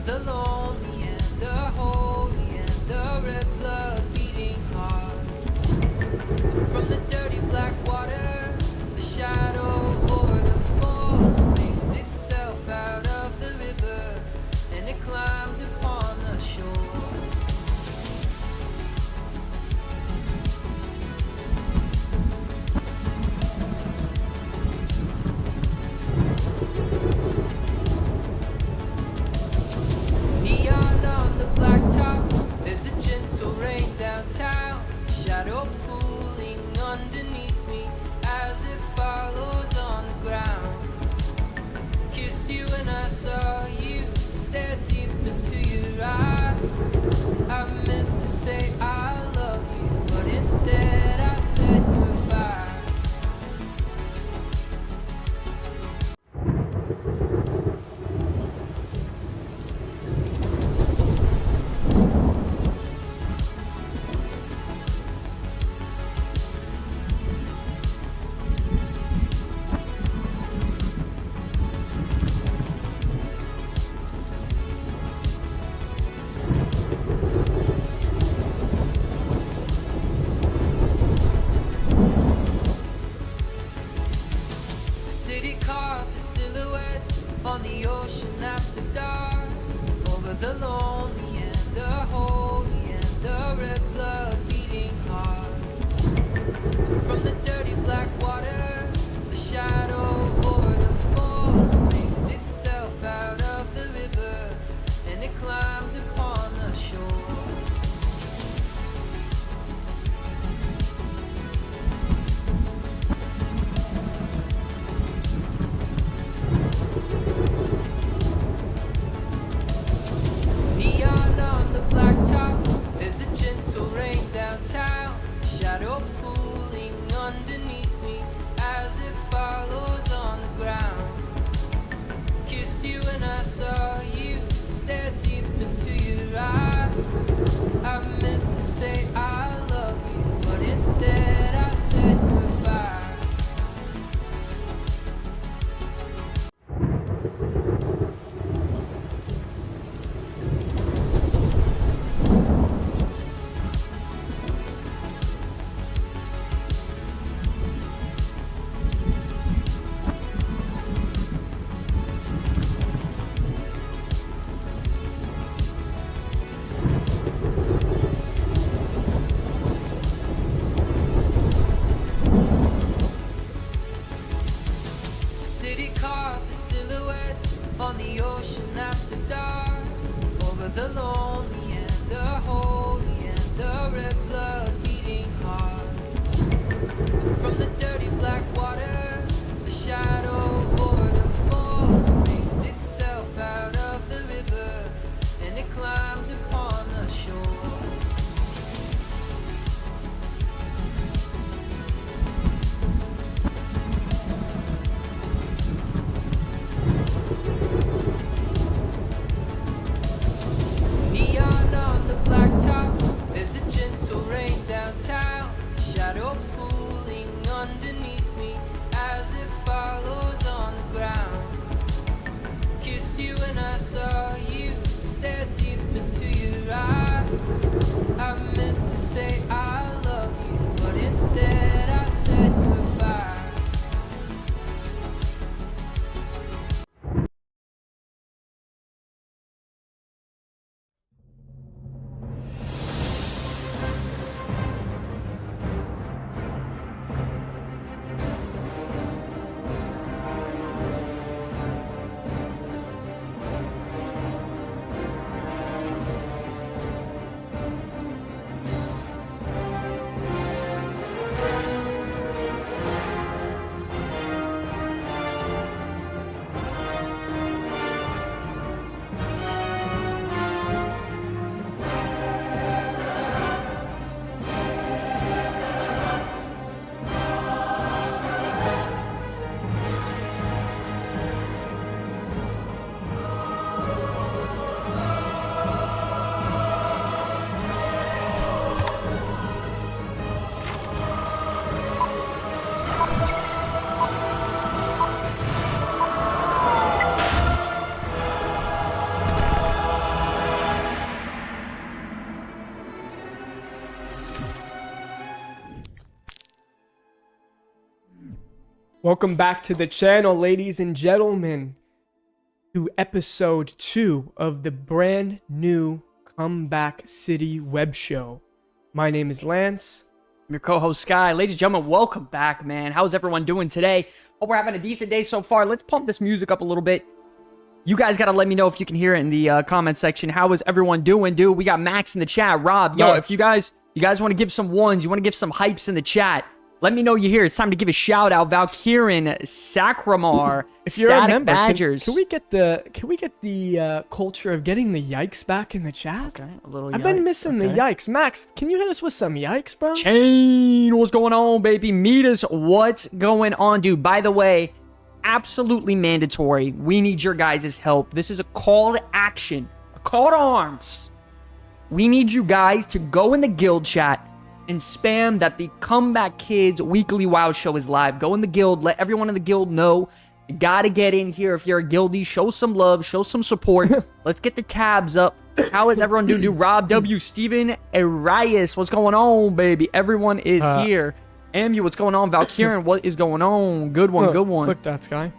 the lonely and the holy and the red blood beating hearts. From the dirty black water, the shadow void of form raised itself out of the river, and it climbed upon the shore. Neon on the blacktop, there's a gentle rain downtown, shadow pooling underneath me as it follows on the ground. Kissed you when I saw you, stared deep into your eyes. I meant to say I love you, but instead I said goodbye. City carved a silhouette on the ocean after dark, over the lonely and the holy and the red blood beating hearts. From the dirty black water, the shadow void of form raised itself out of the river, and it climbed upon the shore. Neon on the blacktop, there's a gentle rain downtown, shadow pooling underneath me as it follows on the ground. Kissed you when I saw you, stared deep into your eyes. I meant to say I love you, but instead I said goodbye. City carved a silhouette on the ocean after dark, over the lonely and the holy and the red blood beating hearts. From the dirty black water, the shadow void of form raised itself out of the river, and it climbed upon the shore. Neon on the blacktop, there's a gentle rain downtown, shadow pooling underneath me as it follows on the ground. Kissed you when I saw you, stared deep into your eyes. I meant to say I love you, but instead I said goodbye. Welcome back to the channel, ladies and gentlemen, to episode 2 of the brand new Comeback City web show. My name is Lance. I'm your co-host, Sky. Ladies and gentlemen, welcome back, man. How's everyone doing today? Hope we're having a decent day so far. Let's pump this music up a little bit. You guys got to let me know if you can hear it in the comment section. How is everyone doing, dude? We got Max in the chat. Rob, yo, if you guys want to give some ones, you want to give some hypes in the chat, let me know you're here. It's time to give a shout out. Valkyrin, Sacramar, if you're Static a member, Badgers. Can we get the culture of getting the yikes back in the chat? Okay, a little. I've been missing the yikes. Max, can you hit us with some yikes, bro? Chain, what's going on, baby? Meet us. What's going on, dude? By the way, absolutely mandatory. We need your guys' help. This is a call to action, a call to arms. We need you guys to go in the guild chat and spam that the Comeback Kids Weekly WoW show is live. Go in the guild. Let everyone in the guild know. You gotta get in here. If you're a guildie, show some love. Show some support. Let's get the tabs up. How is everyone doing? Dude, Rob W. Steven Arias. What's going on, baby? Everyone is here. Amu, what's going on? Valkyrin, what is going on? Good one, good one. Click that, Sky.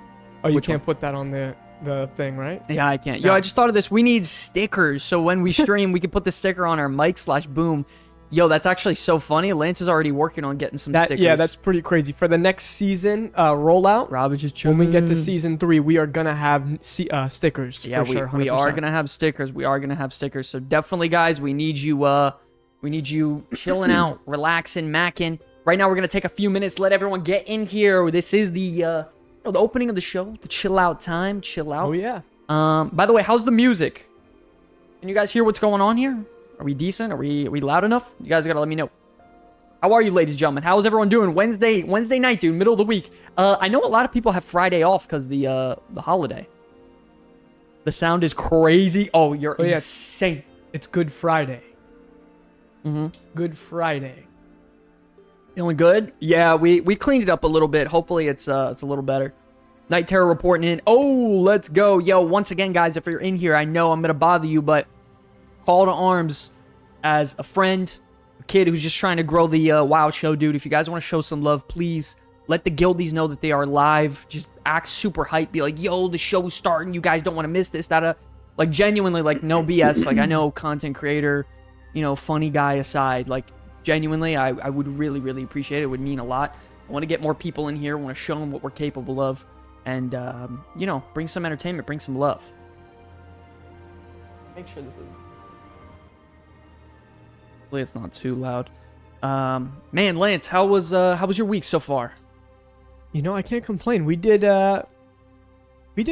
Oh, you can't put that on the thing, right? Yeah, I can't. Yo, I just thought of this. We need stickers. So when we stream, we can put the sticker on our mic/boom. Yo, that's actually so funny. Lance is already working on getting some stickers. Yeah, that's pretty crazy. For the next season rollout, Rob is just chilling. When we get to season 3, we are gonna have stickers. Yeah, for sure, we are gonna have stickers. We are gonna have stickers. So definitely, guys, we need you chilling out, relaxing, macking. Right now, we're gonna take a few minutes, let everyone get in here. This is the opening of the show, the chill out time. Chill out. Oh yeah. By the way, how's the music? Can you guys hear what's going on here? Are we decent? Are we loud enough? You guys gotta let me know. How are you, ladies and gentlemen? How's everyone doing? Wednesday night, dude, middle of the week. I know a lot of people have Friday off because the holiday. The sound is crazy. Oh, you're insane. It's Good Friday. Good Friday. Feeling good? Yeah, we cleaned it up a little bit. Hopefully it's a little better. Night Terror reporting in. Oh, let's go. Yo, once again, guys, if you're in here, I know I'm gonna bother you, but call to arms as a friend, a kid who's just trying to grow the WoW show, dude. If you guys want to show some love, please let the guildies know that they are live. Just act super hype. Be like, yo, the show's starting. You guys don't want to miss this. Like, genuinely, like, no BS. Like, I know content creator, funny guy aside. Like, genuinely, I would really, really appreciate it. It would mean a lot. I want to get more people in here. I want to show them what we're capable of. And, bring some entertainment. Bring some love. Make sure this is... Hopefully it's not too loud. Man, Lance, how was your week so far? I can't complain. We did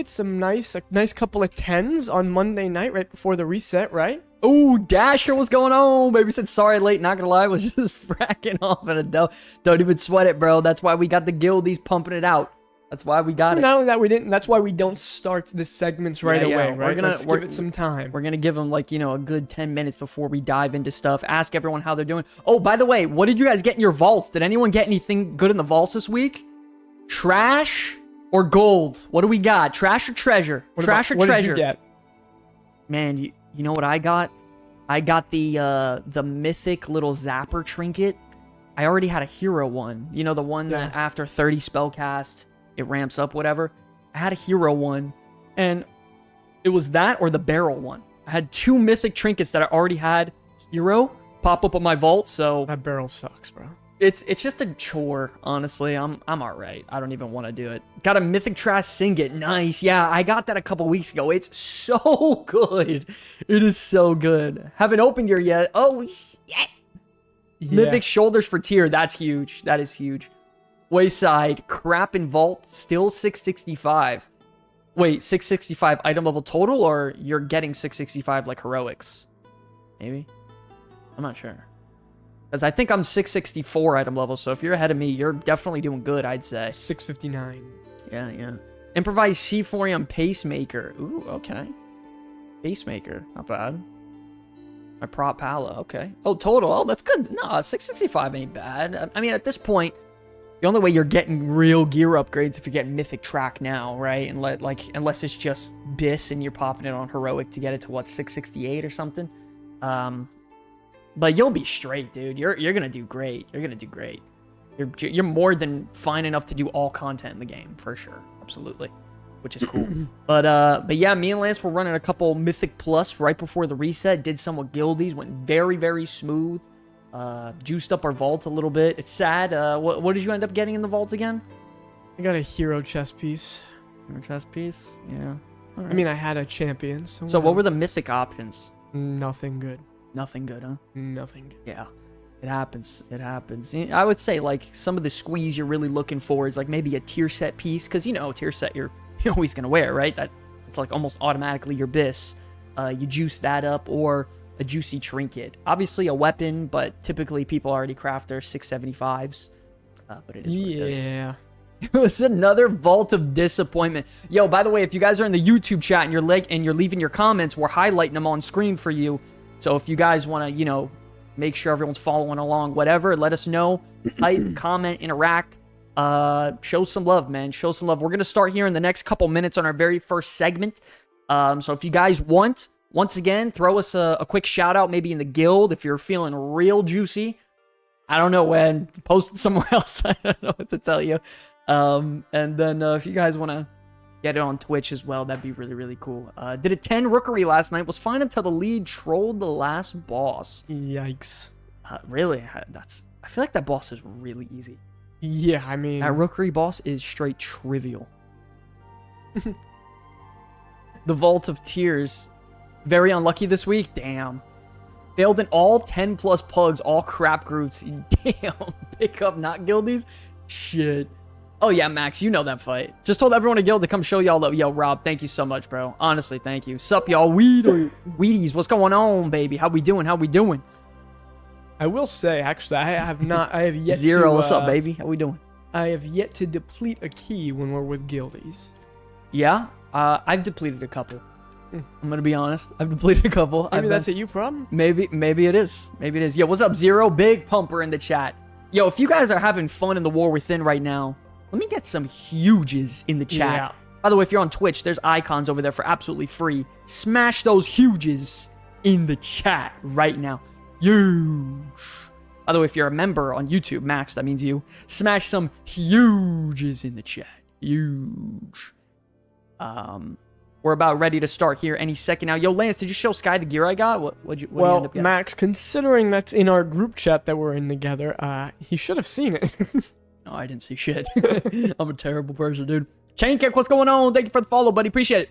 some nice couple of 10s on Monday night right before the reset, right? Oh, Dasher, what's going on? Baby said sorry late, not gonna lie, was just fracking off in a don't even sweat it, bro. That's why we got the guildies pumping it out. That's why we got it. Not only that, we didn't. That's why we don't start the segments right away. Right? Let's give it some time. We're gonna give them a good 10 minutes before we dive into stuff. Ask everyone how they're doing. Oh, by the way, what did you guys get in your vaults? Did anyone get anything good in the vaults this week? Trash or gold? What do we got? Trash or treasure? Trash or treasure? What did you get? Man, you know what I got? I got the mythic little zapper trinket. I already had a hero one. The one that after 30 spell cast, it ramps up, whatever. I had a hero one, and it was that or the barrel one. I had 2 mythic trinkets that I already had hero pop up on my vault, so... That barrel sucks, bro. It's just a chore, honestly. I'm alright. I don't even want to do it. Got a mythic trash Singlet. Nice. Yeah, I got that a couple weeks ago. It's so good. It is so good. Haven't opened your yet. Oh, shit. Yeah. Mythic shoulders for tier. That's huge. That is huge. Wayside, crap and vault, still 665. Wait, 665 item level total, or you're getting 665 like heroics? Maybe? I'm not sure. Because I think I'm 664 item level, so if you're ahead of me, you're definitely doing good, I'd say. 659. Yeah. Improvised C4M Pacemaker. Ooh, okay. Pacemaker, not bad. My prop pala, okay. Oh, total, oh, that's good. No, 665 ain't bad. I mean, at this point, the only way you're getting real gear upgrades if you're getting Mythic Track now, right? And unless it's just BIS and you're popping it on Heroic to get it to, what, 668 or something? But you'll be straight, dude. You're gonna do great. You're gonna do great. you're more than fine enough to do all content in the game, for sure. Absolutely. Which is cool. But yeah, me and Lance were running a couple Mythic Plus right before the reset. Did some with guildies. Went very, very smooth. Juiced up our vault a little bit. It's sad. What did you end up getting in the vault again? I got a hero chest piece. Hero chest piece? Yeah. Right. I mean, I had a champion. So what were the mythic options? Nothing good. Nothing good, huh? Nothing good. Yeah. It happens. It happens. I would say, like, some of the squeeze you're really looking for is, like, maybe a tier set piece. Because, you know, tier set you're always going to wear, right? It's, like, almost automatically your bis. You juice that up, or a juicy trinket. Obviously a weapon, but typically people already craft their 675s. But it is what it is. Yeah. It was another vault of disappointment. Yo, by the way, if you guys are in the YouTube chat and you're leaving your comments, we're highlighting them on screen for you. So if you guys want to, you know, make sure everyone's following along, whatever, let us know. Type, comment, interact. Show some love, man. Show some love. We're going to start here in the next couple minutes on our very first segment. So if you guys want, once again, throw us a quick shout out, maybe in the guild if you're feeling real juicy. I don't know when. Post it somewhere else. I don't know what to tell you. And then if you guys want to get it on Twitch as well, that'd be really, really cool. Did a 10 rookery last night. Was fine until the lead trolled the last boss. Yikes. Really? I feel like that boss is really easy. Yeah, I mean... That rookery boss is straight trivial. The Vault of Tears. Very unlucky this week. Damn. Failed in all 10 plus pugs, all crap groups. Damn. Pick up not guildies. Shit. Oh yeah, Max, you know that fight. Just told everyone at guild to come show y'all that. Yo, Rob, thank you so much, bro. Honestly, thank you. Sup, y'all? Weedies, what's going on, baby? How we doing? How we doing? I will say, actually, I have yet Zero, to... what's up, baby? How we doing? I have yet to deplete a key when we're with guildies. Yeah? I've depleted a couple. I'm gonna be honest. I've depleted a couple. Maybe that's a you problem? Maybe it is. Maybe it is. Yo, what's up, Zero? Big pumper in the chat. Yo, if you guys are having fun in the War Within right now, let me get some huges in the chat. Yeah. By the way, if you're on Twitch, there's icons over there for absolutely free. Smash those huges in the chat right now. Huge. By the way, if you're a member on YouTube, Max, that means you. Smash some huges in the chat. Huge. We're about ready to start here any second now. Yo, Lance, did you show Sky the gear I got? What you end up getting? Max, considering that's in our group chat that we're in together, he should have seen it. No, I didn't see shit. I'm a terrible person, dude. Chain Kick, what's going on? Thank you for the follow, buddy. Appreciate it.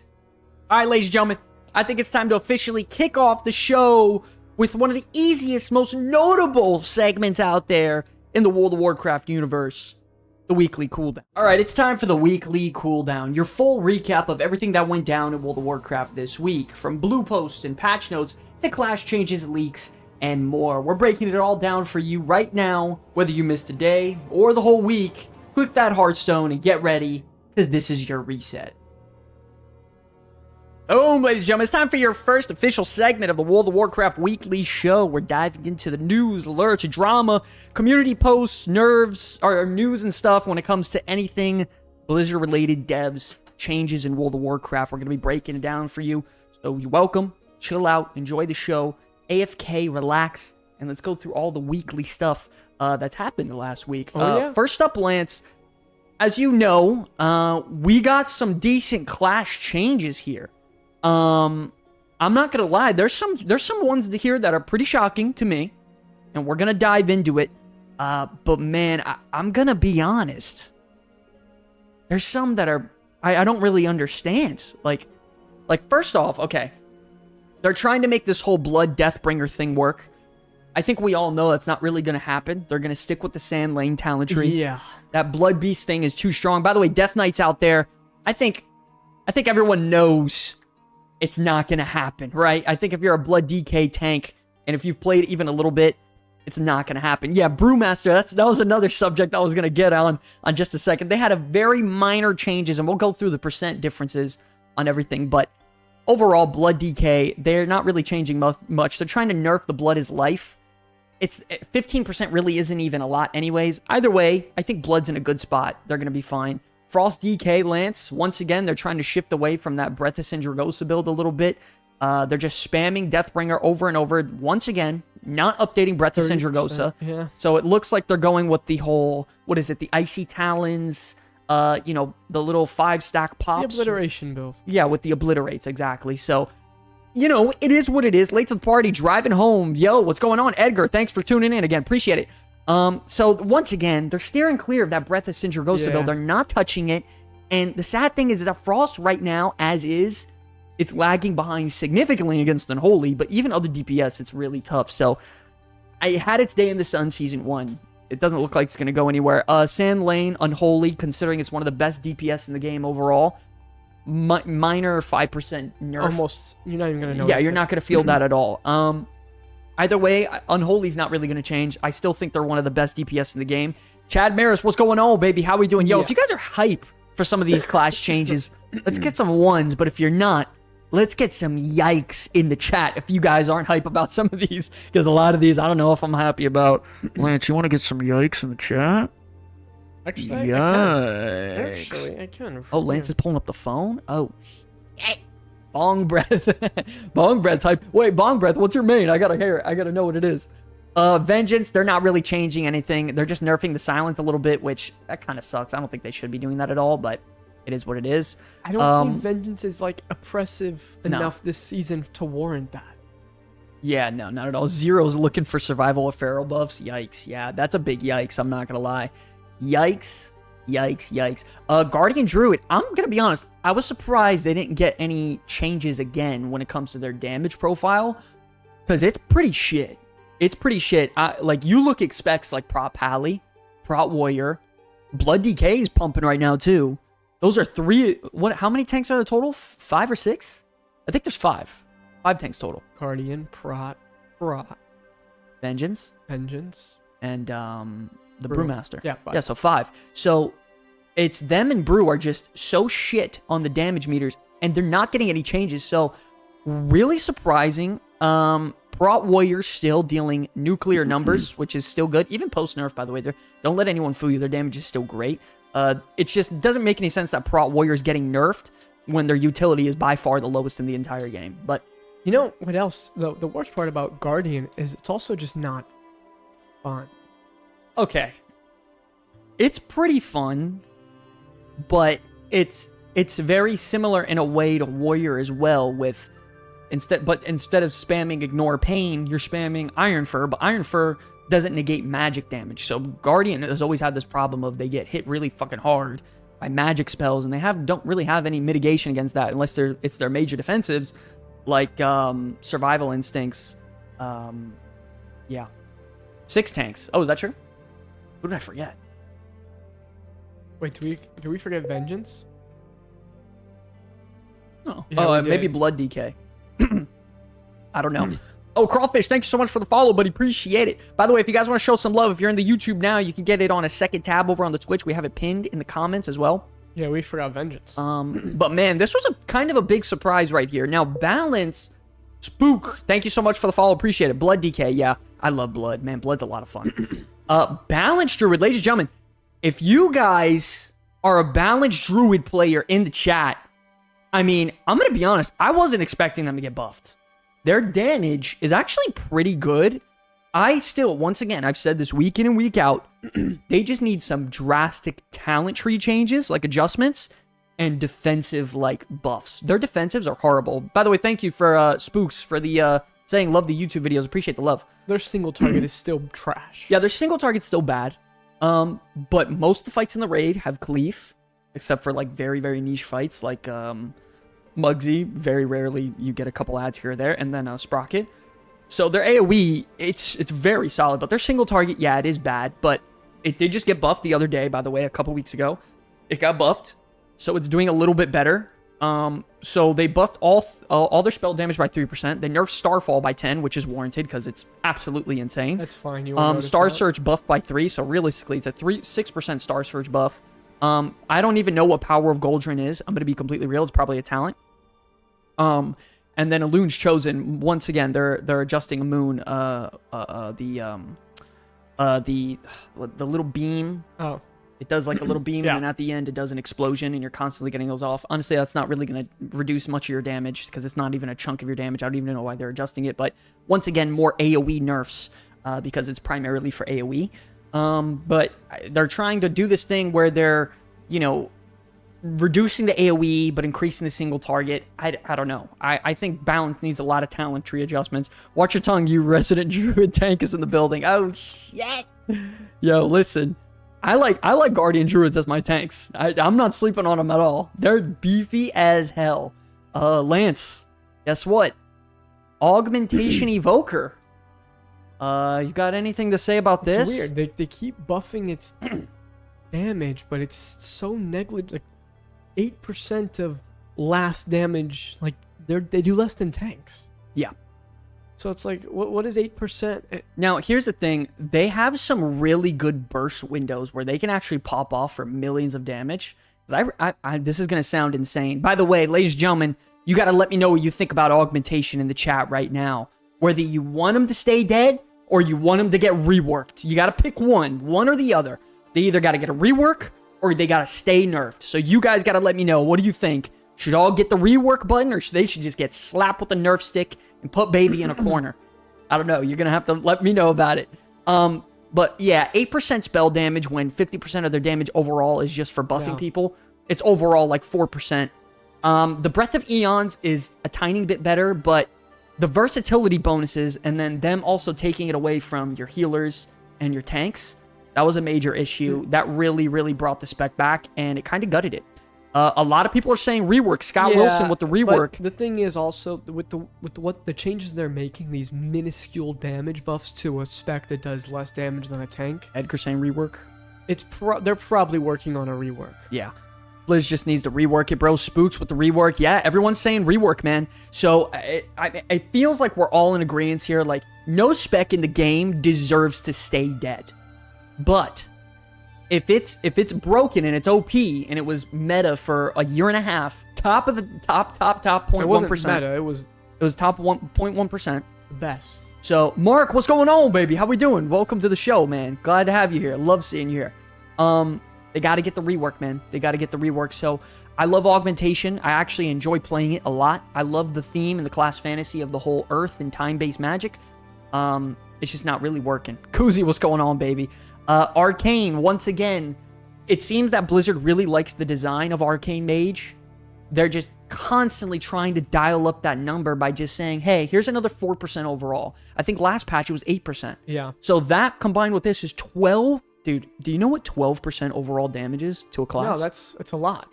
All right, ladies and gentlemen, I think it's time to officially kick off the show with one of the easiest, most notable segments out there in the World of Warcraft universe, the Weekly Cooldown. All right, it's time for the Weekly Cooldown, your full recap of everything that went down in World of Warcraft this week, from blue posts and patch notes to clash changes, leaks, and more. We're breaking it all down for you right now, whether you missed a day or the whole week. Click that Hearthstone and get ready, because this is your reset. Boom, ladies and gentlemen, it's time for your first official segment of the World of Warcraft Weekly Show. We're diving into the news, alerts, drama, community posts, news and stuff when it comes to anything Blizzard-related devs, changes in World of Warcraft. We're going to be breaking it down for you. So you're welcome, chill out, enjoy the show, AFK, relax, and let's go through all the weekly stuff that's happened the last week. Yeah. First up, Lance, as you know, we got some decent clash changes here. I'm not gonna lie, there's some ones here that are pretty shocking to me, and we're gonna dive into it. But man, I'm gonna be honest. There's some that are I don't really understand. Like first off, okay, they're trying to make this whole Blood Deathbringer thing work. I think we all know that's not really gonna happen. They're gonna stick with the Sand Lane talent tree. Yeah. That Blood Beast thing is too strong. By the way, Death Knights out there, I think everyone knows it's not going to happen, right? I think if you're a Blood DK tank, and if you've played even a little bit, it's not going to happen. Yeah, Brewmaster, that was another subject I was going to get on just a second. They had a very minor changes, and we'll go through the percent differences on everything, but overall, Blood DK, they're not really changing much. They're trying to nerf the Blood is Life. It's 15% really isn't even a lot anyways. Either way, I think Blood's in a good spot. They're going to be fine. Frost DK Lance, once again, they're trying to shift away from that Breath of Sindragosa build a little bit. They're just spamming Deathbringer over and over. Once again, not updating Breath of 30%, Sindragosa. yeah. So it looks like they're going with the whole, what is it, the Icy Talons, you know, the little 5-stack The pops. obliteration build. Yeah, with the obliterates, exactly. So, you know, it is what it is. Late to the party, driving home. Yo, what's going on? Edgar, thanks for tuning in again. Appreciate it. So once again, they're steering clear of that Breath of Sindragosa build. They're not touching it. And the sad thing is that Frost right now, as is, it's lagging behind significantly against Unholy, but even other DPS, it's really tough. So it had its day in the sun season 1. It doesn't look like it's going to go anywhere. Sand Lane, Unholy, considering it's one of the best DPS in the game overall. Minor 5% nerf. Almost, you're not even going to notice. Yeah, you're not going to feel that at all. Either way, Unholy's not really going to change. I still think they're one of the best DPS in the game. Chad Maris, what's going on, baby? How we doing? Yo, if you guys are hype for some of these class changes, let's get some ones. But if you're not, let's get some yikes in the chat if you guys aren't hype about some of these. Because a lot of these, I don't know if I'm happy about. Lance, you want to get some yikes in the chat? Actually, Yikes. I can. Oh, Lance is pulling up the phone? Oh, shit. Bong Breath. Bong Breath's hype. Wait, Bong Breath, what's your main? I gotta hear it. I gotta know what it is. Vengeance, they're not really changing anything. They're just nerfing the silence a little bit, which that kind of sucks. I don't think they should be doing that at all, but it is what it is. I don't think Vengeance is like oppressive No. enough this season to warrant that. Yeah, no, not at all. Zero's looking for survival of feral buffs. Yikes. Yeah, that's a big yikes. I'm not gonna lie. Yikes. Yikes, yikes. Guardian Druid, I'm gonna be honest, I was surprised they didn't get any changes again when it comes to their damage profile, because it's pretty shit. It's pretty shit. Like, you look at specs like Prot Pally, Prot Warrior, Blood DK is pumping right now, too. Those are 3, how many tanks are there total? 5 or 6? I think there's 5. 5 tanks total. Guardian, Prot, Vengeance, and the Brew. Brewmaster. Yeah, 5. Yeah, so 5. So it's them and Brew are just so shit on the damage meters, and they're not getting any changes. So really surprising. Prot Warrior still dealing nuclear numbers, which is still good. Even post nerf, by the way. Don't let anyone fool you. Their damage is still great. It just doesn't make any sense that Prot Warrior is getting nerfed when their utility is by far the lowest in the entire game. But you know what else? The worst part about Guardian is it's also just not fun. okay, it's pretty fun, but it's very similar in a way to Warrior as well. With instead of spamming Ignore Pain, you're spamming Iron Fur, but Iron Fur doesn't negate magic damage. So Guardian has always had this problem of they get hit really fucking hard by magic spells, and they don't really have any mitigation against that unless it's their major defensives, like Survival Instincts. Yeah, 6 tanks. Oh, is that true? Who did I forget? Wait, do we forget Vengeance? Oh, Yeah, we maybe did. Blood DK. I don't know. Oh, Crawfish, thank you so much for the follow, buddy. Appreciate it. By the way, if you guys want to show some love, if you're in the YouTube now, you can get it on a second tab over on the Twitch. We have it pinned in the comments as well. Yeah, we forgot Vengeance. But man, this was a kind of a big surprise right here. Now, Balance, Spook, thank you so much for the follow. Appreciate it. Blood DK, yeah. I love Blood. Man, Blood's a lot of fun. Balance Druid, ladies and gentlemen, if you guys are a Balance Druid player in the chat, I mean, I'm going to be honest, I wasn't expecting them to get buffed. Their damage is actually pretty good. I still, once again, I've said this week in and week out, they just need some drastic talent tree changes, like adjustments, and defensive, like, buffs. Their defensives are horrible. By the way, thank you for Spooks for the saying love the YouTube videos. Appreciate the love. Their single target is still trash. Yeah, their single target's still bad. But most of the fights in the raid have cleave, except for, like, very, very niche fights, like, Muggsy. Very rarely you get a couple ads here or there, and then Sprocket. So their AoE, it's very solid, but their single target, yeah, it is bad, but it did just get buffed the other day, by the way, a couple weeks ago. It got buffed, so it's doing a little bit better. So they buffed all their spell damage by 3%. They nerfed Starfall by 10, which is warranted because it's absolutely insane. That's fine. You won't notice Star that. Surge buffed by 3, so realistically it's a 6% Star Surge buff. I don't even know what Power of Goldrin is. I'm going to be completely real. It's probably a talent. And then Elun's Chosen, once again, they're adjusting a moon, the little beam. Oh, It does like a little beam, and then at the end, it does an explosion, and you're constantly getting those off. Honestly, that's not really going to reduce much of your damage because it's not even a chunk of your damage. I don't even know why they're adjusting it. But once again, more AoE nerfs because it's primarily for AoE. But they're trying to do this thing where they're, you know, reducing the AoE but increasing the single target. I don't know. I think balance needs a lot of talent tree adjustments. Watch your tongue, you resident druid tank is in the building. Oh, shit. Yo, listen. I like Guardian Druids as my tanks. I'm not sleeping on them at all. They're beefy as hell. Lance, guess what? Augmentation Evoker. You got anything to say about this? It's weird. They keep buffing its damage, but it's so negligible. Like 8% of last damage. Like they do less than tanks. Yeah. So it's like, what is 8%? Now, here's the thing. They have some really good burst windows where they can actually pop off for millions of damage. This is going to sound insane. By the way, ladies and gentlemen, you got to let me know what you think about augmentation in the chat right now. Whether you want them to stay dead or you want them to get reworked. You got to pick one or the other. They either got to get a rework or they got to stay nerfed. So you guys got to let me know. What do you think? Should all get the rework button or should they just get slapped with a nerf stick and put baby in a corner? I don't know. You're going to have to let me know about it. But yeah, 8% spell damage when 50% of their damage overall is just for buffing people. It's overall like 4%. The Breath of Eons is a tiny bit better, but the versatility bonuses and then them also taking it away from your healers and your tanks, that was a major issue. That really, really brought the spec back, and it kind of gutted it. A lot of people are saying rework. Scott Wilson with the rework. But the thing is also with what the changes they're making, these minuscule damage buffs to a spec that does less damage than a tank. Edgar saying rework. They're probably working on a rework. Yeah. Blizz just needs to rework it, bro. Spooks with the rework. Yeah, everyone's saying rework, man. So it feels like we're all in agreement here. Like, no spec in the game deserves to stay dead. But if it's broken and it's OP and it was meta for a year and a half, top of the top 0.1%. It wasn't meta. It was top 1.1%. The best. So, Mark, what's going on, baby? How we doing? Welcome to the show, man. Glad to have you here. Love seeing you here. They got to get the rework, man. They got to get the rework. So, I love augmentation. I actually enjoy playing it a lot. I love the theme and the class fantasy of the whole Earth and time-based magic. It's just not really working. Koozie, what's going on, baby? Arcane, once again, it seems that Blizzard really likes the design of Arcane Mage. They're just constantly trying to dial up that number by just saying, hey, here's another 4% overall. I think last patch it was 8%. Yeah. So that combined with this is 12. Dude, do you know what 12% overall damage is to a class? No, that's a lot.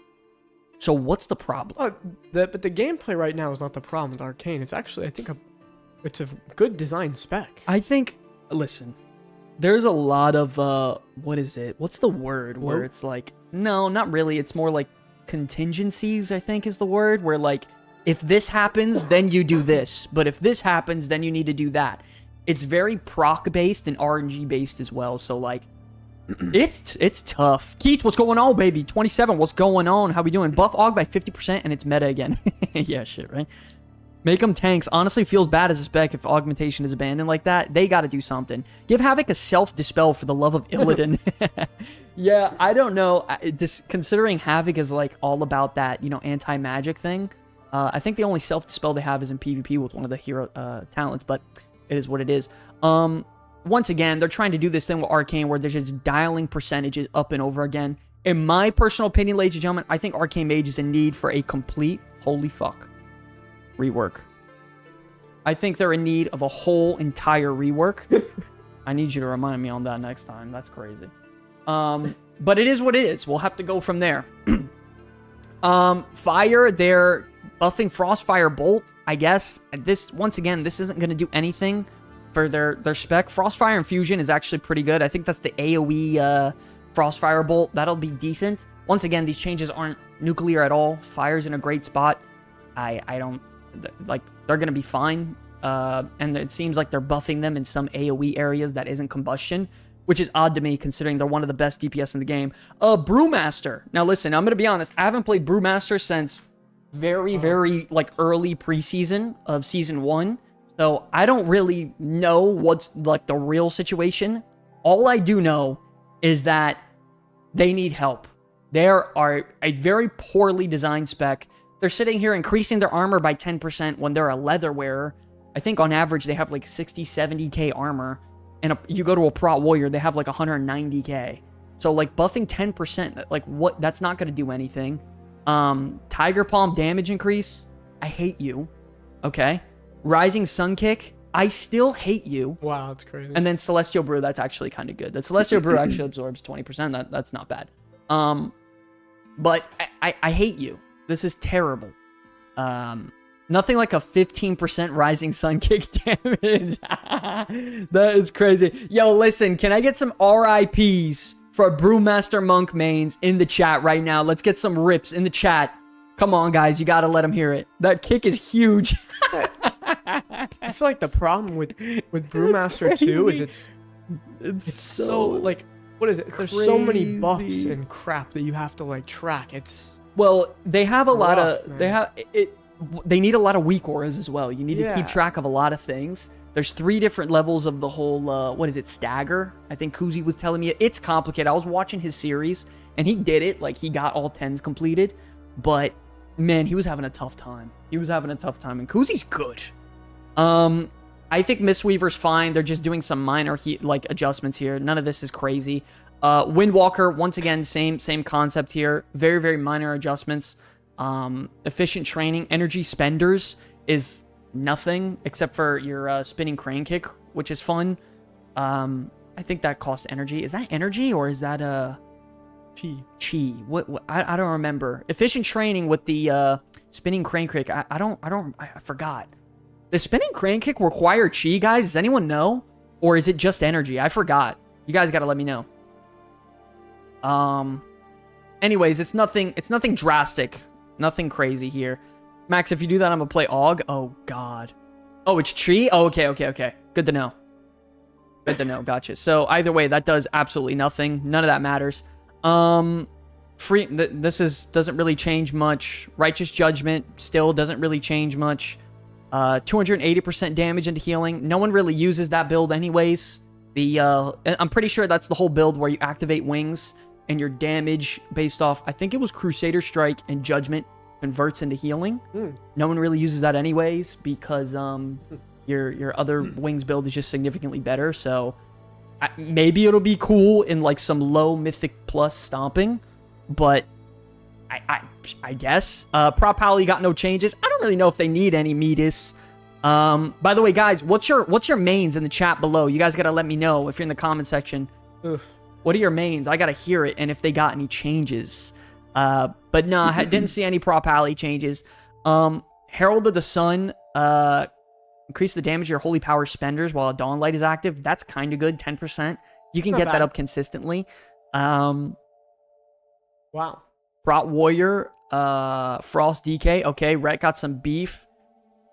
So what's the problem? But the gameplay right now is not the problem with Arcane. It's actually, I think, it's a good design spec. I think, listen, there's a lot of, what is it? What's the word where it's like, no, not really. It's more like contingencies, I think is the word, where like, if this happens, then you do this. But if this happens, then you need to do that. It's very proc-based and RNG-based as well. So like, it's tough. Keith, what's going on, baby? 27, what's going on? How we doing? Buff Aug by 50% and it's meta again. Yeah, shit, right? Make them tanks. Honestly, feels bad as a spec if augmentation is abandoned like that. They got to do something. Give Havoc a self-dispel for the love of Illidan. Yeah, I don't know. Considering Havoc is like all about that, you know, anti-magic thing, I think the only self-dispel they have is in PvP with one of the hero talents, but it is what it is. Once again, they're trying to do this thing with Arcane where they're just dialing percentages up and over again. In my personal opinion, ladies and gentlemen, I think Arcane Mage is in need for a complete, holy fuck, rework. I think they're in need of a whole entire rework. I need you to remind me on that next time. That's crazy. But it is what it is. We'll have to go from there. Fire, they're buffing Frostfire Bolt, I guess. Once again, this isn't going to do anything for their spec. Frostfire Infusion is actually pretty good. I think that's the AoE Frostfire Bolt. That'll be decent. Once again, these changes aren't nuclear at all. Fire's in a great spot. I don't... Like, they're going to be fine. And it seems like they're buffing them in some AoE areas that isn't combustion, which is odd to me considering they're one of the best DPS in the game. Brewmaster. Now, listen, I'm going to be honest. I haven't played Brewmaster since very, very, like, early preseason of Season 1. So I don't really know what's like the real situation. All I do know is that They need help. They are a very poorly designed spec. They're sitting here increasing their armor by 10% when they're a leather wearer. I think on average they have like 60, 70k armor. And you go to a Prot Warrior, they have like 190k. So like buffing 10%, like what? That's not going to do anything. Tiger Palm damage increase. I hate you. Okay. Rising Sun Kick. I still hate you. Wow, that's crazy. And then Celestial Brew, that's actually kind of good. That Celestial Brew actually absorbs 20%. That's not bad. But I hate you. This is terrible. Nothing like a 15% Rising Sun Kick damage. That is crazy. Yo, listen, can I get some RIPs for Brewmaster Monk mains in the chat right now? Let's get some rips in the chat. Come on, guys. You got to let them hear it. That kick is huge. I feel like the problem with Brewmaster 2 is it's so like, what is it? There's so many buffs and crap that you have to like track. It's well, they have a lot rough, of man. they need a lot of weak auras as well. You need to keep track of a lot of things. There's 3 different levels of the whole what is it, stagger? I think Kuzi was telling me it's complicated. I was watching his series and he did it, like he got all 10s completed, but man, he was having a tough time. And Kuzi's good. I think Mistweaver's fine. They're just doing some minor like adjustments here. None of this is crazy. Windwalker, once again, same concept here. Very, very minor adjustments. Efficient training. Energy spenders is nothing except for your spinning crane kick, which is fun. I think that costs energy. Is that energy or is that chi? What I don't remember. Efficient training with the spinning crane kick. I forgot. Does spinning crane kick require chi, guys? Does anyone know? Or is it just energy? I forgot. You guys gotta let me know. Anyways, it's nothing drastic. Nothing crazy here. Max, if you do that, I'm gonna play AUG. Oh, God. Oh, it's chi? Oh, okay. Good to know. Gotcha. So, either way, that does absolutely nothing. None of that matters. This doesn't really change much. Righteous Judgment still doesn't really change much. 280% damage into healing. No one really uses that build anyways. I'm pretty sure that's the whole build where you activate wings and your damage based off, I think it was Crusader Strike and Judgment converts into healing. No one really uses that anyways because your other wings build is just significantly better. So maybe it'll be cool in like some low Mythic Plus stomping, but I guess. Prop Pally got no changes. I don't really know if they need any Metis. By the way, guys, what's your mains in the chat below? You guys gotta let me know if you're in the comment section. Ugh. What are your mains? I gotta hear it, and if they got any changes. But no, I didn't see any Prop Pally changes. Herald of the Sun, increase the damage of your Holy Power spenders while a Dawn Light is active. That's kind of good, 10%. You can get that up consistently. Wow. Prot Warrior, Frost DK. Okay, Rhett got some beef.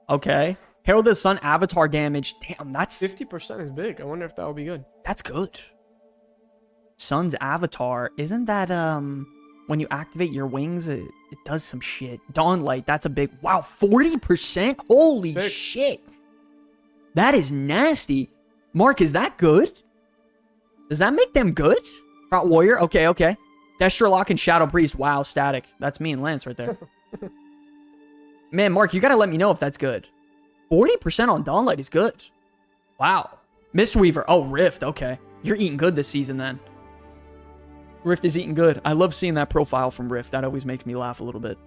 Okay. Herald of the Sun avatar damage. Damn, that's 50% is big. I wonder if that will be good. That's good. Sun's avatar. Isn't that when you activate your wings, it does some shit. Dawn Light, that's a big... Wow, 40%? Holy shit. That is nasty. Mark, is that good? Does that make them good? Prot Warrior? Okay. Destro Lock and Shadow Priest. Wow, static. That's me and Lance right there. Man, Mark, you gotta let me know if that's good. 40% on Dawn Light is good. Wow. Mistweaver. Oh, Rift. Okay. You're eating good this season then. Rift is eating good. I love seeing that profile from Rift. That always makes me laugh a little bit.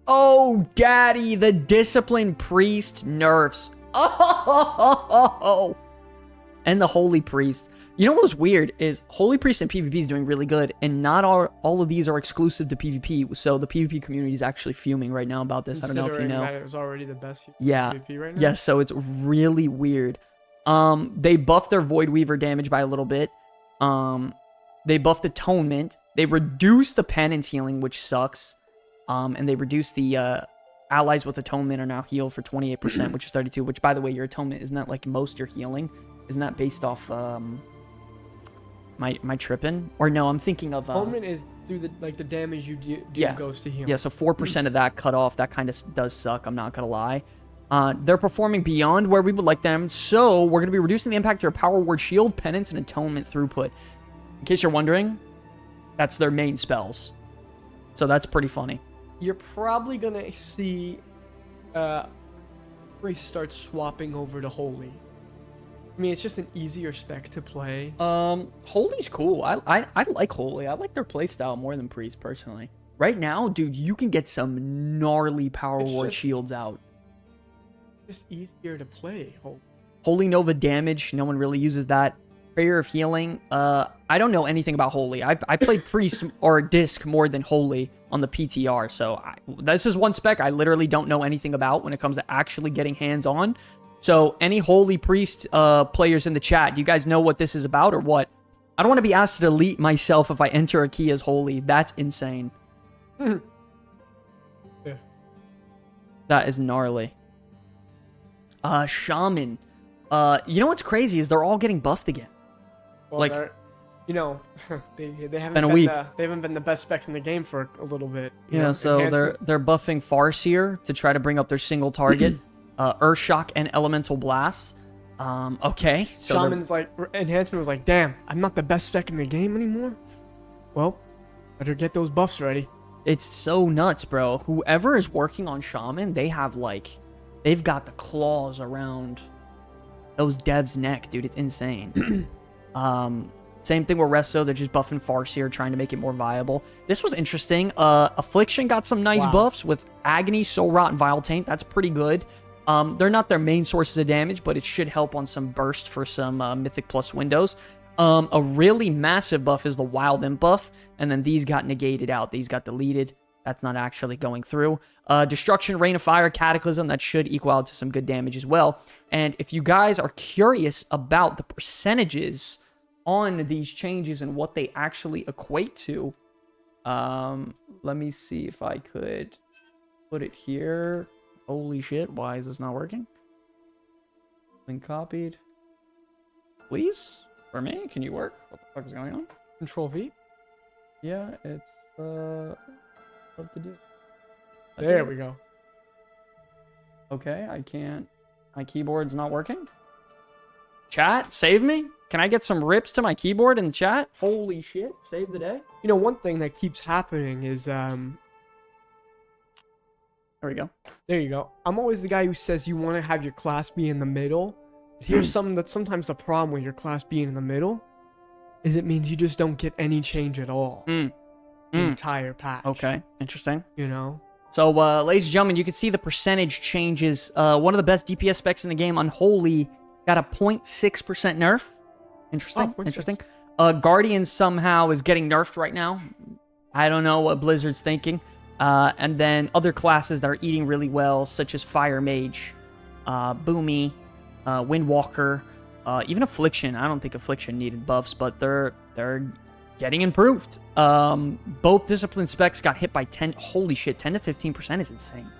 Oh, daddy. The Discipline Priest nerfs. Oh. And the Holy Priest. You know what's weird is Holy Priest and PvP is doing really good, and not all of these are exclusive to PvP, so the PvP community is actually fuming right now about this. I don't know if you know. That it was already the best PvP right now. Yeah, so it's really weird. They buffed their Void Weaver damage by a little bit. They buffed Atonement. They reduced the Penance healing, which sucks. And they reduced the allies with Atonement are now healed for 28%, which is 32. Which, by the way, your Atonement isn't that like most your healing? Isn't that based off my tripping? Or no, I'm thinking of Atonement is through the damage you do goes to heal. Yeah, so 4% of that cut off. That kind of does suck. I'm not gonna lie. They're performing beyond where we would like them, so we're gonna be reducing the impact of your Power Word Shield, Penance, and Atonement throughput. In case you're wondering, That's their main spells. So that's pretty funny. You're probably gonna see priest start swapping over to holy. I mean, it's just an easier spec to play. Holy's cool. I like holy. I like their playstyle more than priest personally. Right now, dude, you can get some gnarly power ward shields out. Just easier to play. Holy Nova damage. No one really uses that. Prayer of healing. I don't know anything about holy. I played priest or disc more than holy on the PTR. So this is one spec I literally don't know anything about when it comes to actually getting hands on. So any holy priest players in the chat, do you guys know what this is about or what? I don't want to be asked to delete myself if I enter a key as holy. That's insane. Yeah. That is gnarly. Shaman. You know what's crazy is they're all getting buffed again. Well, like, you know, they haven't been a week. They haven't been the best spec in the game for a little bit. Yeah, so they're buffing Farseer to try to bring up their single target, Earthshock and Elemental Blast. Okay. So Shaman's like enhancement was like, damn, I'm not the best spec in the game anymore. Well, better get those buffs ready. It's so nuts, bro. Whoever is working on Shaman, they've got the claws around those devs' neck, dude. It's insane. Same thing with Resto. They're just buffing Farseer, trying to make it more viable. This was interesting. Affliction got some nice buffs with Agony, Soul Rot, and Vile Taint. That's pretty good. They're not their main sources of damage, but it should help on some burst for some Mythic Plus windows. A really massive buff is the Wild Imp buff, and then these got negated out. These got deleted. That's not actually going through. Destruction, Rain of Fire, Cataclysm, that should equal out to some good damage as well. And if you guys are curious about the percentages on these changes and what they actually equate to, let me see if I could put it here. Holy shit, why is this not working? Link copied. Please? For me? Can you work? What the fuck is going on? Control V? Yeah, it's what to do. There we go. Okay, I can't. My keyboard's not working. Chat, save me. Can I get some rips to my keyboard in the chat? Holy shit, save the day. You know, one thing that keeps happening is There we go. there you go. I'm always the guy who says you want to have your class be in the middle. But here's something that's sometimes the problem with your class being in the middle is it means you just don't get any change at all. The entire patch. Okay, interesting. You know? So, ladies and gentlemen, you can see the percentage changes. One of the best DPS specs in the game, Unholy, got a 0.6% nerf. Interesting. Oh, interesting. Guardian somehow is getting nerfed right now. I don't know what Blizzard's thinking. And then other classes that are eating really well, such as Fire Mage, Boomy, Windwalker, even Affliction. I don't think Affliction needed buffs, but they're getting improved. Both discipline specs got hit by 10. Holy shit, 10 to 15% is insane.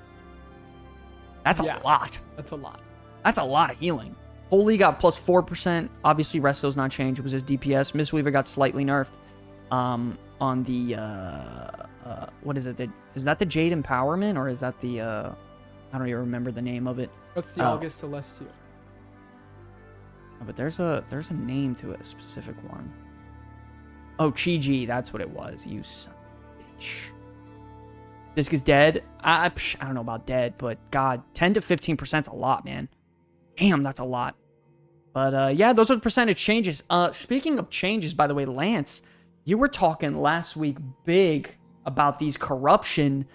That's a lot. That's a lot. That's a lot of healing. Holy got plus 4%. Obviously, Resto's not changed. It was just DPS. Mistweaver got slightly nerfed. On the what is it? Is that the Jade Empowerment, or is that the I don't even remember the name of it. What's the August Celestial? Oh, but there's a name to it, a specific one. Oh, Chi-Ji, that's what it was. You son of a bitch. Disc is dead. I don't know about dead, but God, 10 to 15% is a lot, man. Damn, that's a lot. But yeah, those are the percentage changes. Speaking of changes, by the way, Lance, you were talking last week big about these corruption.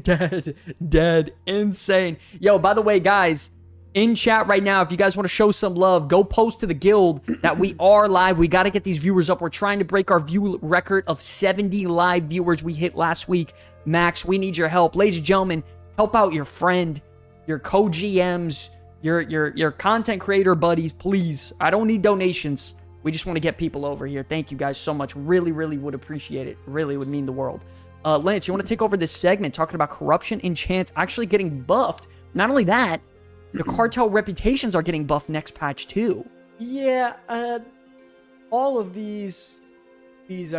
dead, insane. Yo, by the way, guys, in chat right now, if you guys want to show some love, go post to the guild that we are live. We got to get these viewers up. We're trying to break our view record of 70 live viewers we hit last week. Max, we need your help. Ladies and gentlemen, help out your friend, your co-GMs, your content creator buddies, please. I don't need donations. We just want to get people over here. Thank you guys so much. Really, really would appreciate it. Really would mean the world. Lance, you want to take over this segment talking about corruption enchants actually getting buffed? Not only that, the cartel reputations are getting buffed next patch too. Yeah, all of these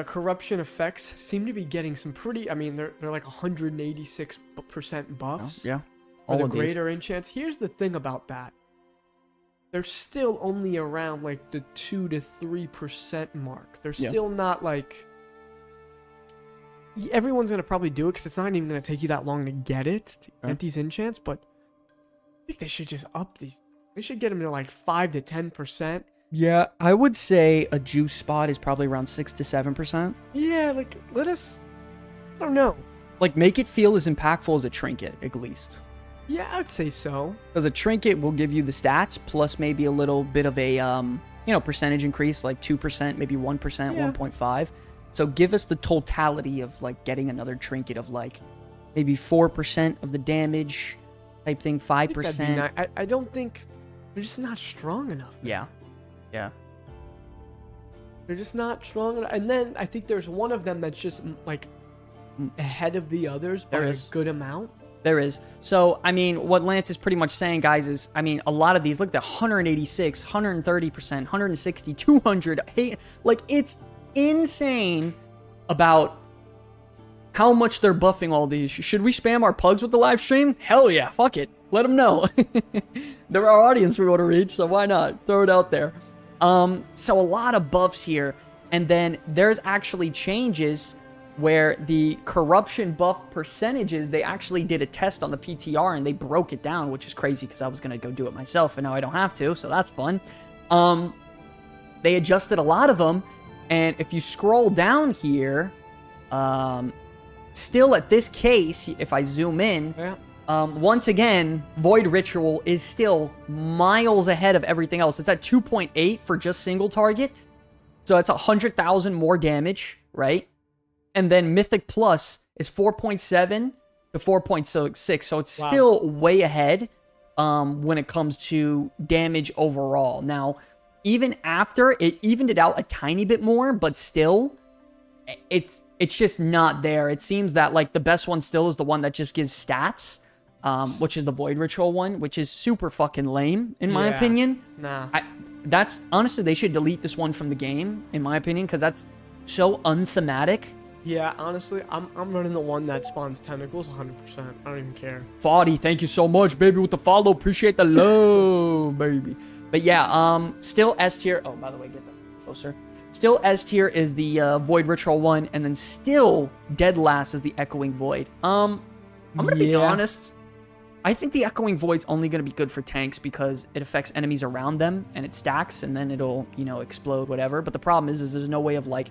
corruption effects seem to be getting some pretty. I mean, they're like 186% buffs. Yeah, all the greater enchants. Here's the thing about that: they're still only around like the 2 to 3% mark. They're still not like everyone's gonna probably do it because it's not even gonna take you that long to get get these enchants. But I think they should just up these. They should get them to like 5 to 10%. Yeah, I would say a juice spot is probably around 6 to 7%. Yeah, like let us. I don't know. Like make it feel as impactful as a trinket, at least. Yeah, I would say so. Because a trinket will give you the stats plus maybe a little bit of a percentage increase, like 2%, maybe 1%, Yeah. 1.5. So give us the totality of like getting another trinket of like maybe 4% of the damage type thing, 5%. I don't think they're just not strong enough. Yeah. Yeah. They're just not strong enough. And then I think there's one of them that's just like ahead of the others by a good amount. There is. So, I mean, what Lance is pretty much saying, guys, is, I mean, a lot of these, look at the 186, 130%, 160, 200. Like, it's insane about how much they're buffing all these. Should we spam our pugs with the live stream? Hell yeah. Fuck it. Let them know. They're our audience we want to reach, so why not? Throw it out there. So a lot of buffs here. And then there's actually changes where the corruption buff percentages, they actually did a test on the PTR and they broke it down, which is crazy because I was going to go do it myself and now I don't have to, so that's fun. They adjusted a lot of them, and if you scroll down here, still at this case, if I zoom in, once again, Void Ritual is still miles ahead of everything else. It's at 2.8 for just single target, so it's 100,000 more damage, right? And then Mythic Plus is 4.7 to 4.6. So it's still way ahead when it comes to damage overall. Now, even after, it evened it out a tiny bit more, but still, it's just not there. It seems that, like, the best one still is the one that just gives stats, which is the Void Ritual one, which is super fucking lame, in my opinion. Nah. That's, honestly, they should delete this one from the game, in my opinion, because that's so unthematic. Yeah, honestly, I'm running the one that spawns tentacles 100%. I don't even care. Foddy, thank you so much, baby, with the follow. Appreciate the love, baby. But yeah, still S tier. Oh, by the way, get that closer. Still S tier is the Void Ritual one, and then still dead last is the Echoing Void. I'm gonna be honest. I think the Echoing Void's only gonna be good for tanks because it affects enemies around them and it stacks, and then it'll, explode, whatever. But the problem is there's no way of like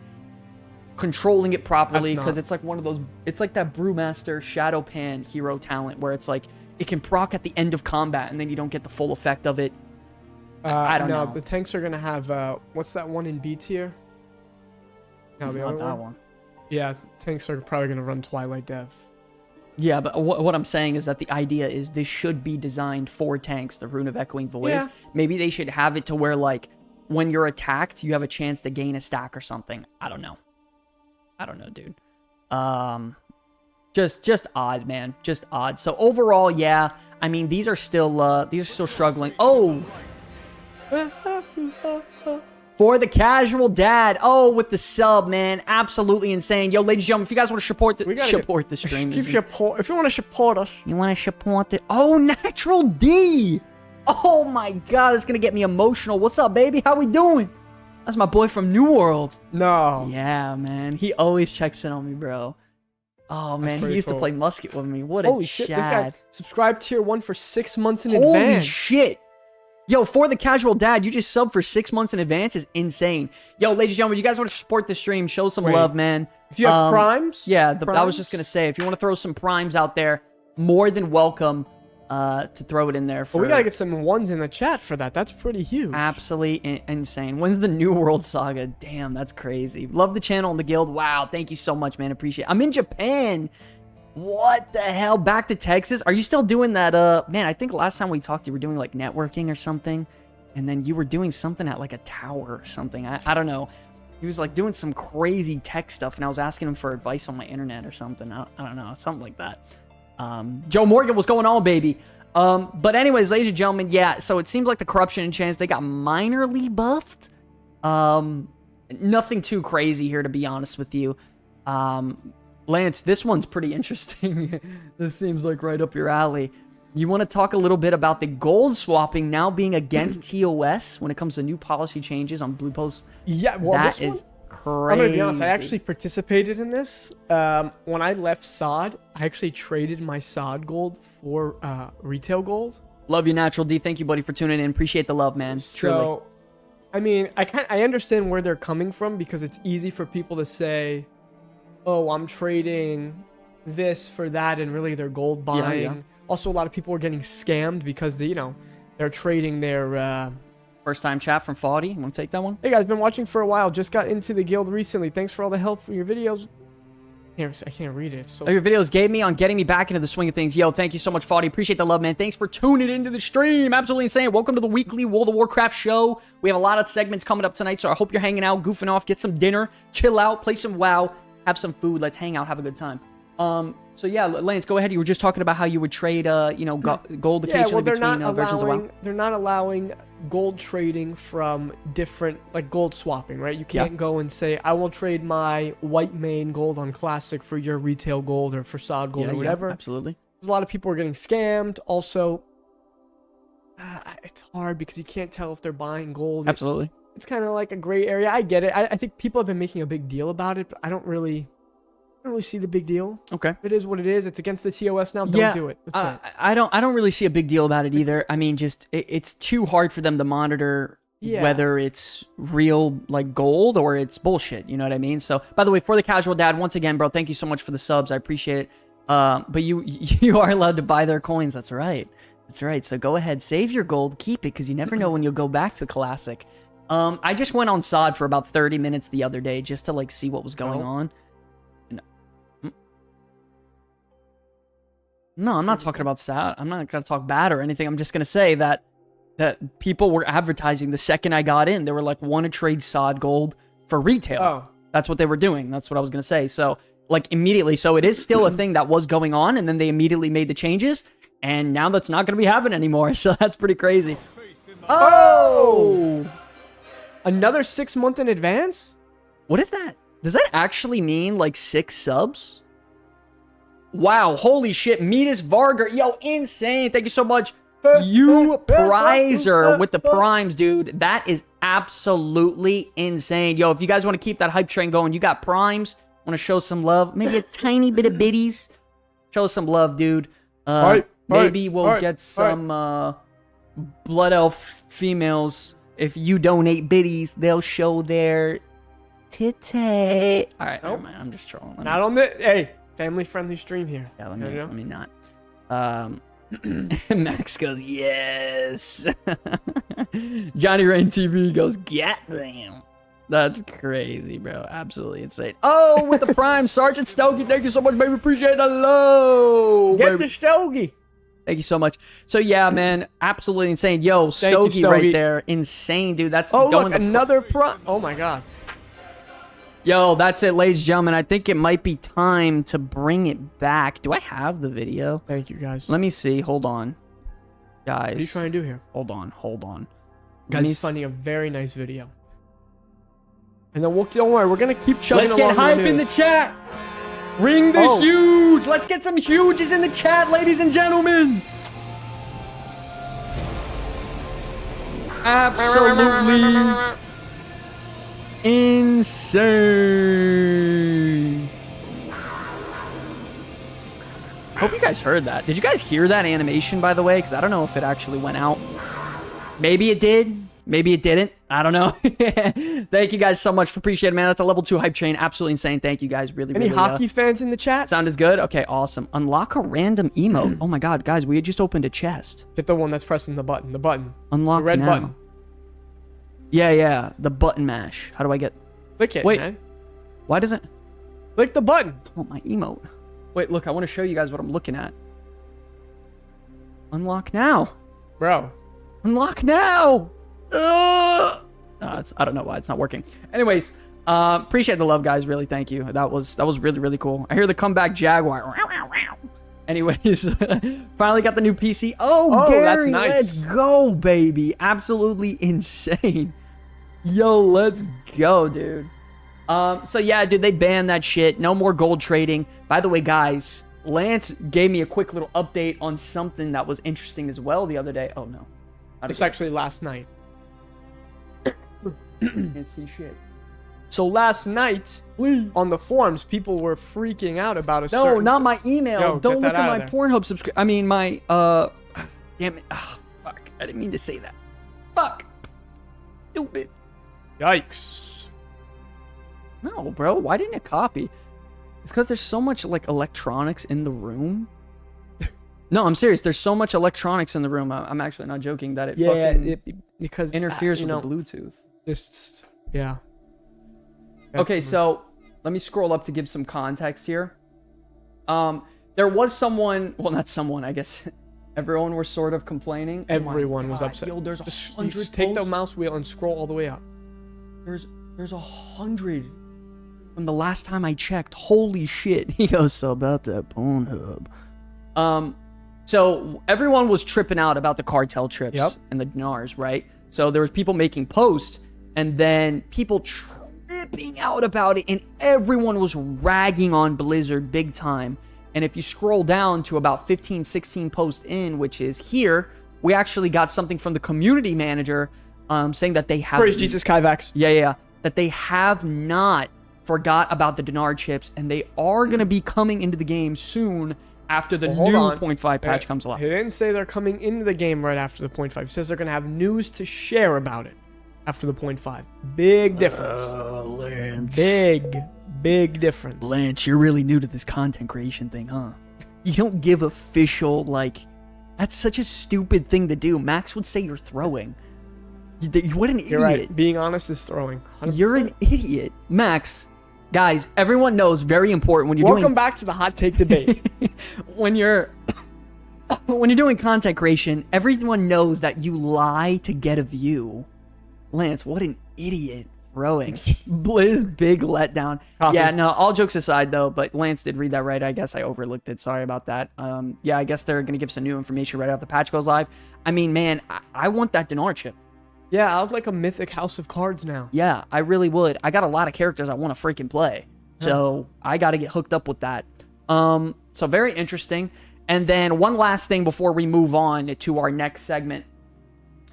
controlling it properly because it's like one of those, it's like that Brewmaster Shadow Pan hero talent where it's like it can proc at the end of combat and then you don't get the full effect of it. I don't know. The tanks are gonna have what's that one in B tier? No, the other one. Yeah, tanks are probably gonna run Twilight Dev. Yeah, but what I'm saying is that the idea is this should be designed for tanks, the Rune of Echoing Void. Yeah. Maybe they should have it to where, like, when you're attacked, you have a chance to gain a stack or something. I don't know, dude. Just odd, man. Just odd. So overall, yeah. I mean, these are still struggling. Oh, for the casual dad. Oh, with the sub, man. Absolutely insane. Yo, ladies and gentlemen, if you guys want to support the stream, If you want to support us, you want to support it. Oh, Natural D. Oh my God, it's gonna get me emotional. What's up, baby? How we doing? That's my boy from New World. No. Yeah, man. He always checks in on me, bro. Oh, man. He used to play musket with me. What a Holy shit, this guy Chad. subscribed tier 1 for 6 months in Holy advance. shit. Yo, for the casual dad, you just subbed for 6 months in advance is insane. Yo, ladies and gentlemen, you guys want to support the stream, show some love, man. If you have primes? Yeah, I was just going to say, if you want to throw some primes out there, more than welcome to throw it in there. Well, we got to get some ones in the chat for that. That's pretty huge. Absolutely insane. When's the New World Saga? Damn, that's crazy. Love the channel and the guild. Wow, thank you so much, man. Appreciate it. I'm in Japan. What the hell? Back to Texas? Are you still doing that? Man, I think last time we talked, you were doing like networking or something. And then you were doing something at like a tower or something. I don't know. He was like doing some crazy tech stuff. And I was asking him for advice on my internet or something. I don't know. Something like that. Joe Morgan, what's going on, baby? But anyways, ladies and gentlemen, yeah, so it seems like the corruption enchants, they got minorly buffed. Nothing too crazy here, to be honest with you. Lance, this one's pretty interesting. This seems like right up your alley. You want to talk a little bit about the gold swapping now being against TOS when it comes to new policy changes on Blue Post? Yeah, well, crazy. I'm gonna be honest. I actually participated in this. When I left SOD, I actually traded my SOD gold for retail gold. Love you, Natural D. Thank you, buddy, for tuning in. Appreciate the love, man. Truly. So, I mean, I understand where they're coming from because it's easy for people to say, "Oh, I'm trading this for that," and really they're gold buying. Yeah. Also, a lot of people are getting scammed because they're trading their. First time chat from Faudy. You want to take that one? Hey guys, been watching for a while. Just got into the guild recently. Thanks for all the help for your videos. I can't read it. So Your videos gave me on getting me back into the swing of things. Yo, thank you so much, Faudy. Appreciate the love, man. Thanks for tuning into the stream. Absolutely insane. Welcome to the weekly World of Warcraft show. We have a lot of segments coming up tonight, so I hope you're hanging out, goofing off, get some dinner, chill out, play some WoW, have some food. Let's hang out, have a good time. So yeah, Lance, go ahead. You were just talking about how you would trade, gold occasionally between versions of WoW. They're not allowing gold trading from different, like gold swapping, right? You can't go and say, I will trade my white main gold on Classic for your retail gold or for SOD gold or whatever. Absolutely. There's a lot of people are getting scammed. Also, it's hard because you can't tell if they're buying gold. Absolutely. It's kind of like a gray area. I get it. I think people have been making a big deal about it, but I don't really see the big deal. Okay. It is what it is. It's against the TOS now. Don't do it. I don't really see a big deal about it either. I mean, just it's too hard for them to monitor whether it's real like gold or it's bullshit. You know what I mean? So, by the way, for the casual dad, once again, bro, thank you so much for the subs. I appreciate it. But you are allowed to buy their coins. That's right. That's right. So go ahead, save your gold, keep it, because you never know when you'll go back to Classic. I just went on SOD for about 30 minutes the other day just to like see what was going on. No, I'm not talking about SAD. I'm not going to talk bad or anything. I'm just going to say that people were advertising the second I got in. They were like, want to trade SOD gold for retail. Oh. That's what they were doing. That's what I was going to say. So, like, immediately. So, it is still a thing that was going on, and then they immediately made the changes, and now that's not going to be happening anymore. So, that's pretty crazy. Oh! Another 6 month in advance? What is that? Does that actually mean, like, 6 subs? Wow, holy shit, Metis Vargar, yo, insane, thank you so much. You Prizer with the primes, dude, that is absolutely insane. Yo, if you guys want to keep that hype train going, you got primes, want to show some love, maybe a tiny bit of biddies, show some love, dude. Maybe we'll get some Blood Elf females. If you donate biddies, they'll show their titty. Alright, never mind, I'm just trolling. Not on the... Hey. Family-friendly stream here. Yeah, let me not. Max goes, yes. Johnny Rain TV goes, get them. That's crazy, bro. Absolutely insane. Oh, with the prime, Sergeant Stogie. Thank you so much, baby. Appreciate the love. Get the Stogie. Thank you so much. So, yeah, man, absolutely insane. Yo, Stogie right there. Insane, dude. That's going look, another prime. Oh, my God. Yo, that's it, ladies and gentlemen. I think it might be time to bring it back. Do I have the video? Thank you, guys. Let me see. Hold on. Guys. What are you trying to do here? Hold on. Guys, it's finding a very nice video. And then don't worry, we're going to keep chugging along. Let's get hype in the chat. Ring the huge. Let's get some huges in the chat, ladies and gentlemen. Absolutely insane. Hope you guys heard that. Did you guys hear that animation, by the way? Because I don't know if it actually went out. Maybe it did. Maybe it didn't. I don't know. Thank you guys so much. Appreciate it, man. That's a level 2 hype train. Absolutely insane. Thank you guys. Really, Any hockey fans in the chat? Sound is good? Okay, awesome. Unlock a random emote. Oh my god, guys, we had just opened a chest. Get the one that's pressing the button. The button. Unlock the red now. Button. Yeah. The button mash. How do I get... Click it, Wait, man. Why does it... Click the button. I want my emote. Wait, look, I want to show you guys what I'm looking at. Unlock now. Bro. Unlock now. I don't know why it's not working. Anyways, appreciate the love, guys. Really, thank you. That was really, really cool. I hear the comeback Jaguar. Anyways, finally got the new PC. Oh, Gary, that's nice. Let's go, baby. Absolutely insane. Yo, let's go, dude. So yeah, dude, they banned that shit. No more gold trading. By the way, guys, Lance gave me a quick little update on something that was interesting as well the other day. Oh no. It's actually last night. Can't see shit. So last night on the forums, people were freaking out about a No, certain... not my email. Yo, Don't get that look at out my of there. Pornhub subscription. I mean, my, damn it. Ah, fuck. I didn't mean to say that. Fuck. Stupid. Yikes. No, bro. Why didn't it copy? It's because there's so much, like, electronics in the room. No, I'm serious. There's so much electronics in the room. I'm actually not joking that it fucking because interferes with you know, the Bluetooth. Just, yeah. Okay, so let me scroll up to give some context here. There was someone, well, not someone, I guess everyone was sort of complaining. Oh my Everyone was God, upset. Yo, there's Just, 100 just take the posts. mouse wheel and scroll all the way up. There's 100 from the last time I checked. Holy shit. He goes, so about that Pornhub. So everyone was tripping out about the cartel trips and the dinars, right? So there was people making posts and then people tripping out about it, and everyone was ragging on Blizzard big time. And if you scroll down to about 15, 16 posts in, which is here, we actually got something from the community manager saying that they have... Praise Jesus, Kyvax. Yeah. That they have not forgot about the dinar chips, and they are going to be coming into the game soon after the new 0.5 patch comes live. He didn't say they're coming into the game right after the 0.5. He says they're going to have news to share about it after the 0.5. Big difference. Lance. Big difference. Lance, you're really new to this content creation thing, huh? You don't give official, like... That's such a stupid thing to do. Max would say you're throwing. What an idiot. You're right. Being honest is throwing. 100%. You're an idiot. Max, guys, everyone knows, very important when you're Welcome back to the hot take debate. when you're doing content creation, everyone knows that you lie to get a view. Lance, what an idiot. Throwing. Blizz, big letdown. Copy. Yeah, no, all jokes aside though, but Lance did read that right. I guess I overlooked it. Sorry about that. Yeah, I guess they're going to give some new information right after the patch goes live. I mean, man, I want that dinar chip. Yeah, I would like a mythic House of Cards now. Yeah, I really would. I got a lot of characters I want to freaking play. So I got to get hooked up with that. So very interesting. And then one last thing before we move on to our next segment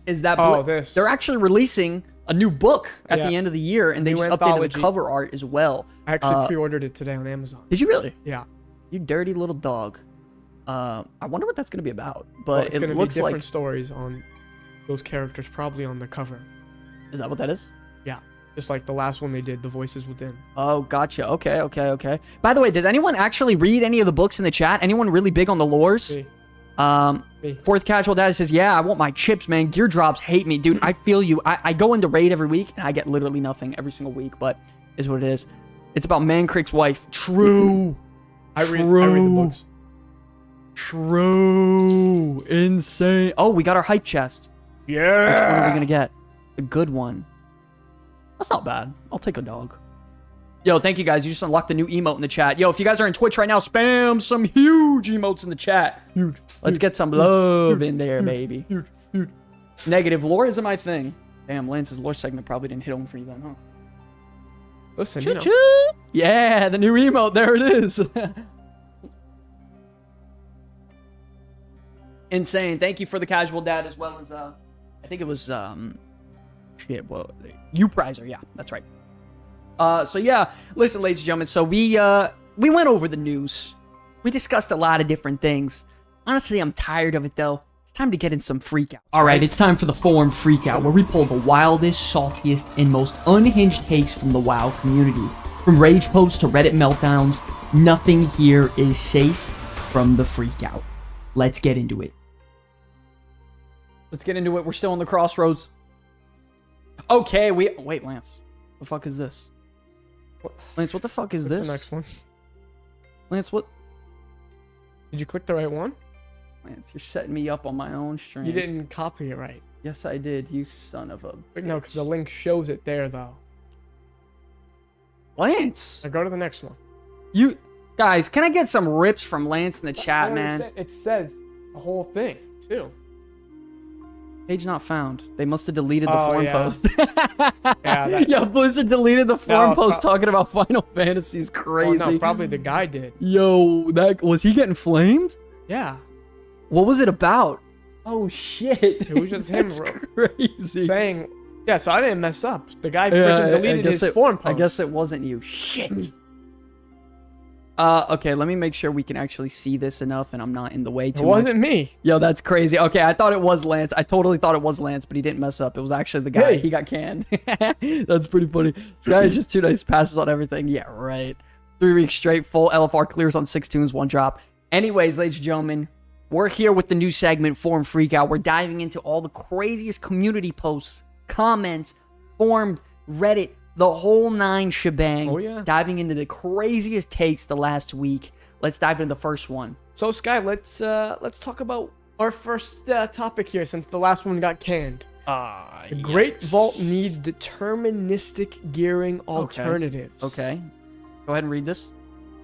is that they're actually releasing a new book at the end of the year, and they just updated the cover art as well. I actually pre-ordered it today on Amazon. Did you really? Yeah. You dirty little dog. I wonder what that's going to be about. But Well, it's it going to be looks different like... stories on those characters, probably on the cover. Is that what that is? Yeah. Just like the last one they did, The Voices Within. Oh, gotcha. Okay. By the way, does anyone actually read any of the books in the chat? Anyone really big on the lores? Me. Fourth Casual Dad says, yeah, I want my chips, man. Gear drops hate me. Dude, I feel you. I go into raid every week, and I get literally nothing every single week, but is what it is. It's about Mancreek's wife. True. I read the books. True. Insane. Oh, we got our hype chest. Yeah. Which one are we going to get? The good one. That's not bad. I'll take a dog. Yo, thank you guys. You just unlocked the new emote in the chat. Yo, if you guys are in Twitch right now, spam some huge emotes in the chat. Huge. Let's get some love in there, baby. Huge. Negative lore isn't my thing. Damn, Lance's lore segment probably didn't hit home for you then, huh? Listen, you know. Choo-choo. Yeah, the new emote. There it is. Insane. Thank you for the Casual Dad as well as, I think it was, U-Prizer. Yeah, that's right. So yeah, listen, ladies and gentlemen, so we went over the news. We discussed a lot of different things. Honestly, I'm tired of it though. It's time to get in some Freakout. Alright, it's time for the forum Freakout, where we pull the wildest, saltiest, and most unhinged takes from the WoW community. From rage posts to Reddit meltdowns, nothing here is safe from the Freakout. Let's get into it. Let's get into it. We're still in the crossroads. Okay, wait, Lance. The fuck is this? Lance, what the fuck is this? The next one. Lance, what? Did you click the right one? Lance, you're setting me up on my own stream. You didn't copy it right. Yes, I did, you son of a bitch. No, because the link shows it there, though. Lance! Now go to the next one. You... Guys, can I get some rips from Lance in the chat, man? It says the whole thing, too. Page not found. They must have deleted the forum post. Yeah, Blizzard deleted the forum post talking about Final Fantasy's crazy. Oh, no, probably the guy did. Yo, was he getting flamed? Yeah. What was it about? Oh shit! It was just him crazy. saying Yeah, so I didn't mess up. The guy freaking deleted his forum post. I guess it wasn't you. Shit. Okay, let me make sure we can actually see this enough and I'm not in the way too much. It wasn't me. Yo, that's crazy. Okay, I thought it was Lance. I totally thought it was Lance, but he didn't mess up. It was actually the guy. Hey. He got canned. That's pretty funny. This guy is just 2 nice passes on everything. Yeah, right. 3 weeks straight, full LFR clears on 6 tunes, 1 drop. Anyways, ladies and gentlemen, we're here with the new segment, Forum Freakout. We're diving into all the craziest community posts, comments, forum, Reddit, the whole 9 shebang. Oh, yeah. Diving into the craziest takes the last week. Let's dive into the first one. So, Sky, let's talk about our first topic here since the last one got canned. The Great Vault needs deterministic gearing alternatives. Okay. Go ahead and read this.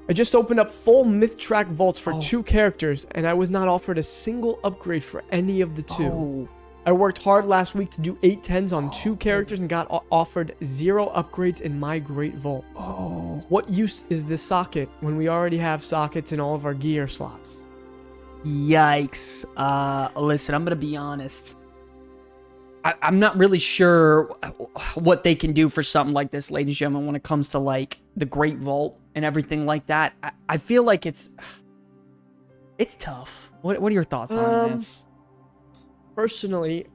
I just opened up full myth track vaults for 2 characters, and I was not offered a single upgrade for any of the 2. Oh. I worked hard last week to do 8 10s on 2 characters and got offered 0 upgrades in my Great Vault. Oh. What use is this socket when we already have sockets in all of our gear slots? Yikes. Listen, I'm going to be honest. I'm not really sure what they can do for something like this, ladies and gentlemen, when it comes to, like, the Great Vault and everything like that. I feel like it's tough. What are your thoughts on this? Personally,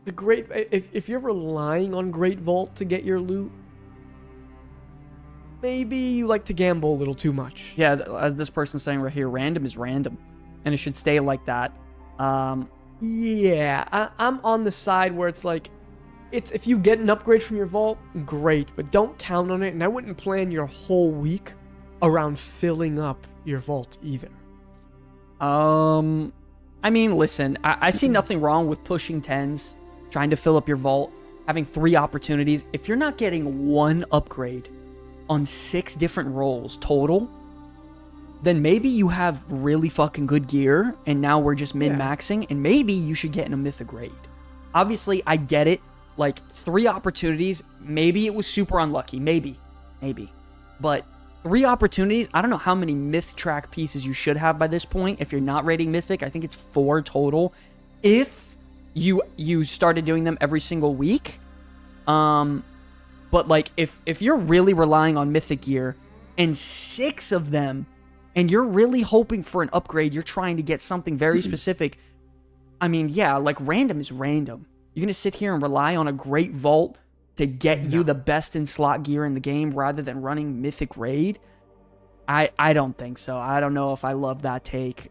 if you're relying on Great Vault to get your loot, maybe you like to gamble a little too much. Yeah, as this person's saying right here, random is random, and it should stay like that. Yeah, I'm on the side where it's like, if you get an upgrade from your vault, great, but don't count on it, and I wouldn't plan your whole week around filling up your vault either. I mean, listen, I see nothing wrong with pushing 10s, trying to fill up your vault, having 3 opportunities. If you're not getting 1 upgrade on 6 different rolls total, then maybe you have really fucking good gear, and now we're just min-maxing, and maybe you should get in a mythic grade. Obviously, I get it. Like, 3 opportunities, maybe it was super unlucky. Maybe. But 3 opportunities, I don't know how many myth track pieces you should have by this point. If you're not rating mythic, I think it's 4 total. If you started doing them every single week. But like, if you're really relying on mythic gear, and 6 of them, and you're really hoping for an upgrade, you're trying to get something very specific. I mean, yeah, like, random is random. You're going to sit here and rely on a Great Vault to get you the best in slot gear in the game rather than running Mythic Raid? I don't think so. I don't know if I love that take.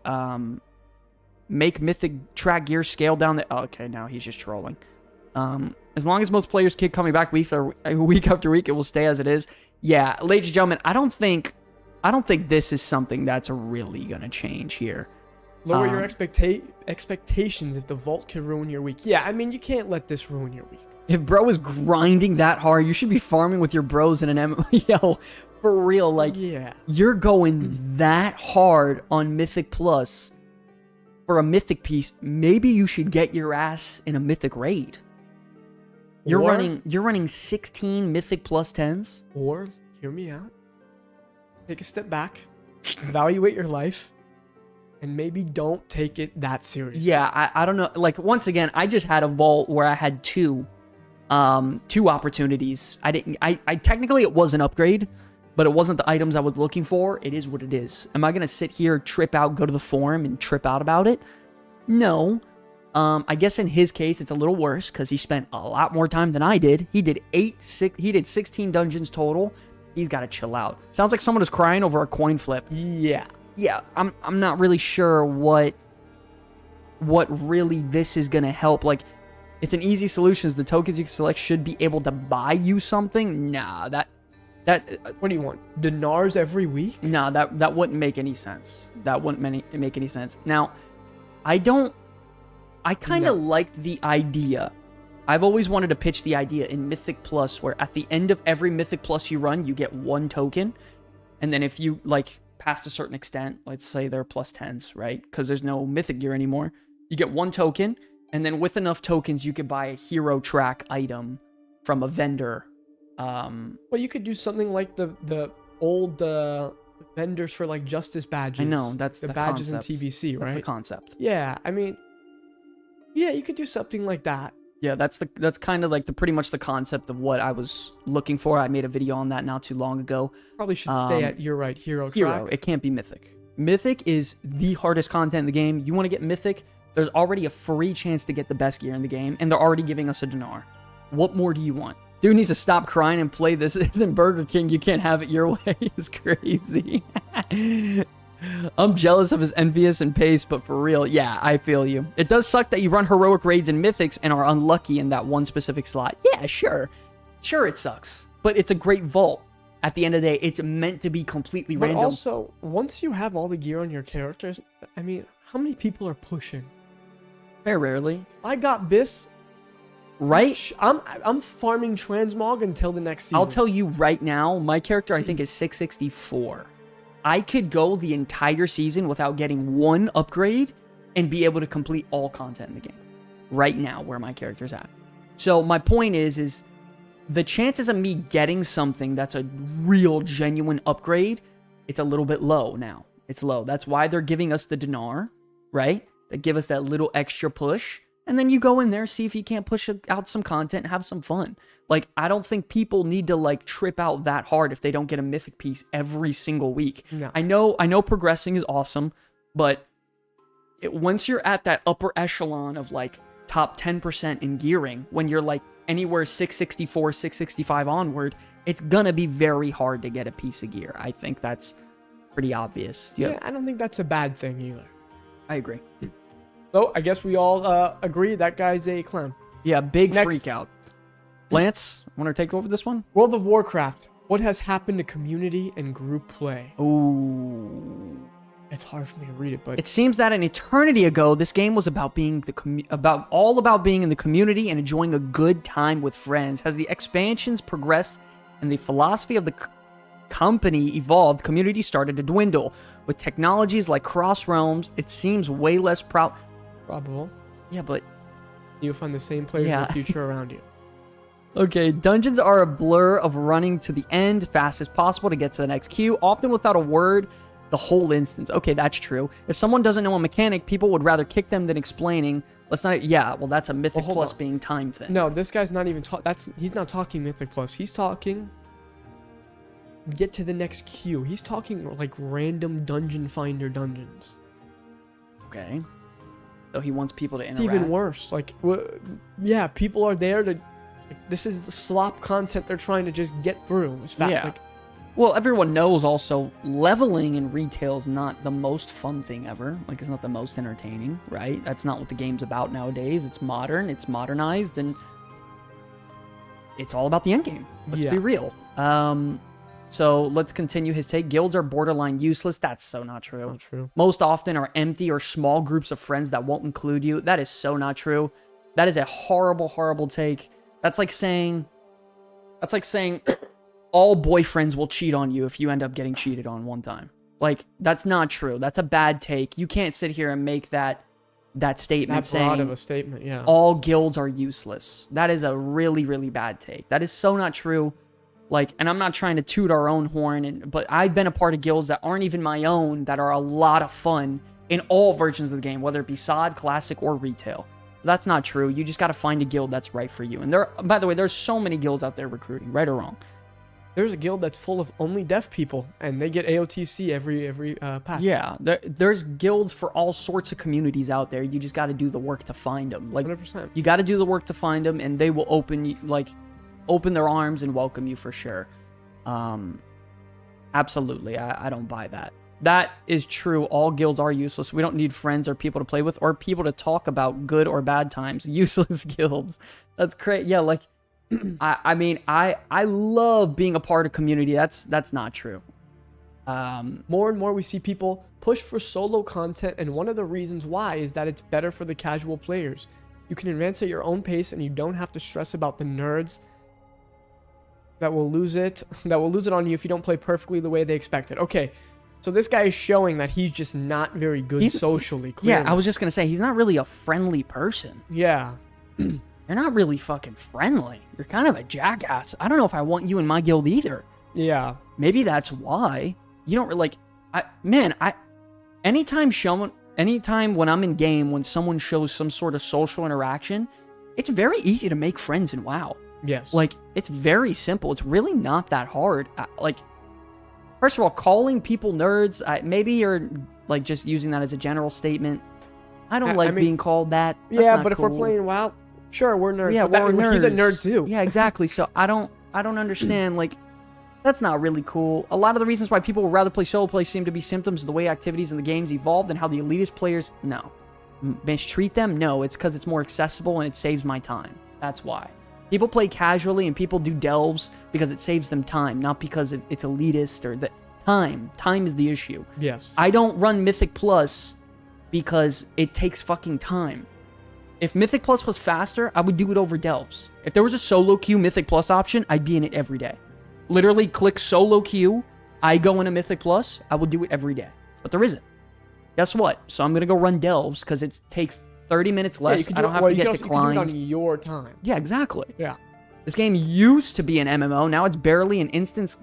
Make Mythic track gear scale down the... Oh, okay, now he's just trolling. As long as most players keep coming back week after week, it will stay as it is. Yeah, ladies and gentlemen, I don't think this is something that's really going to change here. Lower your expectations if the vault can ruin your week. Yeah, I mean, you can't let this ruin your week. If bro is grinding that hard, you should be farming with your bros in an MMO. For real, like, you're going that hard on Mythic Plus for a Mythic piece. Maybe you should get your ass in a Mythic Raid. You're running 16 Mythic Plus 10s. Or, hear me out, take a step back, evaluate your life, and maybe don't take it that seriously. Yeah, I don't know. Like, once again, I just had a vault where I had 2 opportunities. I technically it was an upgrade, but it wasn't the items I was looking for. It is what it is. Am I going to sit here, trip out, go to the forum and trip out about it? No. I guess in his case, it's a little worse because he spent a lot more time than I did. He did 16 dungeons total. He's got to chill out. Sounds like someone is crying over a coin flip. Yeah, I'm not really sure what really this is going to help. Like, it's an easy solution. The tokens you can select should be able to buy you something. Nah, that what do you want? Dinars every week? Nah, that wouldn't make any sense. That wouldn't make any sense. Now, I kind of liked the idea. I've always wanted to pitch the idea in Mythic Plus where at the end of every Mythic Plus you run, you get 1 token. And then if you, like, past a certain extent, let's say they're plus 10s, right? Because there's no Mythic gear anymore. You get 1 token, and then with enough tokens, you could buy a hero track item from a vendor. Well, you could do something like the old vendors for, like, Justice badges. I know, that's the badges concept. in TBC, right? That's the concept. Yeah, I mean, yeah, you could do something like that. Yeah, that's kind of like pretty much the concept of what I was looking for. I made a video on that not too long ago. Probably should stay at You're Right Hero track. Hero, it can't be Mythic. Mythic is the hardest content in the game. You want to get Mythic, there's already a free chance to get the best gear in the game, and they're already giving us a dinar. What more do you want? Dude needs to stop crying and play this. Isn't Burger King, you can't have it your way. It's crazy. I'm jealous of his envious and pace, but for real, yeah, I feel you. It does suck that you run heroic raids and mythics and are unlucky in that one specific slot. Yeah, sure. Sure, it sucks. But it's a great vault. At the end of the day, it's meant to be completely But random. also, once you have all the gear on your characters, I mean, how many people are pushing? Very rarely. I got this. Right? I'm farming transmog until the next season. I'll tell you right now, my character I think is 664. I could go the entire season without getting one upgrade and be able to complete all content in the game. Right now, where my character's at. So my point is the chances of me getting something that's a real, genuine upgrade, it's a little bit low now. It's low. That's why they're giving us the dinar, right? They give us that little extra push. And then you go in there, see if you can't push out some content, have some fun. Like, I don't think people need to, like, trip out that hard if they don't get a mythic piece every single week. No. I know progressing is awesome, but once you're at that upper echelon of, like, top 10% in gearing, when you're, like, anywhere 664, 665 onward, it's gonna be very hard to get a piece of gear. I think that's pretty obvious. Yeah, I don't think that's a bad thing either. I agree. So, I guess we all agree that guy's a clown. Yeah, big Next. freak out. Lance, want to take over this one? World of Warcraft. What has happened to community and group play? Ooh. It's hard for me to read it, but It seems that an eternity ago, this game was about being about being in the community and enjoying a good time with friends. As the expansions progressed and the philosophy of the company evolved, community started to dwindle. With technologies like Cross Realms, it seems way less probable. Yeah, but You'll find the same players in Yeah. the future around you. okay, dungeons are a blur of running to the end fast as possible to get to the next queue, often without a word the whole instance. Okay, that's true. If someone doesn't know a mechanic, people would rather kick them than explaining. Let's not. Yeah, well, that's a Mythic hold Plus on. being time thing. No, this guy's not even he's not talking Mythic Plus. He's talking get to the next queue. He's talking like random dungeon finder dungeons. Okay. So he wants people to It's interact. even worse. Like, yeah, people are there to. Like, this is the slop content they're trying to just get through. It's fact. Yeah. Like, Well, everyone knows also leveling in retail is not the most fun thing ever. Like, it's not the most entertaining, right? That's not what the game's about nowadays. It's modern, it's modernized, and it's all about the end game. Let's Yeah. be real. So let's continue his take. Guilds are borderline useless. That's so not true. not true. Most often are empty or small groups of friends that won't include you. That is so not true. That is a horrible, horrible take. That's like saying all boyfriends will cheat on you if you end up getting cheated on one time. Like, that's not true. That's a bad take. You can't sit here and make that statement That broad saying of a statement, yeah. all guilds are useless. That is a really, really bad take. That is so not true. Like, and I'm not trying to toot our own horn, but I've been a part of guilds that aren't even my own that are a lot of fun in all versions of the game, whether it be SOD, Classic, or Retail. That's not true. You just got to find a guild that's right for you. And by the way, there's so many guilds out there recruiting, right or wrong. There's a guild that's full of only deaf people, and they get AOTC every patch. Yeah, there's guilds for all sorts of communities out there. You just got to do the work to find them. Like, 100%. you got to do the work to find them, and they will open their arms and welcome you for sure. Absolutely, I don't buy that. That is true. All guilds are useless. We don't need friends or people to play with or people to talk about good or bad times. Useless guilds. That's great. Yeah, like, I mean, I love being a part of community. That's not true. More and more we see people push for solo content, and one of the reasons why is that it's better for the casual players. You can advance at your own pace, and you don't have to stress about the nerds that will lose it on you if you don't play perfectly the way they expected. Okay, so this guy is showing that he's just not very good socially. Clearly. Yeah, I was just gonna say he's not really a friendly person. Yeah. You're not really fucking friendly. You're kind of a jackass. I don't know if I want you in my guild either. Yeah. Maybe that's why. You don't like anytime when I'm in game, when someone shows some sort of social interaction, it's very easy to make friends in WoW. Yes. Like, it's very simple. It's really not that hard. Like, first of all, calling people nerds, maybe you're, like, just using that as a general statement. I don't like being called that. That's yeah, not but if we're cool. playing WoW, sure, we're nerds. Yeah, but we're nerds. He's a nerd too. Yeah, exactly. So I don't understand, like, that's not really cool. A lot of the reasons why people would rather play solo play seem to be symptoms of the way activities in the games evolved and how the elitist players, no. Mistreat them? No, it's because it's more accessible and it saves my time. That's why. People play casually and people do delves because it saves them time, not because it's elitist or the time. Time is the issue. Yes. I don't run Mythic Plus because it takes fucking time. If Mythic Plus was faster, I would do it over delves. If there was a solo queue Mythic Plus option, I'd be in it every day. Literally click solo queue, I go into Mythic Plus, I will do it every day. But there isn't. Guess what? So I'm going to go run delves because it takes 30 minutes less. I don't have to get declined. You can do it on your time. Yeah, exactly. Yeah. This game used to be an MMO. Now it's barely an instance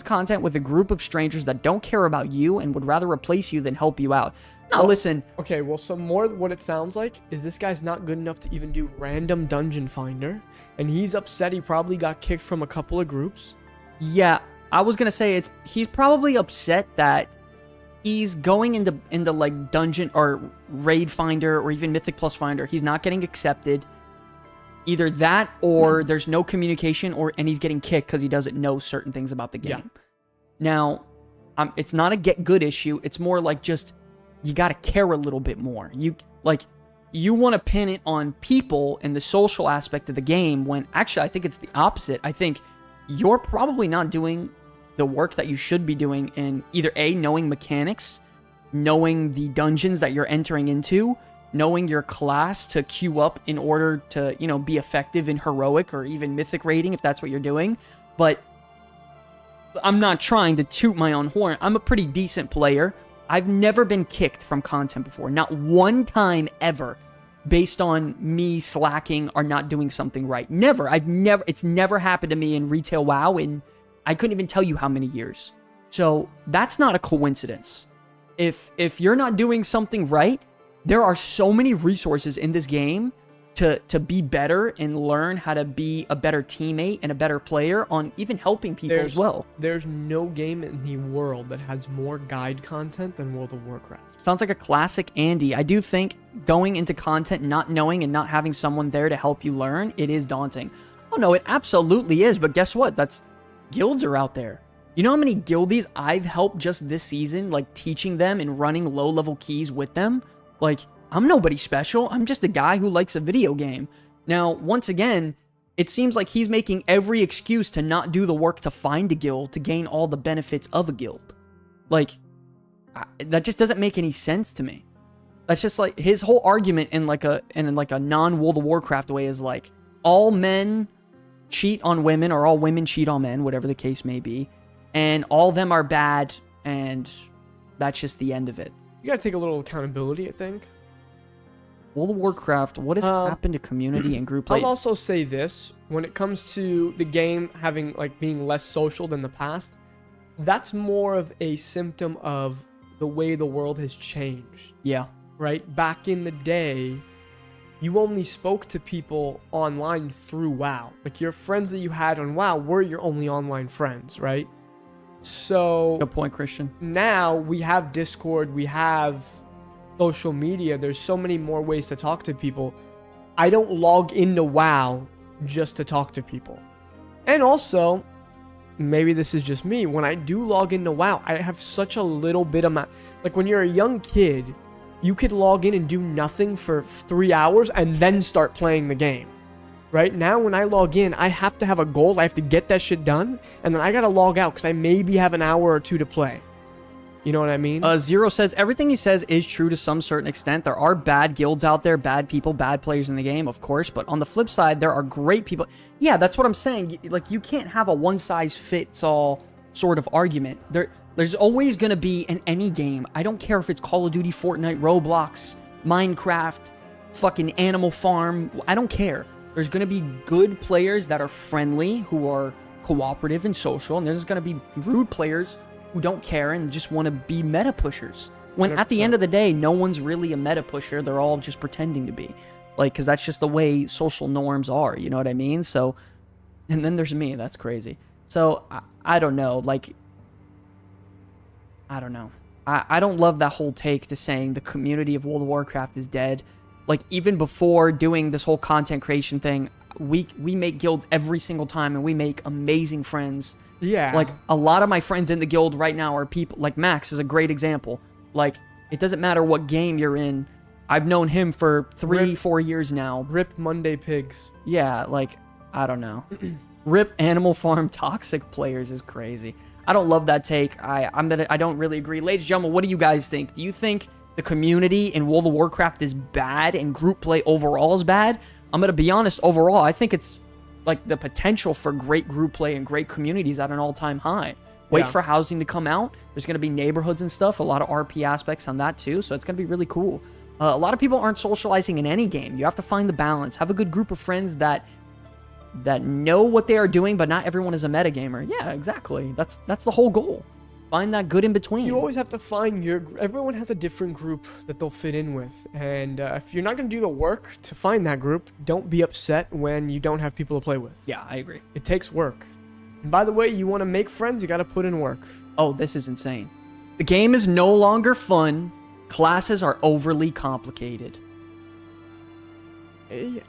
content with a group of strangers that don't care about you and would rather replace you than help you out. Now, listen. Okay, well, some more what it sounds like is this guy's not good enough to even do random dungeon finder, and he's upset he probably got kicked from a couple of groups. Yeah, I was gonna say he's probably upset that he's going into like dungeon or raid finder or even Mythic Plus finder. He's not getting accepted. Either that or there's no communication, and he's getting kicked because he doesn't know certain things about the game. Yeah. Now, it's not a get good issue. It's more like just you gotta care a little bit more. You want to pin it on people and the social aspect of the game when actually I think it's the opposite. I think you're probably not doing the work that you should be doing in either A, knowing mechanics, knowing the dungeons that you're entering into, knowing your class to queue up in order to, be effective in heroic or even mythic raiding if that's what you're doing. But I'm not trying to toot my own horn. I'm a pretty decent player. I've never been kicked from content before. Not one time ever based on me slacking or not doing something right. Never. It's never happened to me in retail WoW in I couldn't even tell you how many years. So that's not a coincidence. If you're not doing something right, there are so many resources in this game to be better and learn how to be a better teammate and a better player on even helping people as well. There's no game in the world that has more guide content than World of Warcraft. Sounds like a classic Andy. I do think going into content, not knowing and not having someone there to help you learn, it is daunting. Oh no, it absolutely is. But guess what? Guilds are out there. You know how many guildies I've helped just this season, like teaching them and running low-level keys with them? Like, I'm nobody special. I'm just a guy who likes a video game. Now, once again, it seems like he's making every excuse to not do the work to find a guild to gain all the benefits of a guild. Like, that just doesn't make any sense to me. That's just like his whole argument in like a non-World of Warcraft way is like all men cheat on women or all women cheat on men, whatever the case may be, and all of them are bad, and that's just the end of it. You gotta take a little accountability, I think. World of Warcraft, what has happened to community and group play? I'll also say this, when it comes to the game having being less social than the past, that's more of a symptom of the way the world has changed. Yeah. Right? Back in the day, you only spoke to people online through WoW. Like, your friends that you had on WoW were your only online friends, right? So good point, Christian. Now we have Discord, we have social media. There's so many more ways to talk to people. I don't log into WoW just to talk to people. And also, maybe this is just me, when I do log into WoW, I have such a little bit of like, when you're a young kid, you could log in and do nothing for 3 hours and then start playing the game. Right now, when I log in, I have to have a goal. I have to get that shit done, and then I gotta log out because I maybe have an hour or two to play. You know what I mean? Zero says, everything he says is true to some certain extent. There are bad guilds out there, bad people, bad players in the game, of course. But on the flip side, there are great people. Yeah, that's what I'm saying. Like, you can't have a one-size-fits-all sort of argument. There's always going to be in any game. I don't care if it's Call of Duty, Fortnite, Roblox, Minecraft, fucking Animal Farm. I don't care. There's going to be good players that are friendly, who are cooperative and social. And there's going to be rude players who don't care and just want to be meta pushers. When 100%. At the end of the day, no one's really a meta pusher. They're all just pretending to be. Like, because that's just the way social norms are, you know what I mean? So, and then there's me, that's crazy. So, I don't know, like, I don't know. I don't love that whole take to saying the community of World of Warcraft is dead. Like, even before doing this whole content creation thing, we make guild every single time, and we make amazing friends. Yeah. Like, a lot of my friends in the guild right now are people, like Max is a great example. Like, it doesn't matter what game you're in. I've known him for 4 years now. Rip Monday Pigs. Yeah, like, I don't know. Rip Animal Farm toxic players is crazy. I don't love that take. I don't really agree. Ladies and gentlemen, what do you guys think? Do you think the community in World of Warcraft is bad and group play overall is bad? I'm going to be honest, overall, I think it's like the potential for great group play and great communities at an all-time high. Wait for housing to come out. There's going to be neighborhoods and stuff, a lot of RP aspects on that too, so it's going to be really cool. A lot of people aren't socializing in any game. You have to find the balance. Have a good group of friends that know what they are doing, but not everyone is a metagamer. Yeah, exactly. That's the whole goal. Find that good in between. You always have to find everyone has a different group that they'll fit in with. And if you're not going to do the work to find that group, don't be upset when you don't have people to play with. Yeah, I agree. It takes work. And by the way, you want to make friends, you got to put in work. Oh, this is insane. The game is no longer fun. Classes are overly complicated. Hey,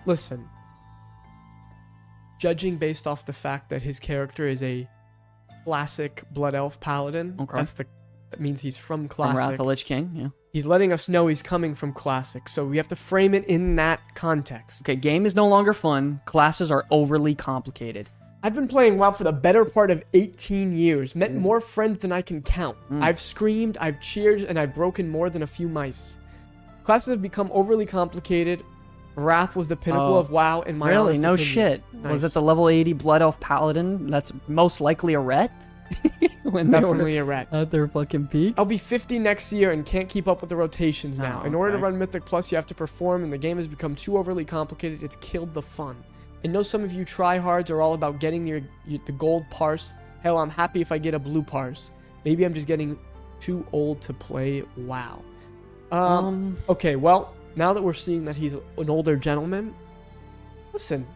listen. Judging based off the fact that his character is a classic Blood Elf Paladin, okay. That means he's from Classic. From Wrath of the Lich King, yeah. He's letting us know he's coming from Classic, so we have to frame it in that context. Okay, game is no longer fun. Classes are overly complicated. I've been playing WoW for the better part of 18 years. Met more friends than I can count. I've screamed, I've cheered, and I've broken more than a few mice. Classes have become overly complicated. Wrath was the pinnacle of WoW in my honest no opinion. shit. Nice. Was it the level 80 Blood Elf Paladin? That's most likely a ret? Definitely a ret. At their fucking peak. I'll be 50 next year and can't keep up with the rotations now. Oh, In order to okay. run Mythic Plus, you have to perform, and the game has become too overly complicated. It's killed the fun. I know some of you tryhards are all about getting the gold parse. Hell, I'm happy if I get a blue parse. Maybe I'm just getting too old to play WoW. Okay, well, now that we're seeing that he's an older gentleman, listen.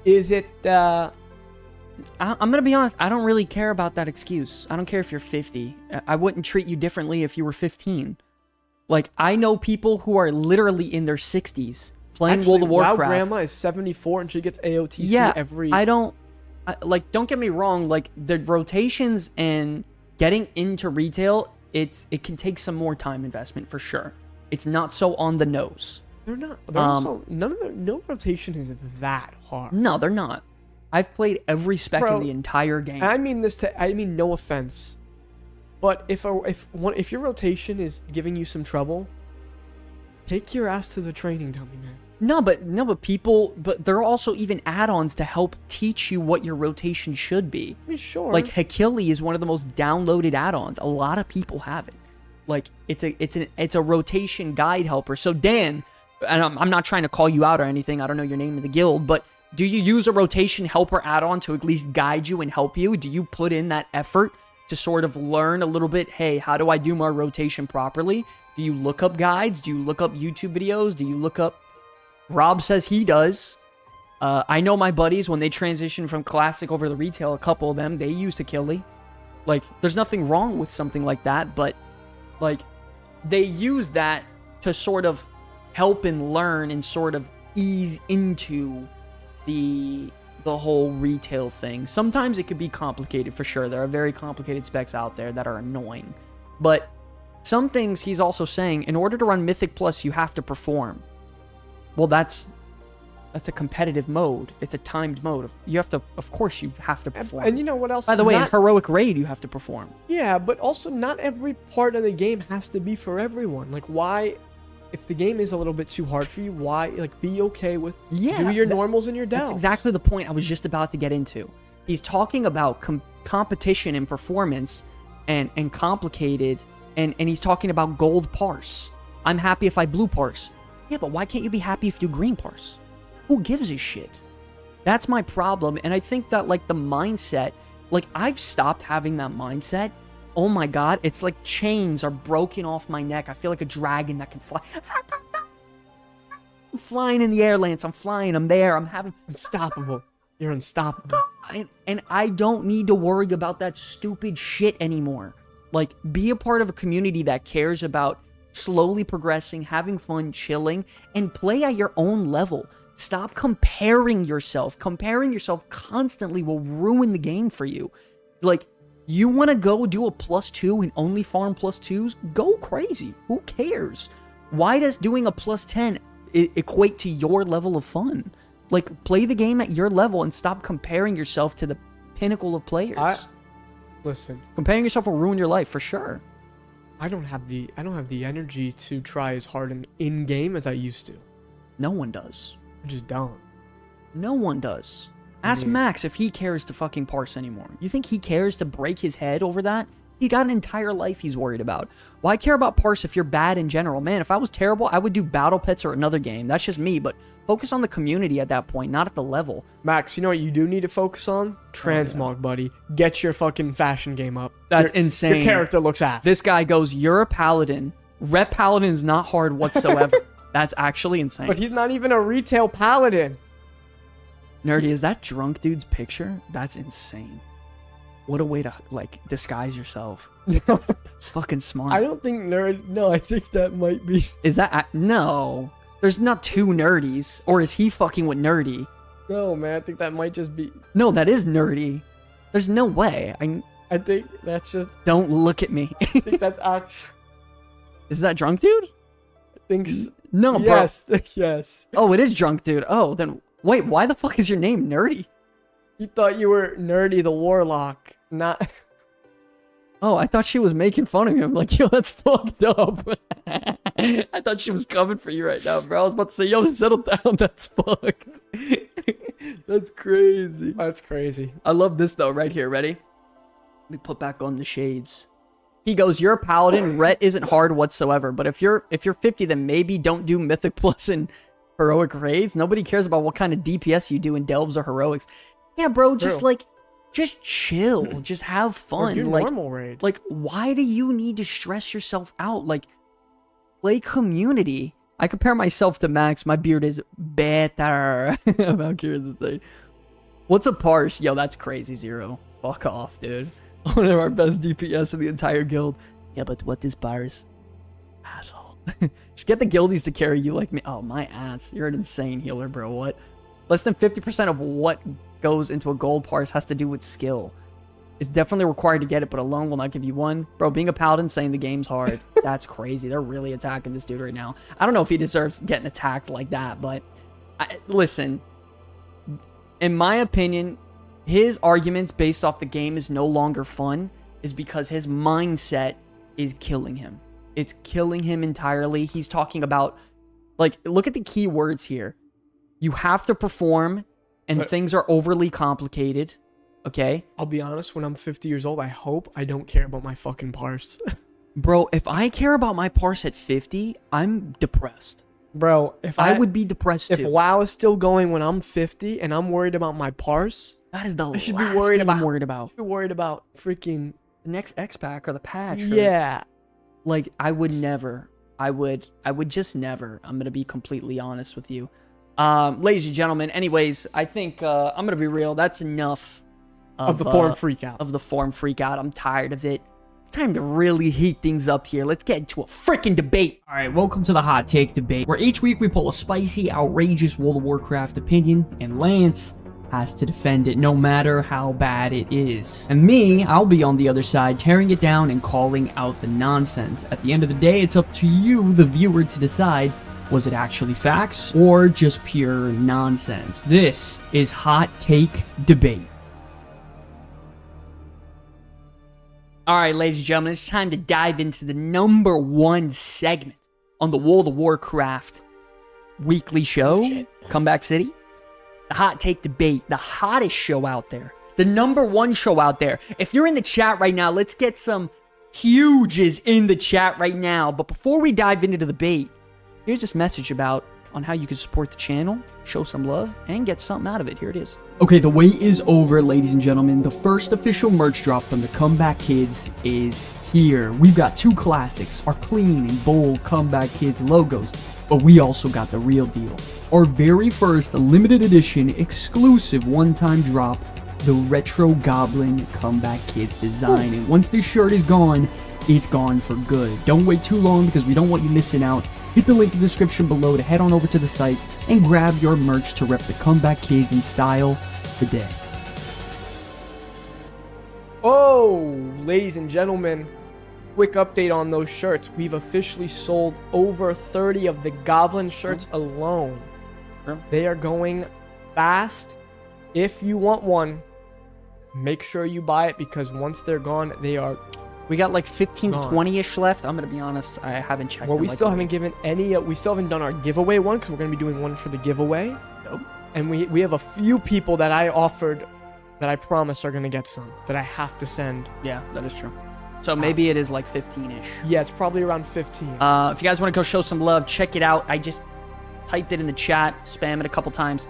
Is it, I'm gonna be honest, I don't really care about that excuse. I don't care if you're 50. I wouldn't treat you differently if you were 15. Like, I know people who are literally in their 60s playing actually, World of Warcraft. WoW Grandma is 74 and she gets AOTC every... don't get me wrong, like, the rotations and getting into retail, it can take some more time investment for sure. It's not so on the nose. They're not. They're also, no rotation is that hard. No, they're not. I've played every spec in the entire game. I mean no offense, but if your rotation is giving you some trouble, take your ass to the training dummy, man. No, but there are also even add-ons to help teach you what your rotation should be. I mean, sure. Like, Hakili is one of the most downloaded add-ons. A lot of people have it. Like, it's a rotation guide helper. So Dan, and I'm not trying to call you out or anything. I don't know your name in the guild, but do you use a rotation helper add-on to at least guide you and help you? Do you put in that effort to sort of learn a little bit, hey, how do I do my rotation properly? Do you look up guides? Do you look up YouTube videos? Do you look up... Rob says he does. I know my buddies, when they transition from Classic over to retail, a couple of them, they used Hakili. Like, there's nothing wrong with something like that, but, like, they use that to sort of help and learn and sort of ease into the whole retail thing. Sometimes it could be complicated, for sure. There are very complicated specs out there that are annoying. But some things he's also saying, in order to run Mythic Plus, you have to perform. Well, that's a competitive mode. It's a timed mode. You have to, of course, you have to perform. And you know what else? By the way, in Heroic Raid, you have to perform. Yeah, but also not every part of the game has to be for everyone. Like, why, if the game is a little bit too hard for you, why, like, be okay with do your normals and your delves. That's exactly the point I was just about to get into. He's talking about competition and performance and complicated, and he's talking about gold parse. I'm happy if I blue parse. Yeah, but why can't you be happy if you green parse? Who gives a shit? That's my problem, and I think that, like, the mindset, like, I've stopped having that mindset Oh my god, it's like chains are broken off my neck. I feel like a dragon that can fly. I'm flying in the air, Lance. I'm flying. I'm there. I'm having... Unstoppable. You're unstoppable. And I don't need to worry about that stupid shit anymore. Like, be a part of a community that cares about slowly progressing, having fun, chilling, and play at your own level. Stop comparing yourself. Comparing yourself constantly will ruin the game for you. Like, you want to go do a +2 and only farm +2s? Go crazy. Who cares? Why does doing a +10 equate to your level of fun? Like, play the game at your level and stop comparing yourself to the pinnacle of players. Listen, comparing yourself will ruin your life for sure. I don't have the energy to try as hard in game as I used to. No one does. I just don't. No one does. Ask Max if he cares to fucking parse anymore. You think he cares to break his head over that? He got an entire life he's worried about. Why care about parse if you're bad in general? Man, if I was terrible, I would do battle pits or another game. That's just me, but focus on the community at that point, not at the level. Max, you know what you do need to focus on? Transmog, buddy. Get your fucking fashion game up. That's insane. Your character looks ass. This guy goes, you're a paladin. Rep paladin is not hard whatsoever. That's actually insane. But he's not even a retail paladin. Nerdy, is that drunk dude's picture? That's insane. What a way to, like, disguise yourself. That's fucking smart. I don't think No, I think that might be... Is that... No. There's not two nerdies. Or is he fucking with nerdy? No, man. I think that might just be... No, that is nerdy. There's no way. I think that's just... Don't look at me. I think that's actually... Is that drunk dude? I think so. No, bro. Yes. Yes. Oh, it is drunk dude. Oh, then... Wait, why the fuck is your name Nerdy? You thought you were Nerdy the Warlock, not... Oh, I thought she was making fun of him. Like, yo, that's fucked up. I thought she was coming for you right now, bro. I was about to say, yo, settle down. That's fucked. That's crazy. That's crazy. I love this, though, right here. Ready? Let me put back on the shades. He goes, you're a paladin. Ret isn't hard whatsoever. But if you're 50, then maybe don't do Mythic Plus and heroic raids. Nobody cares about what kind of DPS you do in Delves or heroics. Yeah, bro, just just chill. Just have fun. Or do like normal raid. Like, why do you need to stress yourself out? Like, play community. I compare myself to Max. My beard is better. I'm out curious to say. What's a parse? Yo, that's crazy, Zero. Fuck off, dude. One of our best DPS in the entire guild. Yeah, but what is parse? Asshole. Just get the guildies to carry you like me. Oh, my ass. You're an insane healer, bro. What? Less than 50% of what goes into a gold parse has to do with skill. It's definitely required to get it, but alone will not give you one. Bro, being a paladin saying the game's hard. That's crazy. They're really attacking this dude right now. I don't know if he deserves getting attacked like that, but... listen. In my opinion, his arguments based off the game is no longer fun is because his mindset is killing him. It's killing him entirely. He's talking about... Like, look at the key words here. You have to perform, and things are overly complicated. Okay? I'll be honest, when I'm 50 years old, I hope I don't care about my fucking parse. Bro, if I care about my parse at 50, I'm depressed. Bro, if I would be depressed if too. WoW is still going when I'm 50 and I'm worried about my parse, that is the I should last be worried thing about. I'm worried about. I should be worried about freaking The next X pack or the patch. Or, yeah. like, I would never. I would just never. I'm gonna be completely honest with you. Ladies and gentlemen, anyways, I think I'm gonna be real. That's enough Of the form freakout. Of the form freakout. I'm tired of it. Time to really heat things up here. Let's get into a freaking debate. All right, welcome to the Hot Take Debate, where each week we pull a spicy, outrageous World of Warcraft opinion, and Lance has to defend it no matter how bad it is. And me, I'll be on the other side, tearing it down and calling out the nonsense. At the end of the day, it's up to you, the viewer, to decide, was it actually facts or just pure nonsense? This is Hot Take Debate. All right, ladies and gentlemen, it's time to dive into the #1 segment on the World of Warcraft weekly show, Comeback City. The Hot Take Debate, the hottest show out there. The #1 show out there. If you're in the chat right now, let's get some huges in the chat right now. But before we dive into the debate, here's this message about on how you can support the channel, show some love, and get something out of it. Here it is. Okay, the wait is over, ladies and gentlemen. The first official merch drop from the Comeback Kids is here. We've got 2 classics, our clean and bold Comeback Kids logos, but we also got the real deal. Our very first limited edition exclusive one-time drop, the Retro Goblin Comeback Kids design. And once this shirt is gone, it's gone for good. Don't wait too long because we don't want you missing out. Hit the link in the description below to head on over to the site and grab your merch to rep the Comeback Kids in style today. Oh, ladies and gentlemen, quick update on those shirts. We've officially sold over 30 of the Goblin shirts alone. They are going fast. If you want one, make sure you buy it because once they're gone, they are... We got like 15 to gone. 20-ish left. I'm going to be honest, I haven't checked. Well, in we like still a haven't week. given any... we still haven't done our giveaway one because we're going to be doing one for the giveaway. Nope. And we have a few people that I offered that I promised are going to get some that I have to send. Yeah, that is true. So maybe it is like 15-ish. Yeah, it's probably around 15. If you guys want to go show some love, check it out. I just typed it in the chat, spam it a couple times.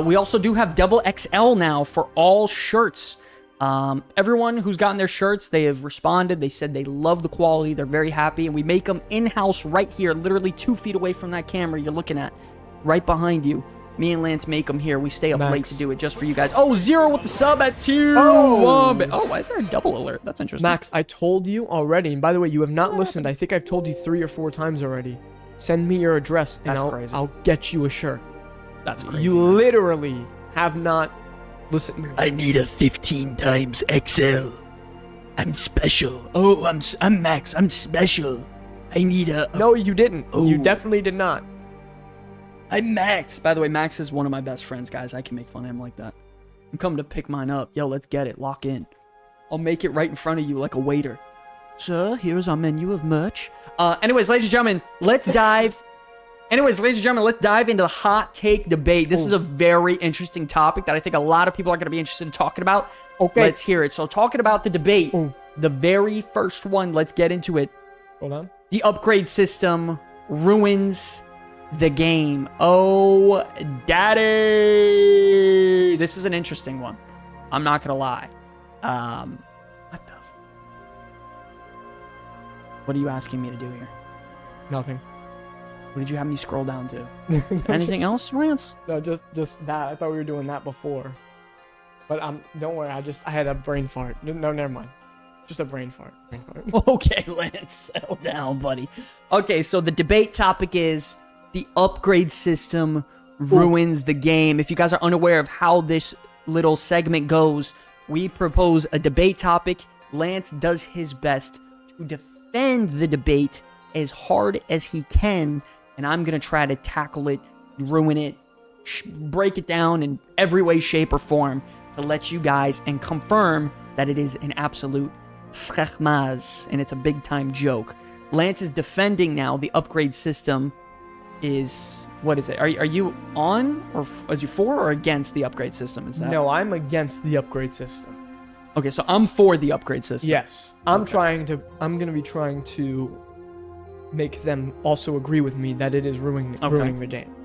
We also do have double XL now for all shirts. Everyone who's gotten their shirts, they have responded. They said they love the quality. They're very happy. And we make them in-house right here, literally 2 feet away from that camera you're looking at. Right behind you. Me and Lance make them here. We stay up late to do it just for you guys. Oh, Zero with the sub at tier 1. Oh, why is there a double alert? That's interesting. Max, I told you already. And by the way, you have not listened. I think I've told you 3 or 4 times already. Send me your address and I'll get you a shirt. That's crazy. You literally have not listened. I need a 15 times XL. I'm special. Oh, I'm Max. I'm special. I need a... No, you didn't. Oh. You definitely did not. I'm Max. By the way, Max is one of my best friends, guys. I can make fun of him like that. I'm coming to pick mine up. Yo, let's get it. Lock in. I'll make it right in front of you like a waiter. Sir, here is our menu of merch. Anyways, ladies and gentlemen, let's dive... Anyways, ladies and gentlemen, let's dive into the hot take debate. This is a very interesting topic that I think a lot of people are going to be interested in talking about. Okay. Let's hear it. So talking about the debate, the very first one, let's get into it. Hold on. The upgrade system ruins the game. Oh, daddy. This is an interesting one. I'm not going to lie. What the... What are you asking me to do here? Nothing. What did you have me scroll down to? Anything else, Lance? No, just that. I thought we were doing that before. But don't worry. I had a brain fart. No, never mind. Just a brain fart. Okay, Lance, settle down, buddy. Okay, so the debate topic is the upgrade system ruins the game. If you guys are unaware of how this little segment goes, we propose a debate topic. Lance does his best to defend the debate as hard as he can, and I'm going to try to tackle it, ruin it, break it down in every way, shape, or form to let you guys and confirm that it is an absolute schachmaz, and it's a big-time joke. Lance is defending now the upgrade system is... What is it? Are you on, or are you for or against the upgrade system? Is that... No, I'm against the upgrade system. Okay, so I'm for the upgrade system. Yes. I'm going to be trying to make them also agree with me that it is ruining the game.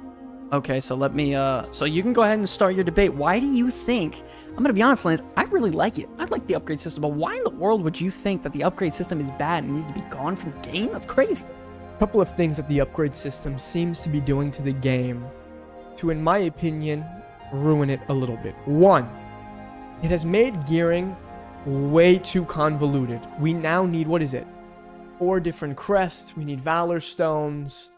Okay, so let me, so you can go ahead and start your debate. Why do you think, I'm going to be honest, Lance, I really like it. I like the upgrade system, but why in the world would you think that the upgrade system is bad and needs to be gone from the game? That's crazy. A couple of things that the upgrade system seems to be doing to the game to, in my opinion, ruin it a little bit. One, it has made gearing way too convoluted. We now need, 4 different crests. We need Valor Stones.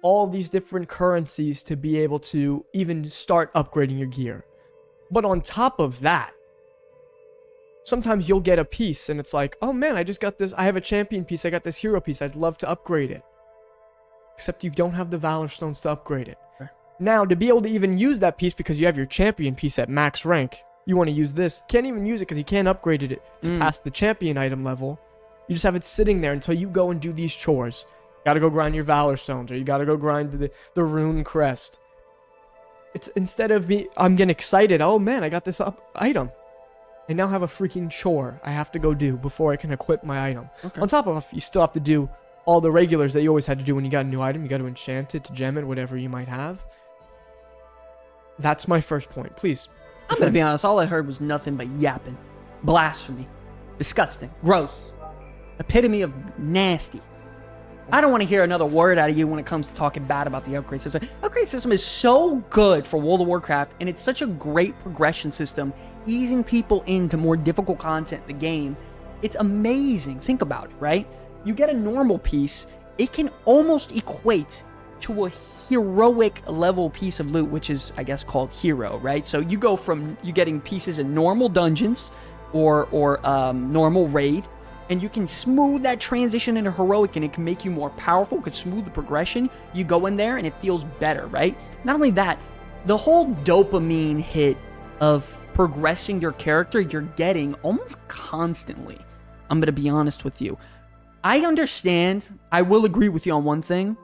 All these different currencies to be able to even start upgrading your gear. But on top of that, sometimes you'll get a piece and it's like, oh man, I just got this. I have a champion piece. I got this hero piece. I'd love to upgrade it. Except you don't have the Valor Stones to upgrade it. Sure. Now, to be able to even use that piece because you have your champion piece at max rank, you want to use this. Can't even use it because you can't upgrade it to pass the champion item level. You just have it sitting there until you go and do these chores. Gotta go grind your Valor Stones, or you gotta go grind the Rune Crest. It's instead of me, I'm getting excited. Oh man, I got this item. I now have a freaking chore I have to go do before I can equip my item. Okay. On top of, you still have to do all the regulars that you always had to do when you got a new item. You got to enchant it, to gem it, whatever you might have. That's my first point. Please. I'm gonna be honest, all I heard was nothing but yapping. Blasphemy. Disgusting. Gross. Epitome of nasty. I don't want to hear another word out of you when it comes to talking bad about the upgrade system. Upgrade system is so good for World of Warcraft, and it's such a great progression system, easing people into more difficult content in the game. It's amazing. Think about it, right? You get a normal piece, it can almost equate to a heroic level piece of loot, which is, I guess, called hero, right? So you go from you getting pieces in normal dungeons or normal raid, and you can smooth that transition into heroic, and it can make you more powerful, it can smooth the progression. You go in there and it feels better, right? Not only that, the whole dopamine hit of progressing your character you're getting almost constantly. I'm gonna be honest with you. I understand, I will agree with you on one thing.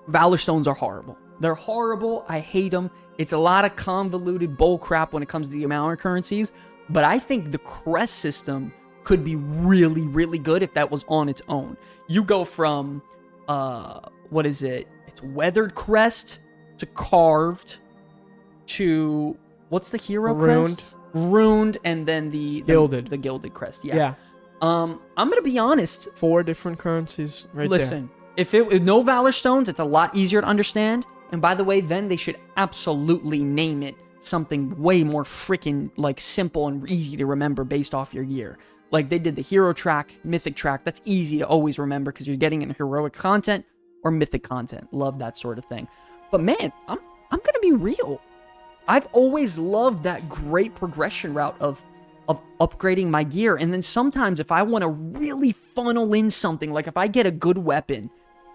Valor Stones are horrible. They're horrible. I hate them. It's a lot of convoluted bull crap when it comes to the amount of currencies. But I think the crest system could be really, really good if that was on its own. You go from, what is it? It's weathered crest to carved to, what's the hero crest? Ruined, and then the Gilded. The gilded crest. Yeah. I'm gonna be honest. 4 different currencies right Listen, if no Valor Stones, it's a lot easier to understand. And by the way, then they should absolutely name it something way more freaking like simple and easy to remember based off your gear. Like they did the hero track, mythic track. That's easy to always remember because you're getting in heroic content or mythic content. Love that sort of thing. But man, I'm gonna be real. I've always loved that great progression route of upgrading my gear. And then sometimes if I want to really funnel in something, like if I get a good weapon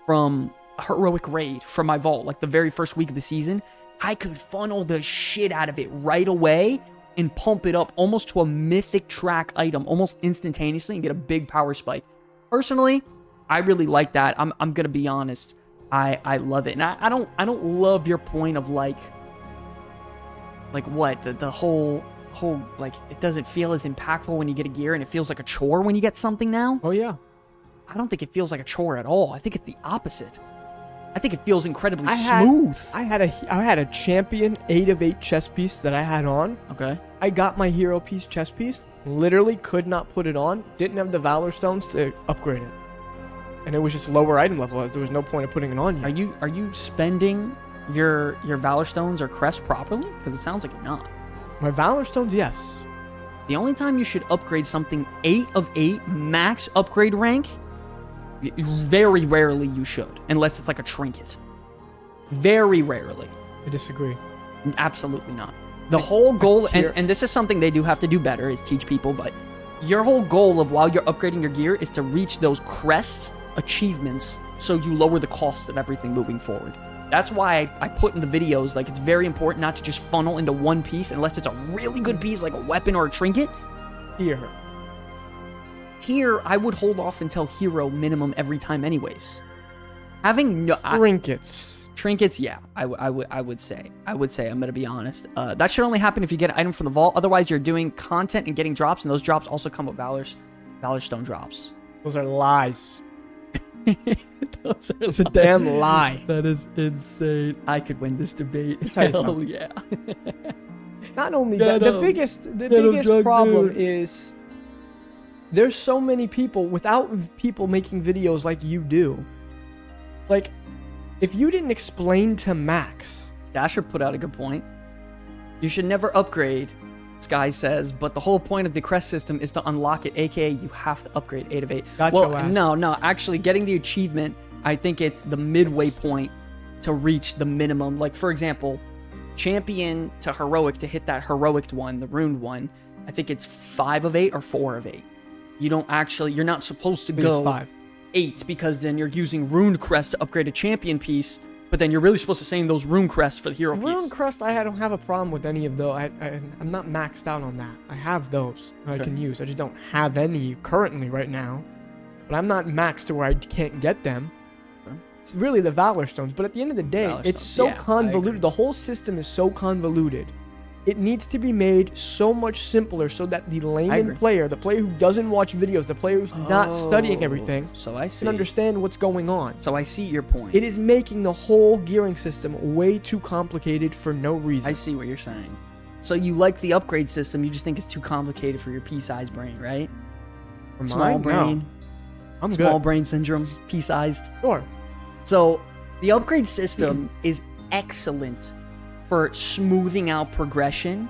from a heroic raid from my vault, like the very first week of the season, I could funnel the shit out of it right away and pump it up almost to a mythic track item almost instantaneously and get a big power spike. Personally, I really like that. I'm gonna be honest. I love it. And I don't love your point of like what? The whole like it doesn't feel as impactful when you get a gear and it feels like a chore when you get something now. Oh yeah. I don't think it feels like a chore at all. I think it's the opposite. I think it feels incredibly smooth. I had a champion 8 of 8 chest piece that I had on. Okay. I got my hero piece chest piece, literally could not put it on, didn't have the Valor Stones to upgrade it. And it was just lower item level. There was no point of putting it on yet. Are you spending your Valor Stones or crest properly? Because it sounds like you're not. My Valor Stones, yes. The only time you should upgrade something 8 of 8 max upgrade rank, very rarely you should, unless it's like a trinket. Very rarely. I disagree. Absolutely not. The whole goal, and this is something they do have to do better, is teach people, but your whole goal of while you're upgrading your gear is to reach those crest achievements so you lower the cost of everything moving forward. That's why I put in the videos, like, it's very important not to just funnel into one piece unless it's a really good piece, like a weapon or a trinket. Tier, I would hold off until hero minimum every time anyways. Having no... Trinkets, yeah, I would say. I'm going to be honest. That should only happen if you get an item from the vault. Otherwise, you're doing content and getting drops, and those drops also come with Valor Stone drops. Those are lies. It's a damn lie. That is insane. I could win this debate. Hell yeah. Not only that, the biggest problem is there's so many people without people making videos like you do. Like, if you didn't explain to Max, Dasher put out a good point. You should never upgrade, Sky says, but the whole point of the crest system is to unlock it, aka you have to upgrade 8 of 8. No, actually getting the achievement, I think it's the midway point to reach the minimum. Like, for example, champion to heroic, to hit that heroic one, the ruined one, I think it's 5 of 8 or 4 of 8. You're not supposed to go 5. 8 because then you're using Rune Crest to upgrade a champion piece, but then you're really supposed to save those Rune Crests for the hero piece. Rune Crest, I don't have a problem with any of those. I'm not maxed out on that. I have those I can use. I just don't have any currently right now. But I'm not maxed to where I can't get them. Okay. It's really the Valor Stones. But at the end of the day, it's so convoluted. The whole system is so convoluted It needs to be made so much simpler so that the layman player, the player who doesn't watch videos, the player who's not studying everything, so I see. can understand what's going on. So I see your point. It is making the whole gearing system way too complicated for no reason. I see what you're saying. So you like the upgrade system, you just think it's too complicated for your pea-sized brain, right? For Small mine? brain. No. I'm Small good. brain syndrome, pea-sized. Sure. So the upgrade system is excellent for smoothing out progression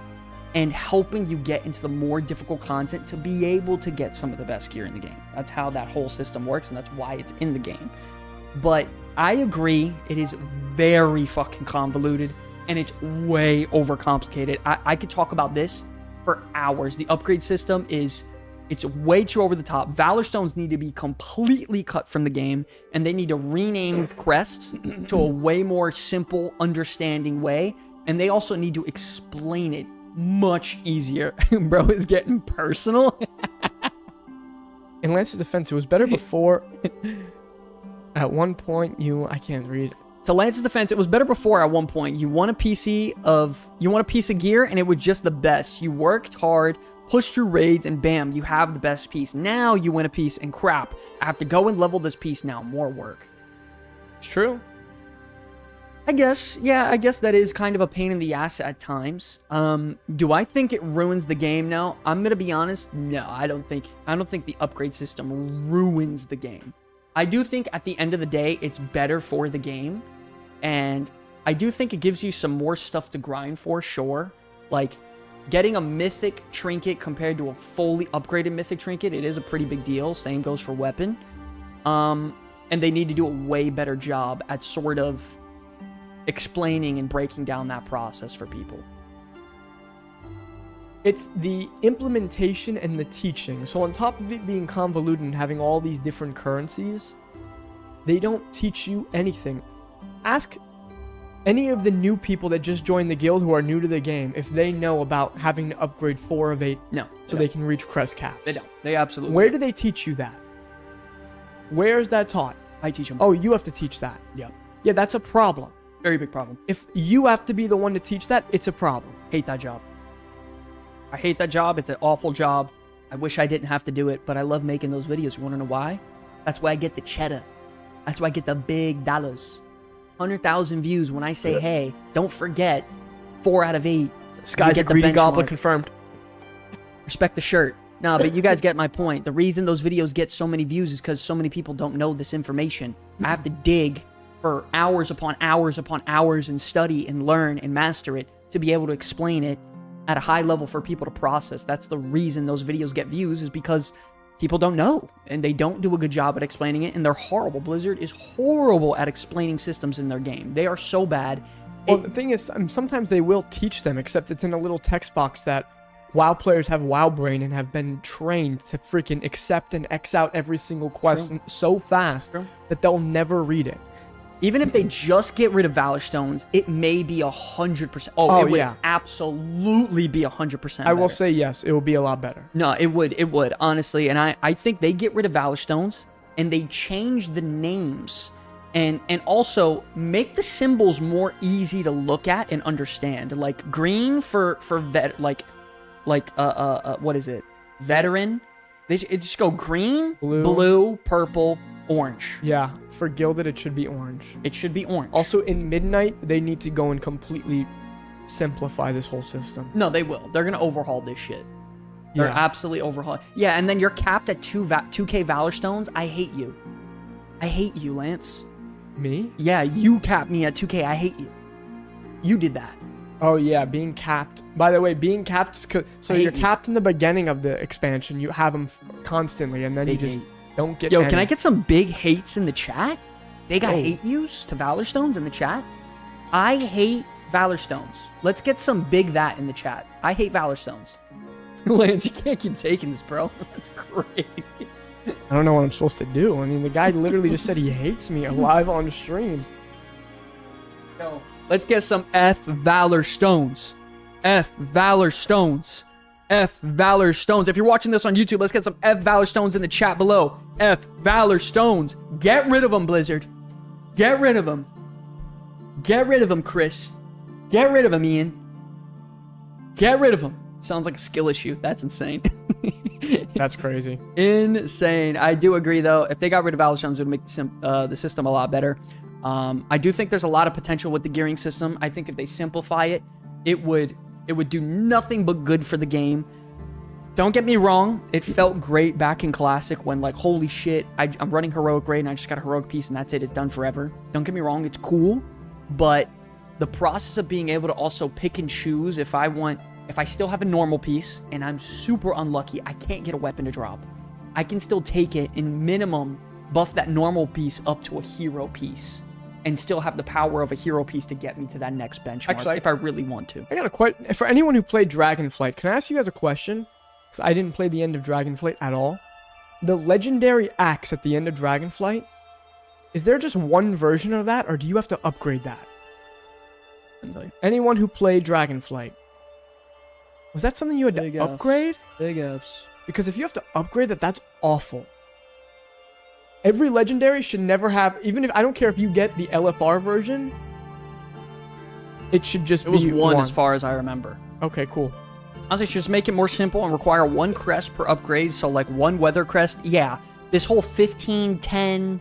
and helping you get into the more difficult content to be able to get some of the best gear in the game. That's how that whole system works, and that's why it's in the game. But I agree, it is very fucking convoluted, and it's way overcomplicated. I could talk about this for hours. The upgrade system it's way too over the top. Valor Stones need to be completely cut from the game, and they need to rename crests to a way more simple, understanding way. And they also need to explain it much easier. Bro is getting personal. In Lance's defense, it was better before. At one point, I can't read. To Lance's defense, it was better before at one point. You want a piece of gear, and it was just the best. You worked hard, pushed through raids, and bam, you have the best piece. Now you win a piece, and crap, I have to go and level this piece now. More work. It's true. I guess that is kind of a pain in the ass at times. Do I think it ruins the game now? I'm gonna be honest, no, I don't think the upgrade system ruins the game. I do think at the end of the day, it's better for the game, and I do think it gives you some more stuff to grind for, sure. Like, getting a mythic trinket compared to a fully upgraded mythic trinket, it is a pretty big deal. Same goes for weapon. And they need to do a way better job at sort of explaining and breaking down that process for people. It's the implementation and the teaching. So on top of it being convoluted and having all these different currencies, they don't teach you anything. Ask any of the new people that just joined the guild who are new to the game if they know about having to upgrade 4 of 8 so they can reach crest caps. They don't. They absolutely Where don't. do they teach you that? Where is that taught? I teach them. Oh, you have to teach that. Yeah. Yeah, that's a problem. Very big problem. If you have to be the one to teach that, it's a problem. Hate that job. I hate that job. It's an awful job. I wish I didn't have to do it, but I love making those videos. You want to know why? That's why I get the cheddar. That's why I get the big dollars. 100,000 views when I say, hey, don't forget, 4 out of 8. Sky's a greedy goblin confirmed. Respect the shirt. Nah, but you guys get my point. The reason those videos get so many views is because so many people don't know this information. I have to dig for hours upon hours upon hours and study and learn and master it to be able to explain it at a high level for people to process. That's the reason those videos get views, is because people don't know and they don't do a good job at explaining it, and they're horrible. Blizzard is horrible at explaining systems in their game. They are so bad. Well, the thing is, sometimes they will teach them, except it's in a little text box that WoW players have WoW brain and have been trained to freaking accept and X out every single quest so fast that they'll never read it. Even if they just get rid of Valor Stones, it may be 100%. Oh, it would absolutely be 100%. I will say yes, it will be a lot better. No, it would, honestly. And I think they get rid of Valor Stones and they change the names and also make the symbols more easy to look at and understand. Like green for what is it? Veteran. It just go green, blue, purple, orange. Yeah, for Gilded, it should be orange. It should be orange. Also, in Midnight, they need to go and completely simplify this whole system. No, they will. They're going to overhaul this shit. They're absolutely overhauling. Yeah, and then you're capped at 2K Valor Stones. I hate you. I hate you, Lance. Me? Yeah, you capped me at 2K. I hate you. You did that. Oh, yeah, being capped. By the way, being capped, so you're capped in the beginning of the expansion. You have them constantly, and then you just don't get any. Can I get some big hates in the chat? Big I hate yous to Valor Stones in the chat? I hate Valor Stones. Let's get some big that in the chat. I hate Valor Stones. Lance, you can't keep taking this, bro. That's crazy. I don't know what I'm supposed to do. I mean, the guy literally just said he hates me live on stream. No. Let's get some F Valor Stones. F Valor Stones. F Valor Stones. If you're watching this on YouTube, let's get some F Valor Stones in the chat below. F Valor Stones. Get rid of them, Blizzard. Get rid of them. Get rid of them, Chris. Get rid of them, Ian. Get rid of them. Sounds like a skill issue. That's insane. That's crazy. Insane. I do agree, though. If they got rid of Valor Stones, it would make the system a lot better. I do think there's a lot of potential with the gearing system. I think if they simplify it, it would do nothing but good for the game. Don't get me wrong, it felt great back in Classic when, like, holy shit, I'm running Heroic Raid and I just got a Heroic piece and that's it, it's done forever. Don't get me wrong, it's cool, but the process of being able to also pick and choose if I still have a normal piece and I'm super unlucky, I can't get a weapon to drop, I can still take it and minimum buff that normal piece up to a hero piece and still have the power of a hero piece to get me to that next benchmark. Actually, if I really want to. I got a question. For anyone who played Dragonflight, can I ask you guys a question? Because I didn't play the end of Dragonflight at all. The legendary axe at the end of Dragonflight, is there just one version of that, or do you have to upgrade that? Anyone who played Dragonflight, was that something you had to upgrade? Big ups. Because if you have to upgrade that, that's awful. Every legendary should never have, even if, I don't care if you get the LFR version, it should just be one. It was one as far as I remember. Okay, cool. Honestly, just make it more simple and require one crest per upgrade. So, like, one weather crest. Yeah, this whole 15, 10,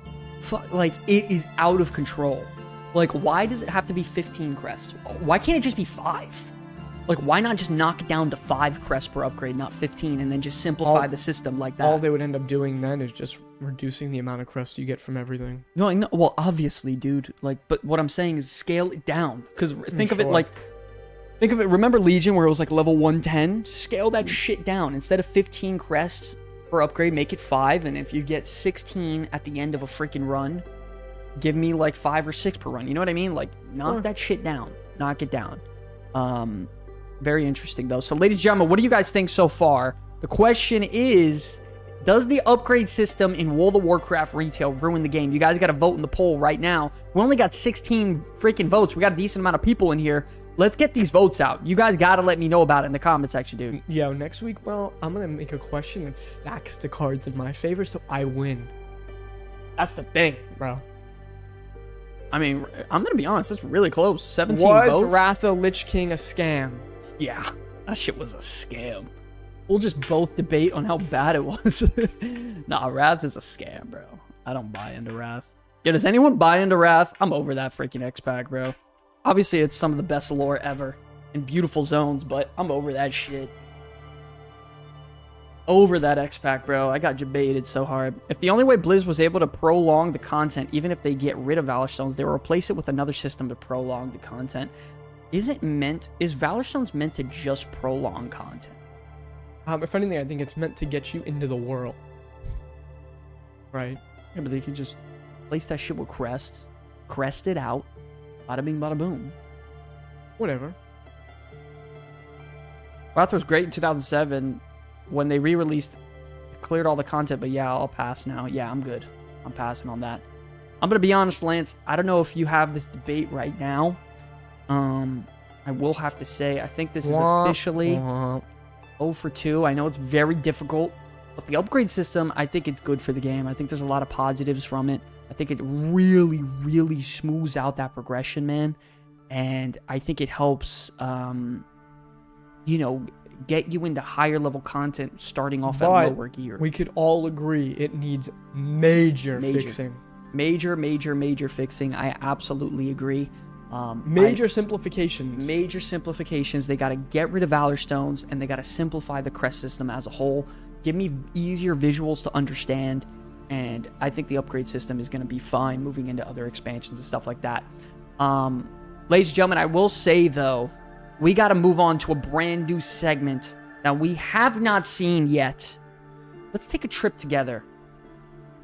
like, it is out of control. Like, why does it have to be 15 crests? Why can't it just be 5? Like, why not just knock it down to 5 crests per upgrade, not 15, and then just simplify the system like that? All they would end up doing then is just reducing the amount of crests you get from everything. No, well, obviously, dude. Like, but what I'm saying is scale it down. Because think of it like... Think of it, remember Legion where it was like level 110? Scale that shit down. Instead of 15 crests per upgrade, make it 5. And if you get 16 at the end of a freaking run, give me like 5 or 6 per run. You know what I mean? Like, knock that shit down. Knock it down. Very interesting, though. So, ladies and gentlemen, what do you guys think so far? The question is, does the upgrade system in World of Warcraft retail ruin the game? You guys got to vote in the poll right now. We only got 16 freaking votes. We got a decent amount of people in here. Let's get these votes out. You guys got to let me know about it in the comment section, dude. Yo, next week, well, I'm going to make a question that stacks the cards in my favor so I win. That's the thing, bro. I mean, I'm going to be honest. It's really close. 17 votes. Was Wratha Lich King a scam? Yeah, that shit was a scam. We'll just both debate on how bad it was. Nah, Wrath is a scam, bro. I don't buy into Wrath. Yeah, does anyone buy into Wrath? I'm over that freaking X-Pack, bro. Obviously, it's some of the best lore ever and beautiful zones, but I'm over that shit. Over that X-Pack, bro. I got debated so hard. If the only way Blizz was able to prolong the content, even if they get rid of Valor Stones, they will replace it with another system to prolong the content. Is Valor Stones meant to just prolong content? If anything, I think it's meant to get you into the world. Right? Yeah, but they could just place that shit with crest it out. Bada bing, bada boom. Whatever. Wrath was great in 2007 when they re-released, cleared all the content, but yeah, I'll pass now. Yeah, I'm good. I'm passing on that. I'm going to be honest, Lance. I don't know if you have this debate right now. I will have to say, I think this is officially 0 for 2. I know it's very difficult, but the upgrade system, I think it's good for the game. I think there's a lot of positives from it. I think it really, really smooths out that progression, man. And I think it helps, you know, get you into higher level content starting off at lower gear. We could all agree it needs major fixing. Major fixing. I absolutely agree. Major simplifications. Major simplifications. They got to get rid of Valor Stones, and they got to simplify the crest system as a whole. Give me easier visuals to understand. And I think the upgrade system is going to be fine moving into other expansions and stuff like that. Ladies and gentlemen, I will say, though, we got to move on to a brand new segment that we have not seen yet. Let's take a trip together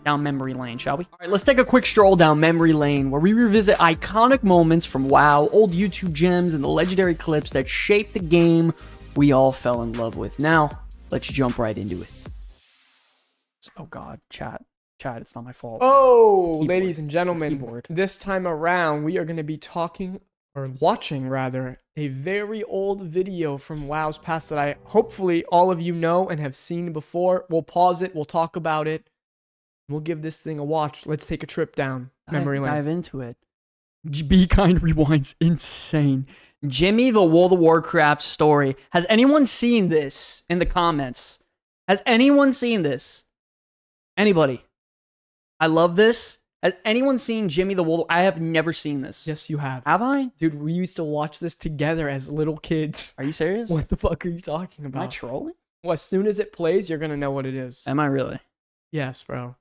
down memory lane, shall we? All right, let's take a quick stroll down memory lane where we revisit iconic moments from WoW, old YouTube gems, and the legendary clips that shaped the game we all fell in love with. Now, let's jump right into it. Oh, God, chat, it's not my fault. Oh, keyboard. Ladies and gentlemen, this time around, we are going to be watching, a very old video from WoW's past that I hopefully all of you know and have seen before. We'll pause it, we'll talk about it, we'll give this thing a watch. Let's take a trip down memory lane. Dive into it. Be Kind Rewind's insane. Jimmy the World of Warcraft story. Has anyone seen this in the comments? Has anyone seen this? Anybody? I love this. Has anyone seen Jimmy the World? I have never seen this. Yes, you have. Have I? Dude, we used to watch this together as little kids. Are you serious? What the fuck are you talking Am I about? trolling? Well, as soon as it plays, you're gonna know what it is. Am I really? Yes, bro.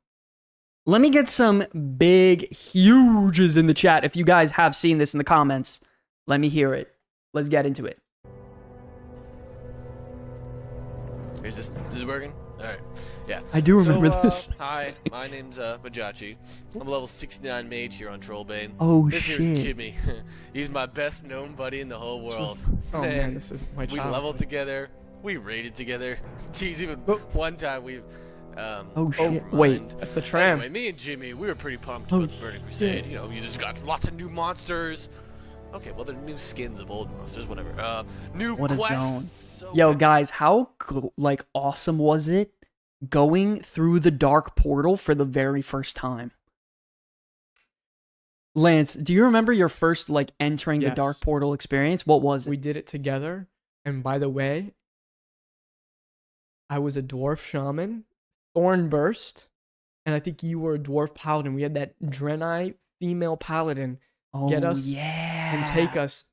Let me get some big huges in the chat. If you guys have seen this in the comments, let me hear it. Let's get into it. Is this working? Alright. Yeah. I do remember so, this. Hi, my name's Majachi. I'm a level 69 mage here on Trollbane. Oh, this shit. here's Jimmy. He's my best known buddy in the whole world. Oh man, this is my We childhood. leveled together. We raided together. Jeez, even one time we Oh, shit. never Wait. mind. That's the tram. Anyway, me and Jimmy, we were pretty pumped Oh, about the Burning Crusade. You know, you just got lots of new monsters. Okay, well, they're new skins of old monsters, whatever. New What a quests. zone. So Yo, good. guys, how like awesome was it going through the dark portal for the very first time? Lance, do you remember your first like entering the Yes. dark portal experience? What was it? We did it together. And by the way, I was a dwarf shaman, Thornburst, and I think you were a dwarf paladin. We had that Draenei female paladin get us yeah. and take us.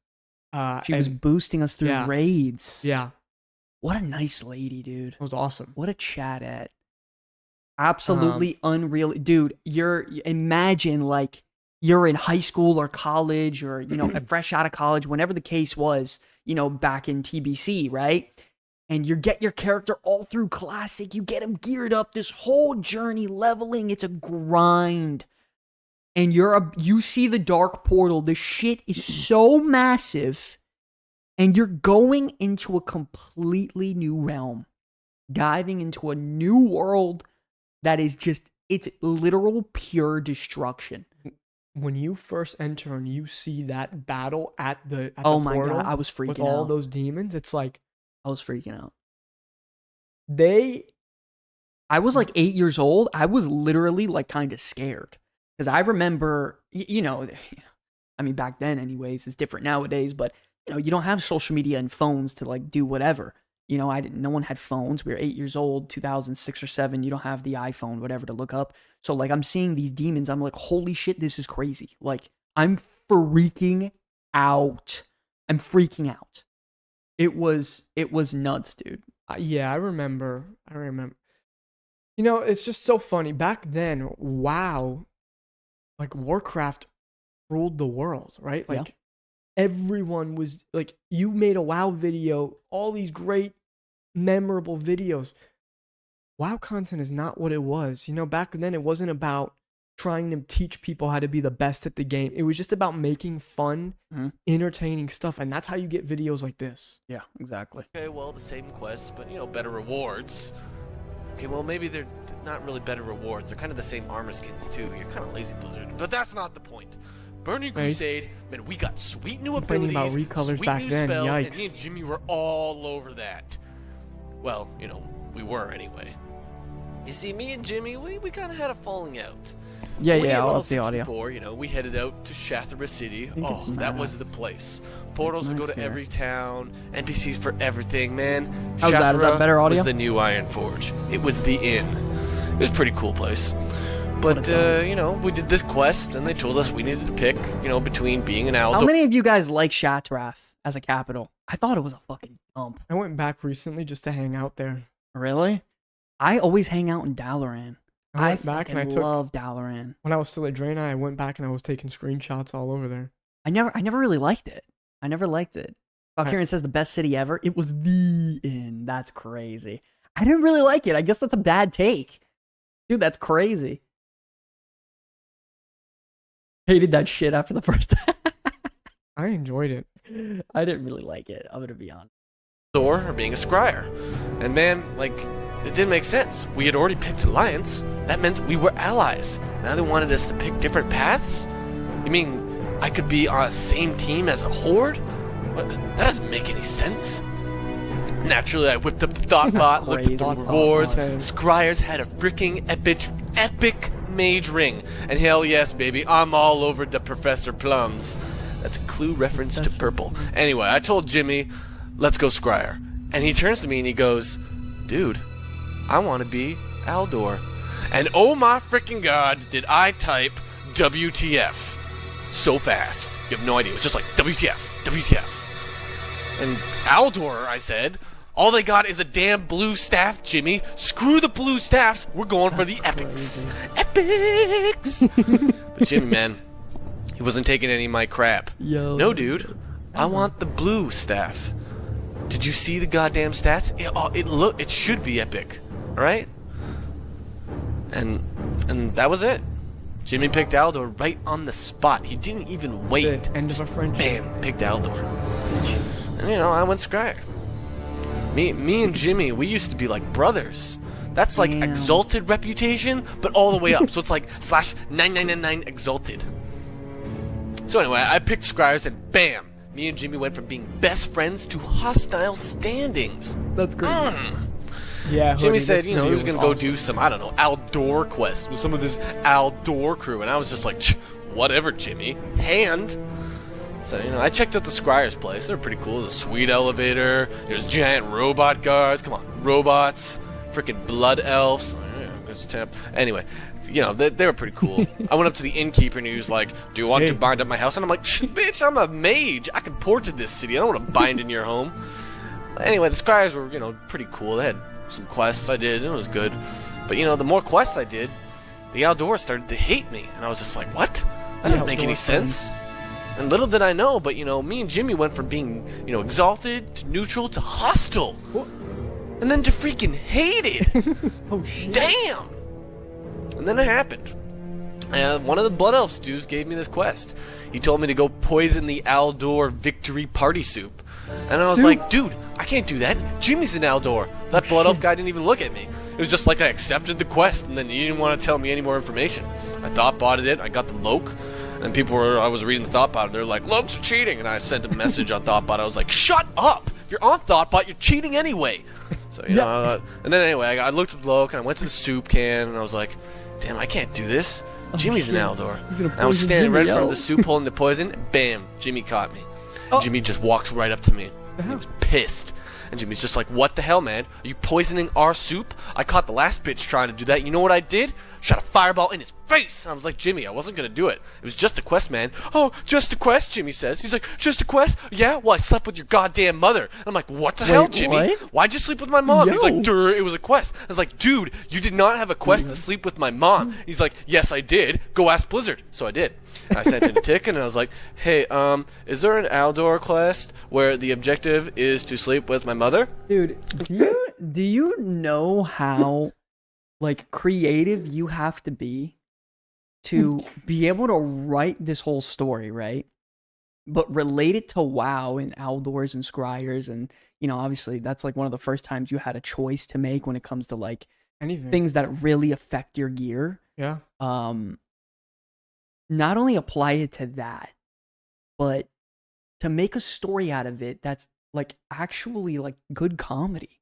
She was and- boosting us through yeah. raids. Yeah, What a nice lady, dude. it was awesome. What a chat at. Absolutely unreal. Dude, imagine like you're in high school or college or, you know, fresh out of college, whenever the case was, you know, back in TBC, right? And you get your character all through Classic. You get him geared up this whole journey, leveling. It's a grind. And you see the dark portal. The shit is so massive. And you're going into a completely new realm. Diving into a new world that is just, it's literal pure destruction. When you first enter and you see that battle at the Oh my portal God, I was freaking with all out. those demons, it's like I was freaking out. I was like 8 years old. I was literally like kind of scared. Because I remember, you know, I mean, back then anyways, it's different nowadays, but, you know, you don't have social media and phones to like do whatever. You know, no one had phones. We were 8 years old, 2006 or 7. You don't have the iPhone, whatever, to look up. So like I'm seeing these demons. I'm like, holy shit, this is crazy. Like I'm freaking out. I'm freaking out. It was nuts, dude. yeah, I remember. You know, it's just so funny. Back then, WoW, like Warcraft ruled the world, right? Yeah. Like everyone was like, you made a WoW video, all these great, memorable videos. WoW content is not what it was. You know, back then it wasn't about trying to teach people how to be the best at the game. It was just about making fun, entertaining stuff. And that's how you get videos like this. Yeah, exactly. Okay, well, the same quests, but, you know, better rewards. Okay, well, maybe they're not really better rewards. They're kind of the same armor skins, too. You're kind of lazy, Blizzard. But that's not the point. Burning Right. Crusade, man, we got sweet new Complaining abilities, about recolors sweet back new then, spells, and yikes. me and Jimmy were all over that. Well, you know, we were anyway. You see, me and Jimmy, we kind of had a falling out. Yeah, We yeah, at I'll level up the audio. 64, you know, we headed out to Shathra City. think Oh, it's that was the nice. place. Portals to go nice to here. every town, NPCs for everything, man. How's that? Is that Shathra better audio? was the new Iron Forge. It was the inn. It was a pretty cool place. But, you know, we did this quest, and they told us we needed to pick, you know, between being an How Aldo. many of you guys like Shatrath as a capital? I thought it was a fucking dump. I went back recently just to hang out there. Really? I always hang out in Dalaran. I I went back and I fucking took, love Dalaran. when I was still at Draenei, I went back and I was taking screenshots all over there. I never really liked it. I never liked it. Valkyrian says the best city ever. It was the inn. That's crazy. I didn't really like it. I guess that's a bad take. Dude, that's crazy. Hated that shit after the first time. I enjoyed it. I didn't really like it. I'm gonna be honest. Or being a scryer. And man, like, it didn't make sense. We had already picked Alliance. That meant we were allies. Now they wanted us to pick different paths? You mean I could be on the same team as a Horde? What? That doesn't make any sense. Naturally, I whipped up the thought bot, looked at crazy. the Thought rewards. bot. Scryers had a freaking epic mage ring. And hell yes, baby, I'm all over the Professor Plums. That's a clue reference to purple. Anyway, I told Jimmy, let's go Scryer. And he turns to me and he goes, dude, I want to be Aldor. And oh my freaking god, did I type WTF so fast. You have no idea. It was just like, WTF, WTF. And Aldor, I said, all they got is a damn blue staff, Jimmy. Screw the blue staffs. We're going for the epics. Epics! But Jimmy, man, he wasn't taking any of my crap. Yo. No, dude. I want the blue staff. Did you see the goddamn stats? It should be epic. Alright? And that was it. Jimmy picked Aldor right on the spot. He didn't even wait. The end of a friendship. Bam, picked Aldor. And I went Scryer. Me and Jimmy, we used to be like brothers. That's like exalted reputation, but all the way up. So it's like /9999 exalted. So anyway, I picked Scryers and bam, me and Jimmy went from being best friends to hostile standings. That's great. Yeah, Jimmy said, he was going to go do some, I don't know, Aldor quest with some of his Aldor crew. And I was just like, whatever, Jimmy. Hand. So, I checked out the Scryer's place. They're pretty cool. There's a sweet elevator. There's giant robot guards. Come on, robots. Freaking blood elves. Anyway, they were pretty cool. I went up to the innkeeper and he was like, do you want to bind up my house? And I'm like, bitch, I'm a mage. I can port to this city. I don't want to bind in your home. Anyway, the Scryers were, pretty cool. They had some quests I did, and it was good. But, the more quests I did, the Aldor started to hate me. And I was just like, what? That doesn't make any sense. And little did I know, but, me and Jimmy went from being, exalted to neutral to hostile. And then to freaking hated. Oh, shit. Damn! And then it happened. One of the Blood Elf stews gave me this quest. He told me to go poison the Aldor victory party soup. And I was like, dude, I can't do that. Jimmy's an Aldor. That Blood Elf guy didn't even look at me. It was just like I accepted the quest, and then he didn't want to tell me any more information. I thought-botted it. I got the Loke. And I was reading the Thoughtbot, they're like, Lokes are cheating. And I sent a message on Thoughtbot. I was like, shut up! If you're on Thoughtbot, you're cheating anyway. So, and then anyway, I looked at Loke, and I went to the soup can, and I was like, damn, I can't do this. Jimmy's an Aldor. And I was standing right in front of the soup holding the poison, and bam, Jimmy caught me. Jimmy just walks right up to me. He was pissed. And Jimmy's just like, what the hell, man? Are you poisoning our soup? I caught the last bitch trying to do that. You know what I did? Shot a fireball in his face. I was like, Jimmy, I wasn't going to do it. It was just a quest, man. Oh, just a quest, Jimmy says. He's like, just a quest? Yeah? Well, I slept with your goddamn mother. I'm like, what the hell, Jimmy? What? Why'd you sleep with my mom? He's like, dude, it was a quest. I was like, dude, you did not have a quest to sleep with my mom. He's like, yes, I did. Go ask Blizzard. So I did. I sent in a ticket, and I was like, hey, is there an Aldor quest where the objective is to sleep with my mother? Dude, do you know how creative you have to be able to write this whole story, right? But relate it to WoW and Aldors and Scryers, and obviously that's one of the first times you had a choice to make when it comes to anything, things that really affect your gear. Yeah. Not only apply it to that, but to make a story out of it that's actually good comedy.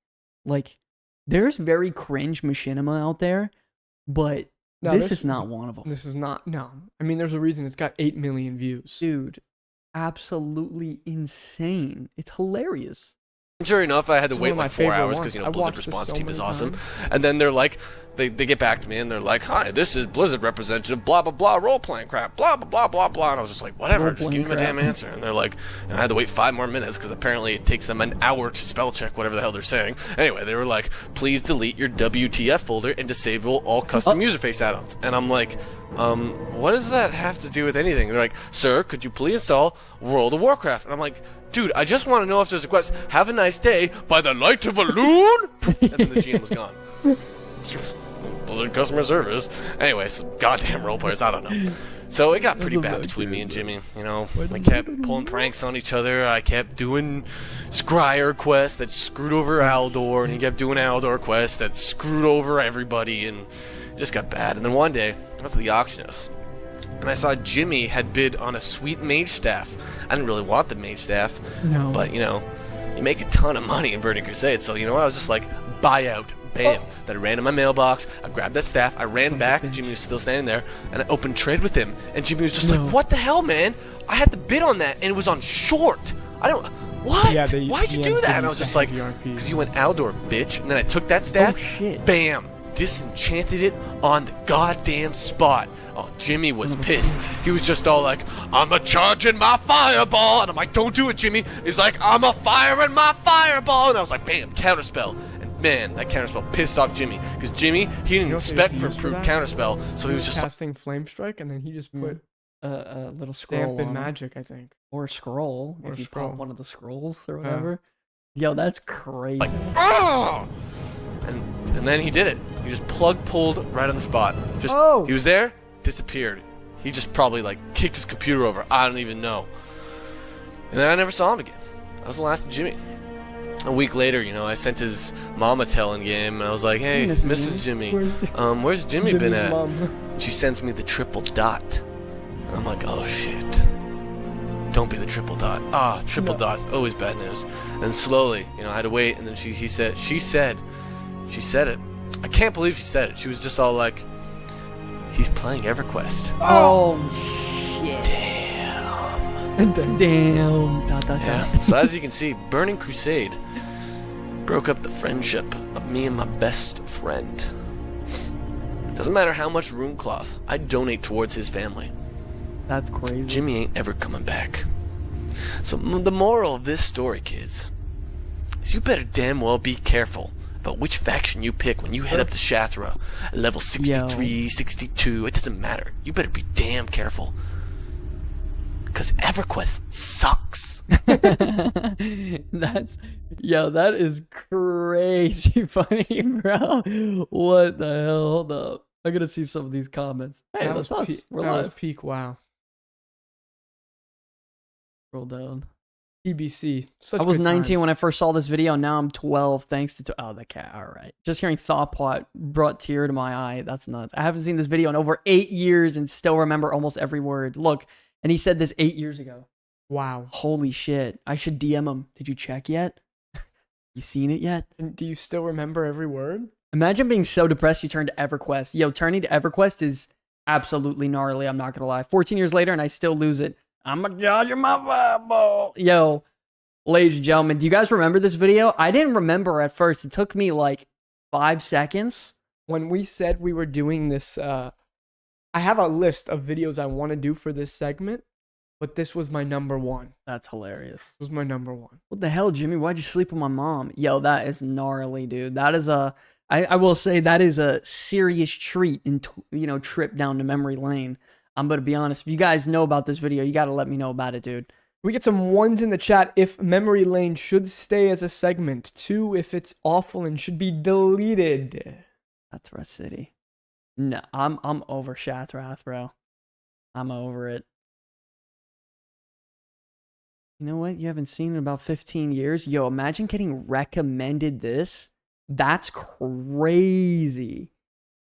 There's very cringe machinima out there, but this is not one of them. This is not. No. I mean, there's a reason it's got 8 million views. Dude, absolutely insane. It's hilarious. Sure enough, I had to wait 4 hours because Blizzard response team is awesome. And then they're like, they get back to me and they're like, hi, this is Blizzard representative, blah blah blah, role playing crap, blah blah blah blah blah. And I was just like, whatever, just give me my damn answer. And they're like, and I had to wait 5 more minutes because apparently it takes them an hour to spell check whatever the hell they're saying. Anyway, they were like, please delete your WTF folder and disable all custom user face add-ons. And I'm like, what does that have to do with anything? They're like, sir, could you please install World of Warcraft? And I'm like, dude, I just want to know if there's a quest. Have a nice day by the light of a loon. And then the GM was gone. Blizzard customer service. Anyway, some goddamn role players. I don't know. So it got pretty bad between me and Jimmy. We kept pulling pranks on each other. I kept doing Scryer quests that screwed over Aldor, and he kept doing Aldor quests that screwed over everybody, and it just got bad. And then one day, I went to the auction house, and I saw Jimmy had bid on a sweet mage staff. I didn't really want the mage staff, but you make a ton of money in Burning Crusade, so I was just like, buy out, bam. Then I ran to my mailbox, I grabbed that staff, I ran back, Jimmy was still standing there, and I opened trade with him, and Jimmy was just like, what the hell, man? I had the bid on that, and it was on short. I don't. What? Yeah, Why'd you do that? And I was just like, because you went outdoor, bitch. And then I took that staff. Oh, shit. Bam. Disenchanted it on the goddamn spot. Oh, Jimmy was pissed. He was just all like, I'm a charging my fireball. And I'm like, don't do it, Jimmy. He's like, I'm a firing my fireball. And I was like, bam, counterspell. And man, that counterspell pissed off Jimmy. Because Jimmy, he didn't expect for improved counterspell. So he was just casting Flame Strike, and then he just put a little scroll dampen on it. magic, I think. Or a scroll. Or if a you scroll. pop one of the scrolls or whatever. Yo, that's crazy. like, oh! And then he did it. He just plug pulled right on the spot. Just He was there, disappeared. He just probably like kicked his computer over. I don't even know. And then I never saw him again. That was the last of Jimmy. A week later, you know, I sent his mom a telling game, and I was like, "Hey, Mrs. Jimmy, where's Jimmy been at?" And she sends me the triple dot. And I'm like, "Oh shit! Don't be the triple dot. Ah, triple dot's always bad news." And slowly, you know, I had to wait, and then she said it. I can't believe she said it. She was just all like, "He's playing EverQuest." Oh shit! Damn. Damn. Yeah. So as you can see, Burning Crusade broke up the friendship of me and my best friend. Doesn't matter how much rune cloth I donate towards his family. That's crazy. Jimmy ain't ever coming back. So the moral of this story, kids, is you better damn well be careful about which faction you pick when you head up to Shathra at level 63, 62. It doesn't matter. You better be damn careful. Because EverQuest sucks. That is crazy funny, bro. What the hell? Hold up. I gotta see some of these comments. Hey, that's us. We're that was live. peak WoW. Scroll down. EBC. Such I was good 19 times. when I first saw this video. Now I'm 12 thanks to... Oh, the cat. All right. Just hearing Thoughtpot brought tear to my eye. That's nuts. I haven't seen this video in over 8 years and still remember almost every word. Look, and he said this 8 years ago. Wow. Holy shit. I should DM him. Did you check yet? You seen it yet? And do you still remember every word? Imagine being so depressed you turn to EverQuest. Yo, turning to EverQuest is absolutely gnarly. I'm not going to lie. 14 years later and I still lose it. I'm a judge of my fireball. Yo, ladies and gentlemen, do you guys remember this video? I didn't remember at first. It took me like 5 seconds. When we said we were doing this, I have a list of videos I want to do for this segment, but this was my number one. That's hilarious. This was my number one. What the hell, Jimmy? Why'd you sleep with my mom? Yo, that is gnarly, dude. That is I will say that is a serious treat and, trip down to memory lane. I'm going to be honest. If you guys know about this video, you got to let me know about it, dude. We get some ones in the chat if memory lane should stay as a segment. 2 if it's awful and should be deleted. That's Red City. No, I'm over Shathrath, bro. I'm over it. You know what? You haven't seen in about 15 years. Yo, imagine getting recommended this. That's crazy.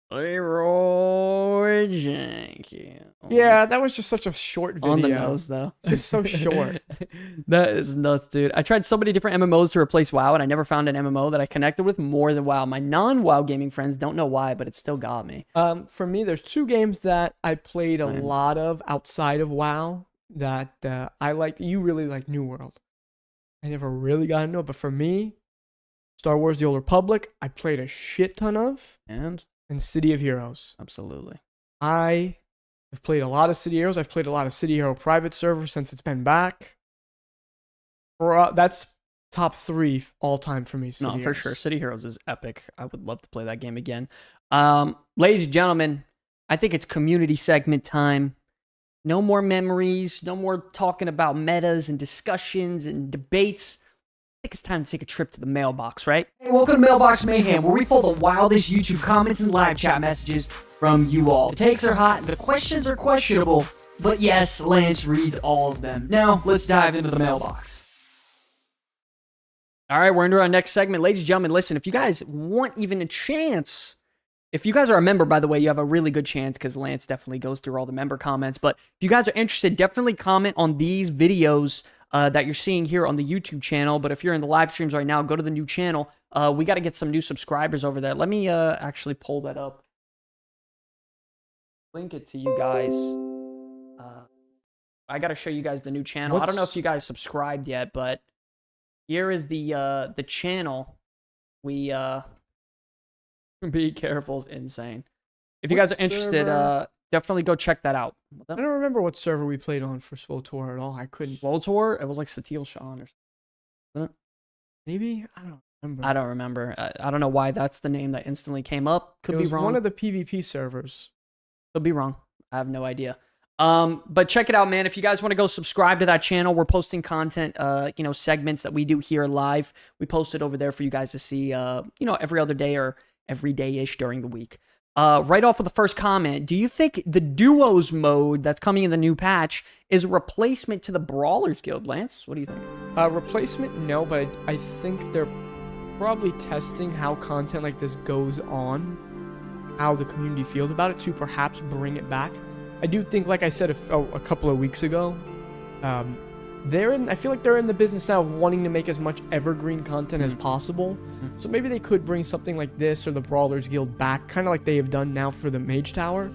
Leroy Jenkins. Yeah, that was just such a short video. On the nose, though. Just so short. That is nuts, dude. I tried so many different MMOs to replace WoW, and I never found an MMO that I connected with more than WoW. My non-WoW gaming friends don't know why, but it still got me. For me, there's 2 games that I played a lot of outside of WoW that I liked. You really like New World. I never really got into it, but for me, Star Wars: The Old Republic, I played a shit ton of. And City of Heroes. Absolutely. I have played a lot of City Heroes. I've played a lot of City Hero private servers since it's been back. That's top 3 all time for me. City No, for Heroes. sure. City Heroes is epic. I would love to play that game again. Ladies and gentlemen, I think it's community segment time. No more memories. No more talking about metas and discussions and debates. I think it's time to take a trip to the mailbox, right? Hey, welcome to Mailbox Mayhem, where we pull the wildest YouTube comments and live chat messages from you all. The takes are hot, the questions are questionable, but yes, Lance reads all of them. Now, let's dive into the mailbox. All right, we're into our next segment. Ladies and gentlemen, listen, if you guys want even a chance, if you guys are a member, by the way, you have a really good chance because Lance definitely goes through all the member comments. But if you guys are interested, definitely comment on these videos that you're seeing here on the YouTube channel. But if you're in the live streams right now, go to the new channel. We got to get some new subscribers over there. Let me actually pull that up. Link it to you guys. I gotta show you guys the new channel. I don't know if you guys subscribed yet, but here is the channel. We be careful is insane. If you guys are interested, definitely go check that out. I don't remember what server we played on for Swole Tour at all. I couldn't. Swole Tour? It was like Satil Sean or something. Maybe? I don't remember. I don't remember. I don't know why that's the name that instantly came up. Could it be was wrong. one of the PvP servers. Could be wrong. I have no idea. But check it out, man. If you guys want to go subscribe to that channel, we're posting content, segments that we do here live. We post it over there for you guys to see, every other day or every day-ish during the week. Right off with the first comment, do you think the duos mode that's coming in the new patch is a replacement to the Brawlers Guild, Lance? What do you think? Replacement, no, but I think they're probably testing how content like this goes on, how the community feels about it, to perhaps bring it back. I do think, like I said a couple of weeks ago, I feel like they're in the business now of wanting to make as much evergreen content as possible. So maybe they could bring something like this or the Brawlers Guild back, kind of like they have done now for the Mage Tower,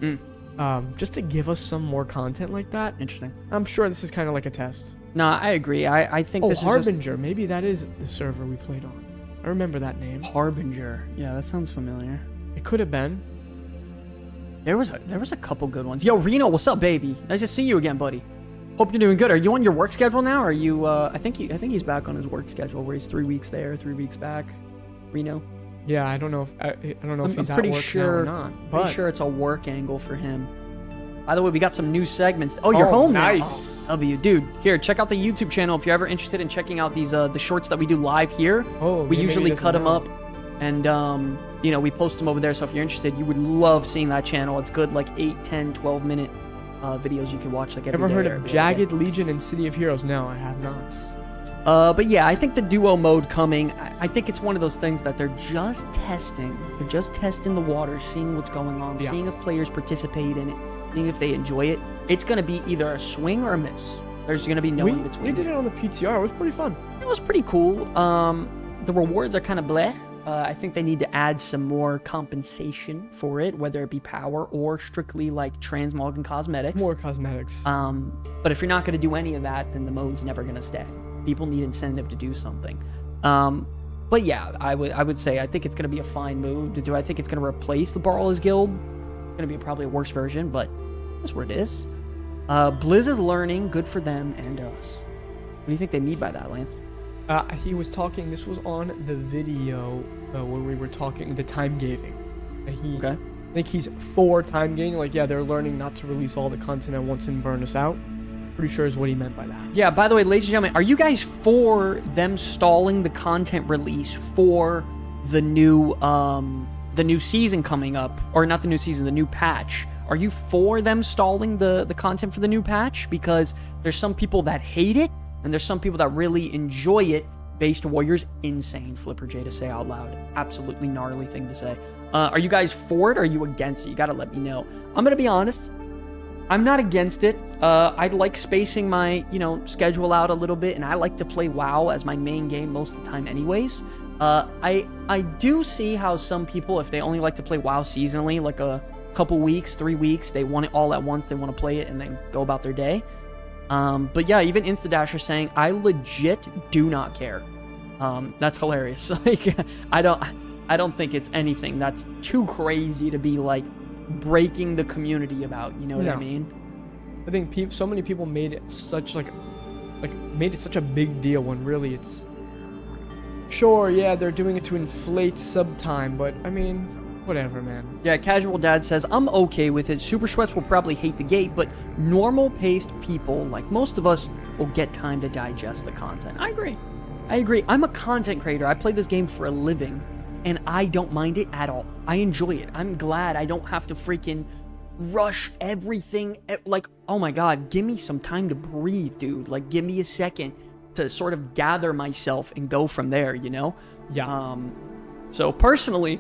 just to give us some more content like that. Interesting. I'm sure this is kind of like a test. No, I agree. I think this Harbinger. is Maybe that is the server we played on. I remember that name. Harbinger. Yeah, that sounds familiar. It could have been. There was a couple good ones. Yo, Reno, what's up, baby? Nice to see you again, buddy. Hope you're doing good. Are you on your work schedule now? Or are you? I think he's back on his work schedule where he's 3 weeks there, 3 weeks back. Reno. Yeah, I don't know if he's pretty at work sure, now or not. Pretty sure it's a work angle for him. By the way, we got some new segments. Oh, you're home now. Nice. Oh, W, dude. Here, check out the YouTube channel if you're ever interested in checking out these the shorts that we do live here. Oh, we usually cut them up, and we post them over there. So if you're interested, you would love seeing that channel. It's good, like 8, 10, 12 minute videos you can watch like every day. Ever heard of Jagged Legion and City of Heroes? No, I have not. But yeah, I think the duo mode coming, I think it's one of those things that they're just testing. They're just testing the waters, seeing what's going on, seeing if players participate in it, seeing if they enjoy it. It's going to be either a swing or a miss. There's going to be no in between. We did it on the PTR. It was pretty fun. It was pretty cool. The rewards are kind of bleh. I think they need to add some more compensation for it, whether it be power or strictly like transmog and cosmetics. More cosmetics. But if you're not going to do any of that, then the mode's never going to stay. People need incentive to do something. But yeah, I would say I think it's going to be a fine move. Do I think it's going to replace the Brawlers Guild? It's going to be probably a worse version, but that's where it is. Blizz is learning. Good for them and us. What do you think they mean by that, Lance? He was talking, this was on the video when we were talking the time gating. Okay. I think he's for time gating. Like, yeah, they're learning not to release all the content at once and burn us out. Pretty sure is what he meant by that. Yeah, by the way, ladies and gentlemen, are you guys for them stalling the content release for the new season coming up? Or not the new season, the new patch. Are you for them stalling the content for the new patch? Because there's some people that hate it, and there's some people that really enjoy it. Based Warriors, insane, Flipper J to say out loud. Absolutely gnarly thing to say. Are you guys for it or are you against it? You gotta let me know. I'm gonna be honest. I'm not against it. I like spacing my, schedule out a little bit, and I like to play WoW as my main game most of the time anyways. I do see how some people, if they only like to play WoW seasonally, like a couple weeks, 3 weeks, they want it all at once, they want to play it and then go about their day. But yeah, even Instadasher saying, I legit do not care. That's hilarious. Like, I don't think it's anything that's too crazy to be like breaking the community about, you know what I mean? I think so many people made it such made it such a big deal when really it's sure, yeah, they're doing it to inflate sub time, but I mean, whatever, man. Yeah, Casual Dad says, I'm okay with it. Super Sweats will probably hate the gate, but normal-paced people, like most of us, will get time to digest the content. I agree. I'm a content creator. I play this game for a living, and I don't mind it at all. I enjoy it. I'm glad I don't have to freaking rush everything. Like, oh my God, give me some time to breathe, dude. Like, give me a second to sort of gather myself and go from there, you know? Yeah. So personally,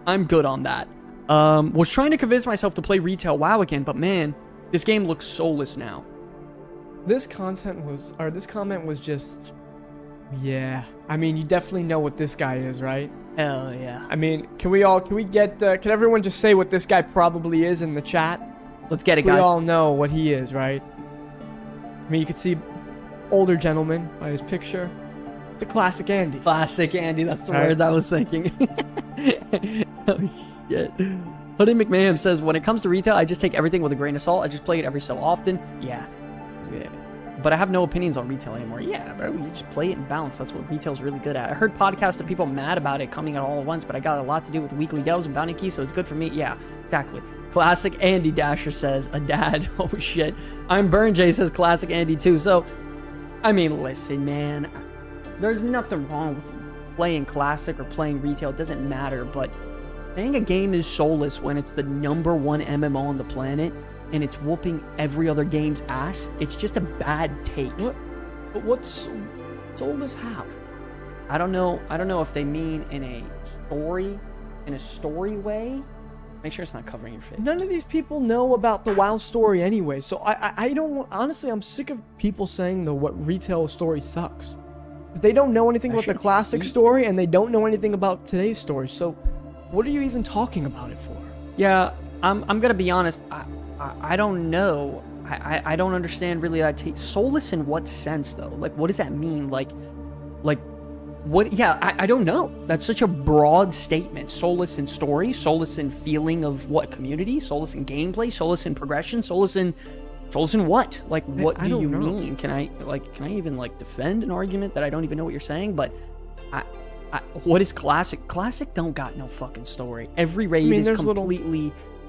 I'm good on that. Was trying to convince myself to play retail WoW again, but man, this game looks soulless now. This comment was just, yeah. I mean, you definitely know what this guy is, right? Hell yeah. I mean, can everyone just say what this guy probably is in the chat? Let's get it, guys. We all know what he is, right? I mean, you could see older gentleman by his picture. It's a classic Andy. Classic Andy, that's the All right. words I was thinking. Oh, shit. Hoodie McMahon says, when it comes to retail, I just take everything with a grain of salt. I just play it every so often. Yeah. But I have no opinions on retail anymore. Yeah, bro, you just play it in balance. That's what retail's really good at. I heard podcasts of people mad about it coming out all at once, but I got a lot to do with weekly delves and bounty keys, so it's good for me. Yeah, exactly. Classic Andy Dasher says, a dad. Oh, shit. I'm Burn Jay says, classic Andy too. So, I mean, listen, man. There's nothing wrong with playing classic or playing retail. It doesn't matter, but I think a game is soulless when it's the #1 MMO on the planet and it's whooping every other game's ass. It's just a bad take. What? But what's soulless how? I don't know if they mean in a story way. Make sure it's not covering your face. None of these people know about the WoW story anyway, so I don't, honestly, I'm sick of people saying what retail story sucks. 'Cause they don't know anything about the classic story, and they don't know anything about today's story, so what are you even talking about it for? Yeah, I'm gonna be honest. I don't know. I don't understand really that take. Soulless in what sense though? Like, what does that mean? Like what? Yeah, I don't know. That's such a broad statement. Soulless in story, soulless in feeling of what community, soulless in gameplay, soulless in progression, soulless in what? Like, what I do don't you know. mean? Can I even defend an argument that I don't even know what you're saying? But what is classic? Classic don't got no fucking story. Every raid is there's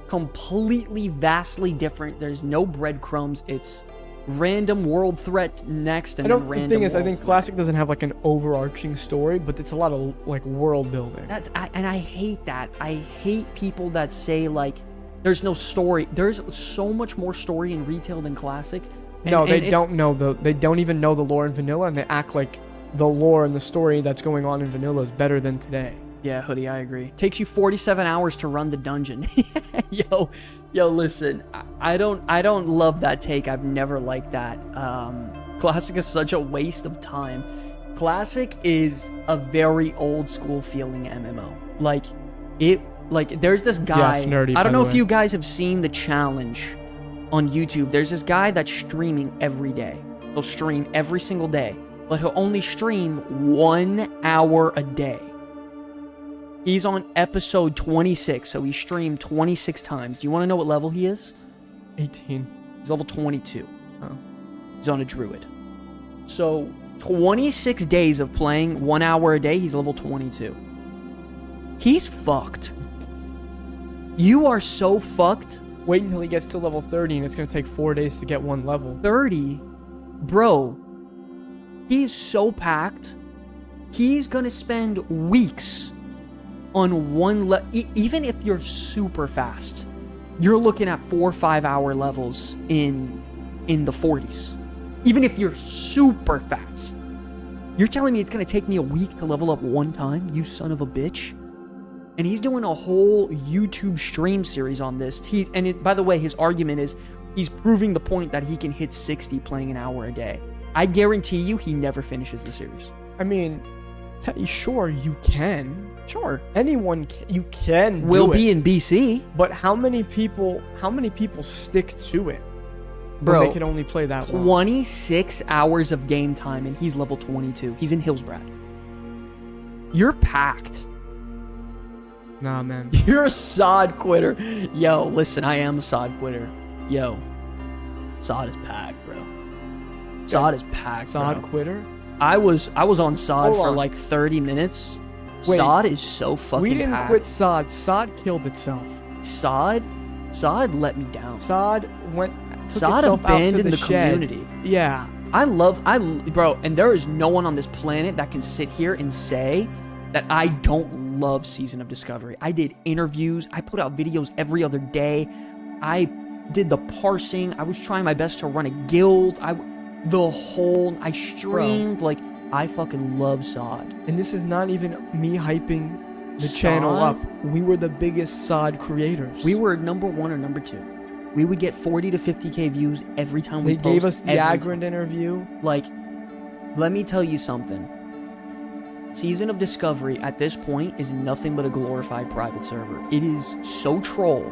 completely vastly different. There's no breadcrumbs. It's random world threat next, and then random. The thing is, I world think threat. classic doesn't have like an overarching story, but it's a lot of like world building. And I hate that. I hate people that say like there's no story. There's so much more story in retail than classic. No, they don't know they don't even know the lore in vanilla, and they act like the lore and the story that's going on in vanilla is better than today. Yeah, Hoodie, I agree. Takes you 47 hours to run the dungeon. Yo, listen, I don't love that take. I've never liked that. Classic is such a waste of time. Classic is a very old school feeling MMO. There's this guy. Yes, nerdy, I don't by know the if way. you guys have seen the challenge on YouTube. There's this guy that's streaming every day. He'll stream every single day, but he'll only stream 1 hour a day. He's on episode 26, so he streamed 26 times. Do you want to know what level he is? 18. He's level 22. Oh. He's on a druid. So, 26 days of playing 1 hour a day, he's level 22. He's fucked. You are so fucked. Wait until he gets to level 30, and it's gonna take 4 days to get one level. 30? Bro, he's so packed. He's gonna spend weeks on one even if you're super fast, you're looking at 4 or 5 hour levels in the 40s. Even if you're super fast, you're telling me it's gonna take me a week to level up one time, you son of a bitch? And he's doing a whole YouTube stream series on this. By the way, his argument is he's proving the point that he can hit 60 playing an hour a day. I guarantee you he never finishes the series. I mean, sure, you can. Sure. Anyone can. You can. Will do be it. in BC. But how many people stick to it? Bro, When they can only play that long. 26 hours of game time and he's level 22. He's in Hillsbrad. You're packed. Nah, man. You're a sod quitter. Yo, listen, I am a sod quitter. Yo, sod is packed, bro. Sod is packed, Sod bro. quitter? I was on sod Hold for on. like 30 minutes. Wait, Sod is so fucking We didn't packed. quit Sod. Sod killed itself. Sod let me down. Sod took Sod itself out to abandoned the shed. community. Yeah. Bro, and there is no one on this planet that can sit here and say that I don't love Season of Discovery. I did interviews. I put out videos every other day. I did the parsing. I was trying my best to run a guild. I streamed. Like, I fucking love Sod. And this is not even me hyping the channel Sod? up. We were the biggest Sod creators. We were number 1 or number 2. We would get 40 to 50k views every time we They post. gave us the every Agrand interview. Like, let me tell you something. Season of Discovery at this point is nothing but a glorified private server. It is so troll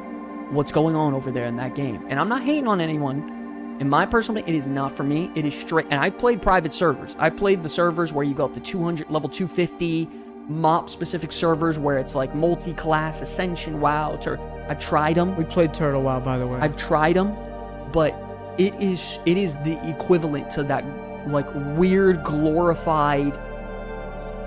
what's going on over there in that game. And I'm not hating on anyone. In my personal opinion, it is not for me. It is straight. And I played private servers. I played the servers where you go up to 200, level 250, mop specific servers where it's like multi-class, Ascension, WoW. I've tried them. We played Turtle WoW, by the way. I've tried them, but it is the equivalent to that like weird glorified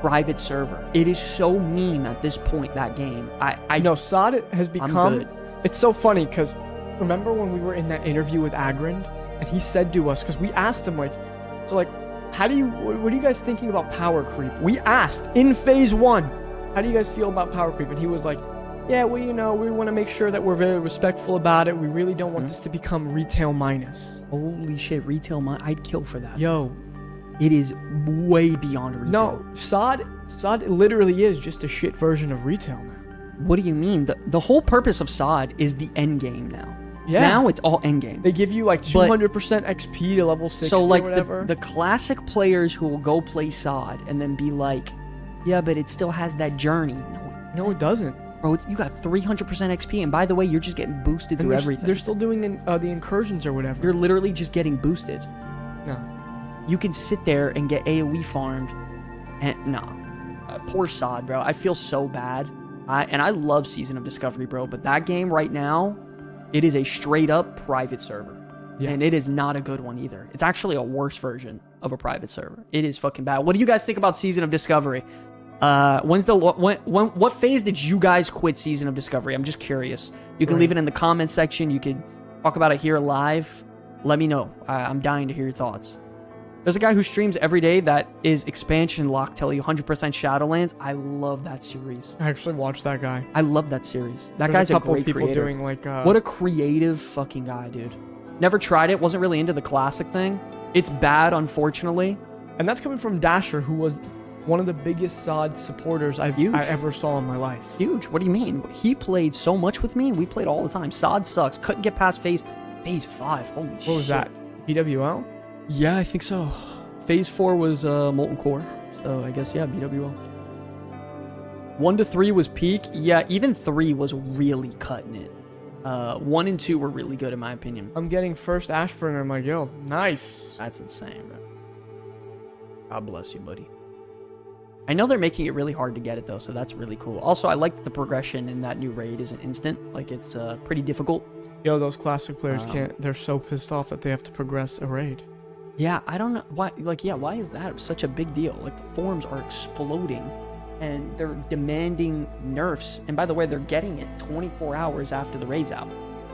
private server. It is so meme at this point, that game. I know SOD has become. good. It's so funny because remember when we were in that interview with Agrind and he said to us, because we asked him like, so like, what are you guys thinking about power creep? We asked in phase 1, how do you guys feel about power creep? And he was like, yeah, well, we want to make sure that we're very respectful about it. We really don't want this to become retail minus. Holy shit, retail I'd kill for that. Yo, it is way beyond retail. no, SOD literally is just a shit version of retail now. What do you mean? The whole purpose of SOD is the end game now. Yeah. Now it's all end game. They give you like 200% XP to level 60 So like or whatever. the classic players who will go play SOD and then be like, yeah, but it still has that journey. No, it doesn't. Bro, you got 300% XP, and by the way, you're just getting boosted through everything. They're still doing the incursions or whatever. You're literally just getting boosted. No. You can sit there and get AoE farmed, and poor SOD, bro. I feel so bad. I love Season of Discovery, bro, but that game right now, it is a straight up private server. Yeah. And it is not a good one either. It's actually a worse version of a private server. It is fucking bad. What do you guys think about Season of Discovery? What phase did you guys quit Season of Discovery? I'm just curious. You can leave it in the comments section. You can talk about it here live. Let me know. I'm dying to hear your thoughts. There's a guy who streams every day that is expansion lock telling you 100% Shadowlands. I love that series. I actually watched that guy. I love that series. That There's guy's a couple great people creator. doing like What a creative fucking guy, dude. Never tried it. Wasn't really into the classic thing. It's bad, unfortunately. And that's coming from Dasher, who was one of the biggest SOD supporters I ever saw in my life. Huge. What do you mean? He played so much with me. We played all the time. SOD sucks. Couldn't get past phase 5. Holy shit. What was that? BWL? Yeah, I think so. Phase 4 was Molten Core. So I guess, yeah, BWL. 1 to 3 was peak. Yeah, even 3 was really cutting it. 1 and 2 were really good in my opinion. I'm getting first Ashburner in my guild. Nice. That's insane, bro. God bless you, buddy. I know they're making it really hard to get it though, so that's really cool. Also, I like that the progression in that new raid isn't instant. Like, it's pretty difficult. Yo, those classic players can't. They're so pissed off that they have to progress a raid. Yeah, I don't know why. Like, yeah, why is that such a big deal? Like, the forums are exploding, and they're demanding nerfs. And by the way, they're getting it 24 hours after the raid's out.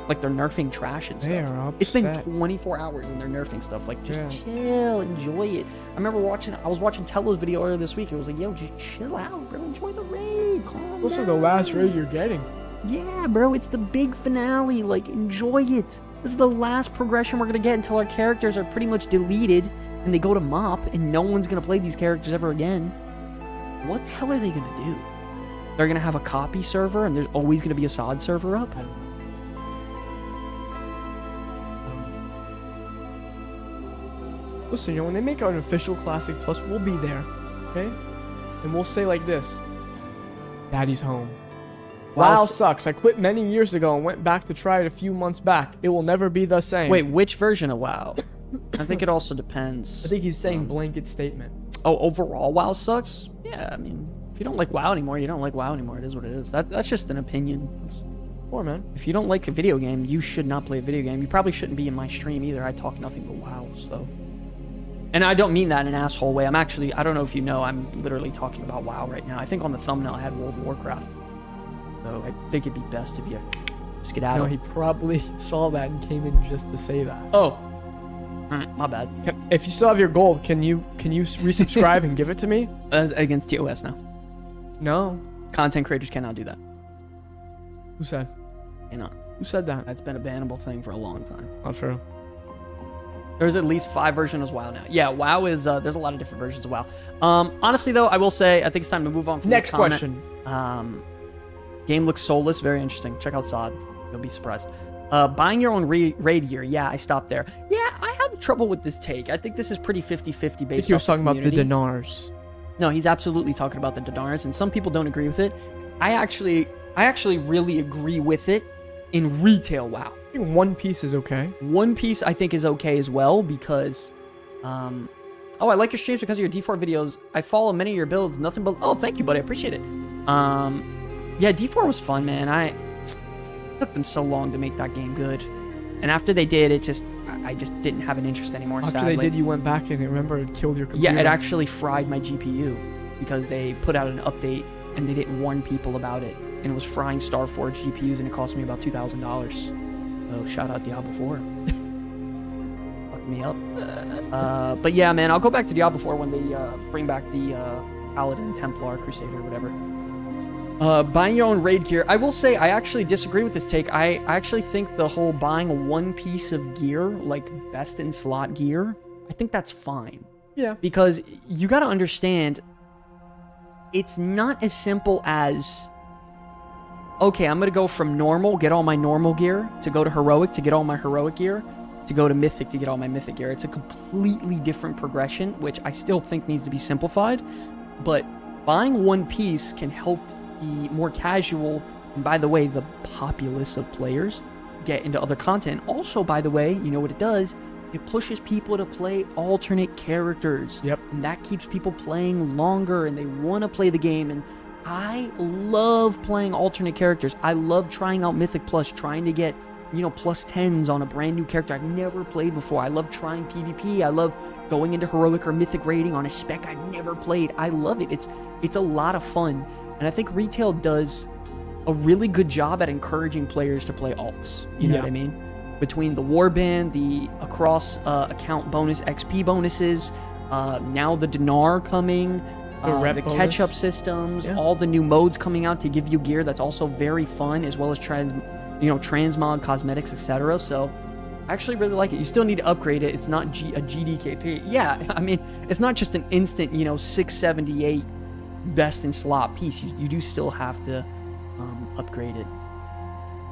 Like, they're nerfing trash and stuff. They are upset. It's been 24 hours and they're nerfing stuff. Like, just chill, enjoy it. I remember I was watching Tello's video earlier this week. It was like, yo, just chill out, bro. Enjoy the raid. Calm This down. is the last raid you're getting. Yeah, bro. It's the big finale. Like, enjoy it. This is the last progression we're going to get until our characters are pretty much deleted and they go to MOP and no one's going to play these characters ever again. What the hell are they going to do? They're going to have a copy server and there's always going to be a SOD server up? Listen, when they make an official Classic Plus, we'll be there, okay? And we'll say like this: Daddy's home. WoW sucks. I quit many years ago and went back to try it a few months back. It will never be the same. Wait, which version of WoW? I think it also depends. I think he's saying blanket statement. Oh, overall WoW sucks? Yeah, I mean, if you don't like WoW anymore, you don't like WoW anymore. It is what it is. That's just an opinion. Poor man. If you don't like a video game, you should not play a video game. You probably shouldn't be in my stream either. I talk nothing but WoW, so... And I don't mean that in an asshole way. I don't know if you know, I'm literally talking about WoW right now. I think on the thumbnail I had World of Warcraft. So I think it'd be best if you just get out No, of he probably saw that and came in just to say that. Oh. My bad. If you still have your gold, can you resubscribe and give it to me? Against TOS now. No. Content creators cannot do that. Who said? Cannot. Who said that? That's been a bannable thing for a long time. Not true. There's at least 5 versions of WoW now. Yeah, WoW is, there's a lot of different versions of WoW. Honestly, though, I will say, I think it's time to move on from Next this comment. question. Game looks soulless. Very interesting. Check out SOD. You'll be surprised. Buying your own raid gear. Yeah, I stopped there. Yeah, I have trouble with this take. I think this is pretty 50-50 based I think off he was talking the about the community. dinars. No, he's absolutely talking about the dinars, and some people don't agree with it. I actually really agree with it in retail WoW. I think One Piece is okay. One Piece, I think, is okay as well because, oh, I like your streams because of your D4 videos. I follow many of your builds, nothing but, oh, thank you, buddy, I appreciate it. Yeah, D4 was fun, man. It took them so long to make that game good. And after they did, I just didn't have an interest anymore, After sadly. they did, you went back and remember it killed your computer. Yeah, it actually fried my GPU because they put out an update and they didn't warn people about it. And it was frying Starforge GPUs and it cost me about $2,000. So shout out Diablo 4. Fuck me up. But yeah, man, I'll go back to Diablo 4 when they bring back the Paladin, Templar, Crusader, whatever. Buying your own raid gear. I will say I actually disagree with this take. I actually think the whole buying one piece of gear, like best in slot gear, I think that's fine. Yeah. Because you got to understand, it's not as simple as, okay, I'm going to go from normal, get all my normal gear, to go to heroic, to get all my heroic gear, to go to mythic, to get all my mythic gear. It's a completely different progression, which I still think needs to be simplified. But buying one piece can help the more casual, and by the way, the populace of players get into other content. Also, by the way, you know what it does? It pushes people to play alternate characters. Yep. And that keeps people playing longer and they want to play the game. And I love playing alternate characters. I love trying out Mythic Plus, trying to get, plus 10s on a brand new character I've never played before. I love trying PvP. I love going into heroic or mythic raiding on a spec I've never played. I love it. It's a lot of fun. And I think retail does a really good job at encouraging players to play alts. You know what I mean? Between the warband, the across account bonus, XP bonuses, now the dinar coming, the catch-up systems, all the new modes coming out to give you gear that's also very fun, as well as transmog, cosmetics, etc. So I actually really like it. You still need to upgrade it. It's not a GDKP. Yeah, I mean, it's not just an instant, 678 best in slot piece. You do still have to upgrade it.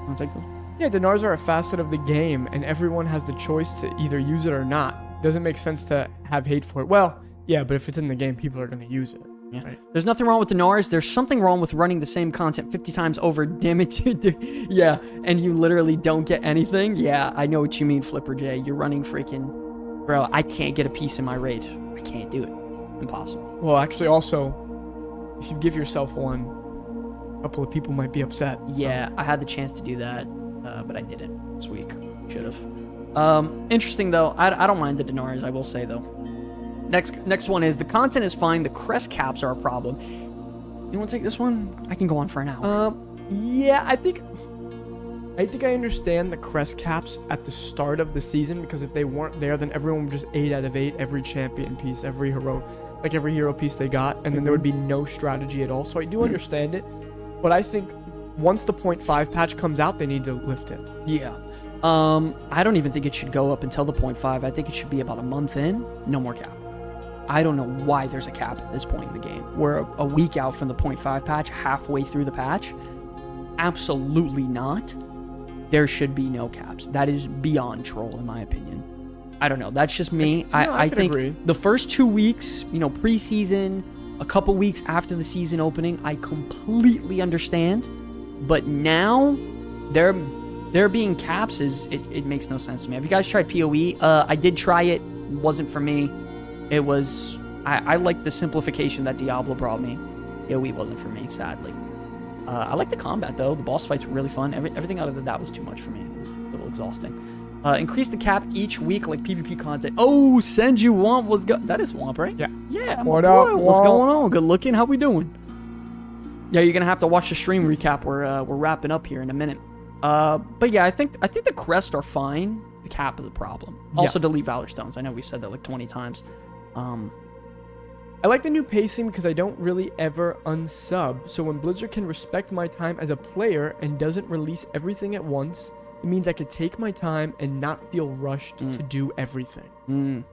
Want to take those? Yeah, dinars are a facet of the game, and everyone has the choice to either use it or not. Doesn't make sense to have hate for it. Well, yeah, but if it's in the game, people are going to use it. Yeah. Right? There's nothing wrong with dinars. There's something wrong with running the same content 50 times over. Damn it. Yeah, and you literally don't get anything. Yeah, I know what you mean, Flipper J. You're running freaking... Bro, I can't get a piece in my raid. I can't do it. Impossible. Well, actually, also, if you give yourself one, a couple of people might be upset. Yeah, I had the chance to do that, but I didn't this week. Should have. Interesting, though. I don't mind the dinars, I will say, though. Next one is, the content is fine, the crest caps are a problem. You want to take this one? I can go on for an hour. Yeah, I think I understand the crest caps at the start of the season, because if they weren't there, then everyone would just 8 out of 8 every champion piece, every hero piece they got, and then there would be no strategy at all. So I do understand it, but I think once the 0.5 patch comes out, they need to lift it. Yeah. I don't even think it should go up until the 0.5. I think it should be about a month in. No more cap. I don't know why there's a cap at this point in the game. We're a week out from the 0.5 patch, halfway through the patch. Absolutely not. There should be no caps. That is beyond troll, in my opinion. I don't know. That's just me. I think agree. The first 2 weeks, preseason, a couple weeks after the season opening, I completely understand. But now, there being caps it makes no sense to me. Have you guys tried PoE? I did try it. It wasn't for me. It was... I like the simplification that Diablo brought me. PoE wasn't for me, sadly. I like the combat, though. The boss fights were really fun. Everything other than that was too much for me. It was a little exhausting. Increase the cap each week, like PvP content. Oh, send you Womp. That is Womp, right? Yeah. Yeah. What up, What's Womp? going on? Good looking. How we doing? Yeah, you're gonna have to watch the stream recap. We're wrapping up here in a minute. But yeah, I think the crests are fine. The cap is a problem. Also, delete Valor Stones. I know we've said that like 20 times. I like the new pacing because I don't really ever unsub. So when Blizzard can respect my time as a player and doesn't release everything at once, it means I could take my time and not feel rushed to do everything.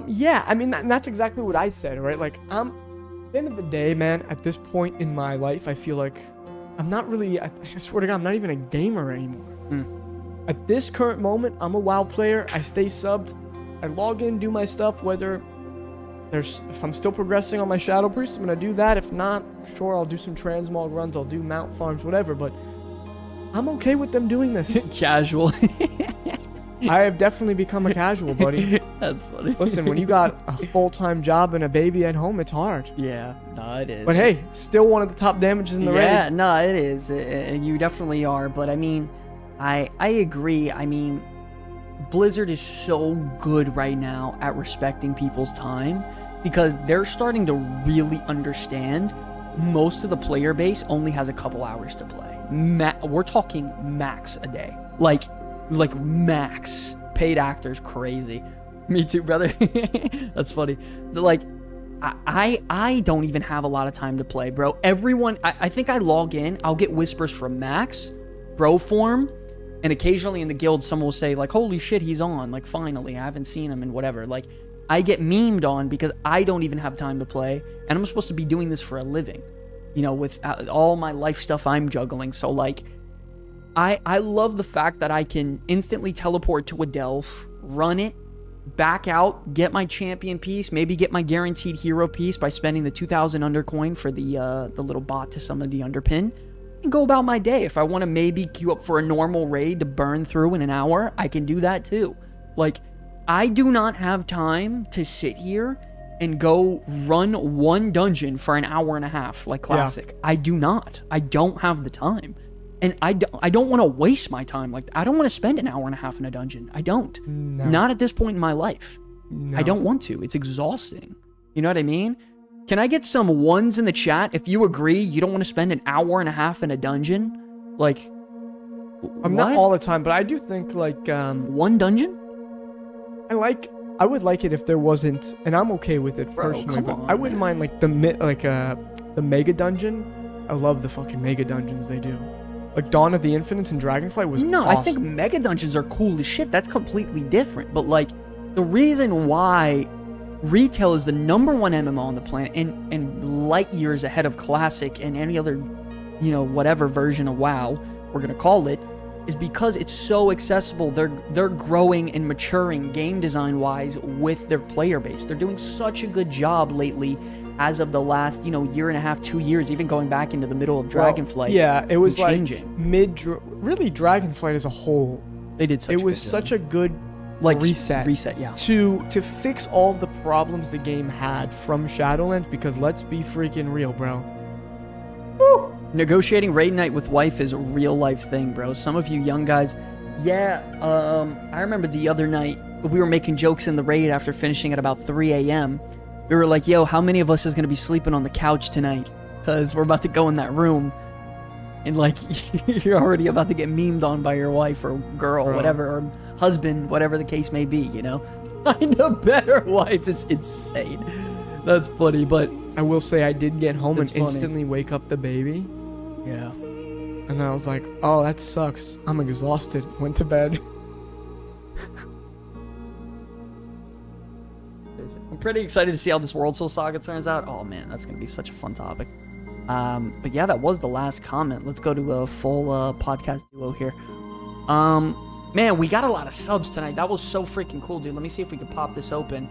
Yeah, I mean, that's exactly what I said, right? Like, at the end of the day, man, at this point in my life, I feel like I'm not really, I swear to God, I'm not even a gamer anymore. At this current moment, I'm a WoW player. I stay subbed. I log in, do my stuff, whether if I'm still progressing on my Shadow Priest, I'm going to do that. If not, sure, I'll do some transmog runs, I'll do mount farms, whatever. But I'm okay with them doing this. Casual. I have definitely become a casual, buddy. That's funny. Listen, when you got a full-time job and a baby at home, it's hard. Yeah, no, it is. But hey, still one of the top damages in the raid. Yeah, no, it is. You definitely are. But I mean, I agree. I mean, Blizzard is so good right now at respecting people's time because they're starting to really understand most of the player base only has a couple hours to play. We're talking max a day. Like max. Paid actors, crazy. Me too, brother. That's funny. Like, I don't even have a lot of time to play, bro. Everyone, I think I log in, I'll get whispers from Max, Broform, and occasionally in the guild, someone will say, like, holy shit, he's on. Like, finally, I haven't seen him and whatever. Like, I get memed on because I don't even have time to play, and I'm supposed to be doing this for a living, you know, with all my life stuff I'm juggling. So, like, I love the fact that I can instantly teleport to a delve, run it, back out, get my champion piece, maybe get my guaranteed hero piece by spending the 2,000 undercoin for the little bot to summon the underpin, and go about my day. If I want to maybe queue up for a normal raid to burn through in an hour, I can do that too. Like, I do not have time to sit here and go run one dungeon for an hour and a half like Classic. Yeah. I do not. I don't have the time. And I don't want to waste my time. Like, I don't want to spend an hour and a half in a dungeon. I don't. No. Not at this point in my life. No. I don't want to. It's exhausting. You know what I mean? Can I get some ones in the chat if you agree you don't want to spend an hour and a half in a dungeon? Like, I'm not all the time, but I do think, like, one dungeon? I would like it if there wasn't, and I'm okay with it personally, but I wouldn't mind, like, the mega dungeon. I love the fucking mega dungeons they do. Like, Dawn of the Infinites and Dragonflight was awesome. I think mega dungeons are cool as shit. That's completely different. But, like, the reason why retail is the #1 MMO on the planet and light years ahead of Classic and any other, you know, whatever version of WoW we're going to call it, is because it's so accessible. They're growing and maturing game design-wise with their player base. They're doing such a good job lately as of the last, you know, year and a half, 2 years, even going back into the middle of Dragonflight. Well, yeah, it was like changing. Really Dragonflight as a whole. They did such a good job. It was such a good reset, yeah. To fix all of the problems the game had from Shadowlands, because let's be freaking real, bro. Woo! Negotiating raid night with wife is a real life thing, bro. Some of you young guys, I remember the other night we were making jokes in the raid after finishing at about 3 a.m. We were like, yo, how many of us is going to be sleeping on the couch tonight? Because we're about to go in that room. And, like, you're already about to get memed on by your wife or girl, whatever, or husband, whatever the case may be, you know? Find a better wife is insane. That's funny, but I will say I did get home and instantly wake up the baby. Yeah. And then I was like, oh, that sucks. I'm exhausted. Went to bed. I'm pretty excited to see how this World Soul Saga turns out. Oh, man, that's going to be such a fun topic. But yeah, that was the last comment. Let's go to a full podcast duo here. Man, we got a lot of subs tonight. That was so freaking cool, dude. Let me see if we can pop this open.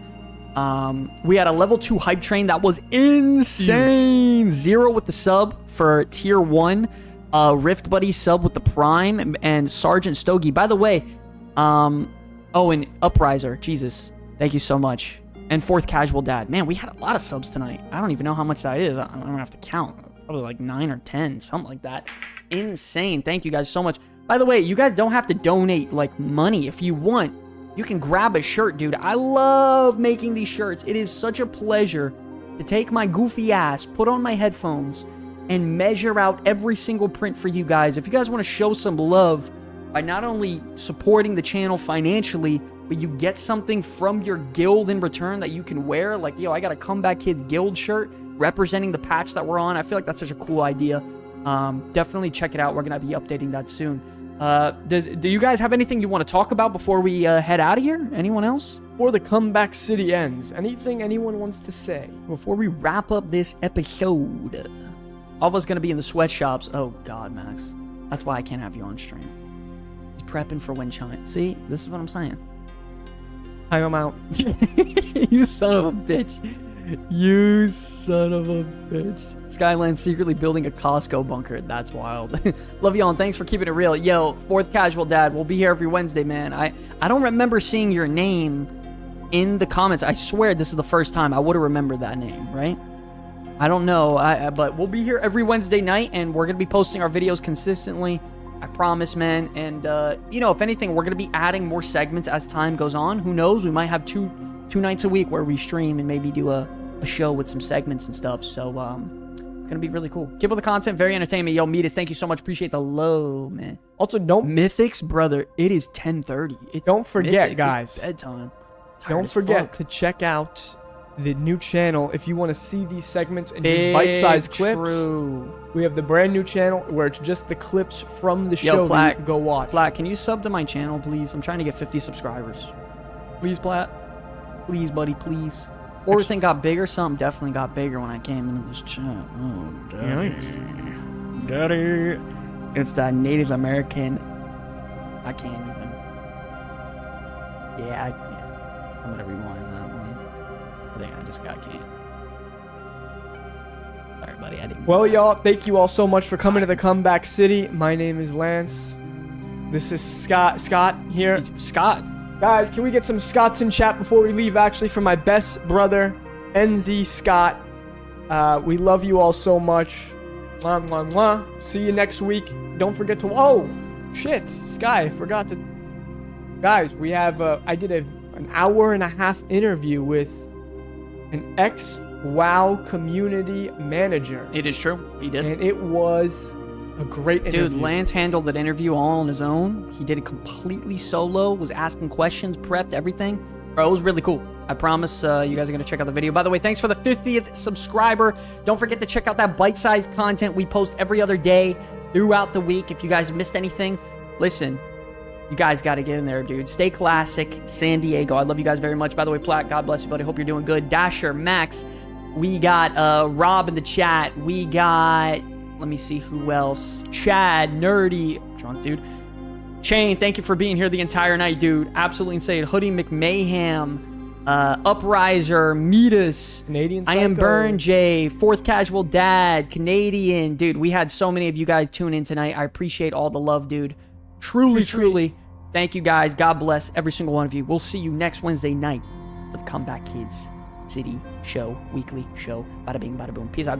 We had a level 2 hype train. That was insane. Huge. 0 with the sub for tier 1. Rift Buddy sub with the prime. And Sergeant Stogie. By the way, and Upriser. Jesus. Thank you so much. And 4th Casual Dad. Man, we had a lot of subs tonight. I don't even know how much that is. I don't have to count. Probably like 9 or 10. Something like that. Insane. Thank you guys so much. By the way, you guys don't have to donate, like, money. If you want, you can grab a shirt, dude. I love making these shirts. It is such a pleasure to take my goofy ass, put on my headphones, and measure out every single print for you guys. If you guys want to show some love by not only supporting the channel financially, but you get something from your guild in return that you can wear. Like, yo, I got a Comeback Kids guild shirt representing the patch that we're on. I feel like that's such a cool idea. Definitely check it out. We're going to be updating that soon. Do you guys have anything you want to talk about before we head out of here? Anyone else? Before the comeback city ends, anything anyone wants to say? Before we wrap up this episode, all of us going to be in the sweatshops. Oh, God, Max. That's why I can't have you on stream. He's prepping for Wind Chime. See? This is what I'm saying. I'm out. You son of a bitch. You son of a bitch. Skyland's secretly building a Costco bunker. That's wild. Love y'all and thanks for keeping it real. Yo, Fourth Casual Dad, we'll be here every Wednesday, man. I don't remember seeing your name in the comments. I swear this is the first time I would have remembered that name, right? I don't know, but we'll be here every Wednesday night, and we're going to be posting our videos consistently. I promise, man. And, you know, if anything, we're going to be adding more segments as time goes on. Who knows? We might have two nights a week where we stream and maybe do a show with some segments and stuff. So, it's going to be really cool. Keep up the content. Very entertaining. Yo, Metis, thank you so much. Appreciate the love, man. Also, don't Mythics, brother, it is 10:30. Don't forget, Mythics. guys. It's bedtime. Tired Don't as forget fuck. to check out the new channel if you want to see these segments and just bite-sized clips. True. We have the brand new channel where it's just the clips from the show that Platt, you can go watch. Platt, can you sub to my channel, please? I'm trying to get 50 subscribers. Please, Platt. Please, buddy, please. Or thing got bigger. Something definitely got bigger when I came into this chat. Oh, daddy. Daddy. It's that Native American. I can't even. Yeah, I'm going to rewind that one. I think I just got can't. Sorry, buddy. I didn't. Well, y'all, thank you all so much for coming to the Comeback City. My name is Lance. This is Scott. Scott here. Scott. Guys, can we get some Scots in chat before we leave? Actually, from my best brother, NZ Scott. We love you all so much. Mwah, mwah, mwah. See you next week. Don't forget to... Oh, shit. Sky, I forgot to... Guys, we have... I did an hour-and-a-half interview with an ex-WoW community manager. It is true. He did. And it was a great interview. Dude, Lance handled that interview all on his own. He did it completely solo, was asking questions, prepped, everything. Bro, it was really cool. I promise you guys are going to check out the video. By the way, thanks for the 50th subscriber. Don't forget to check out that bite-sized content we post every other day throughout the week. If you guys missed anything, listen, you guys got to get in there, dude. Stay classic, San Diego. I love you guys very much. By the way, Platt, God bless you, buddy. Hope you're doing good. Dasher, Max, we got Rob in the chat. We got... Let me see who else. Chad, Nerdy, drunk dude. Shane, thank you for being here the entire night, dude. Absolutely insane. Hoodie McMayhem, Upriser, Metis, Canadian I am Psycho. Burn J, Fourth Casual Dad, Canadian, dude. We had so many of you guys tune in tonight. I appreciate all the love, dude. Truly, thank you guys. God bless every single one of you. We'll see you next Wednesday night with Comeback Kids City Show, weekly show. Bada bing, bada boom. Peace out, guys.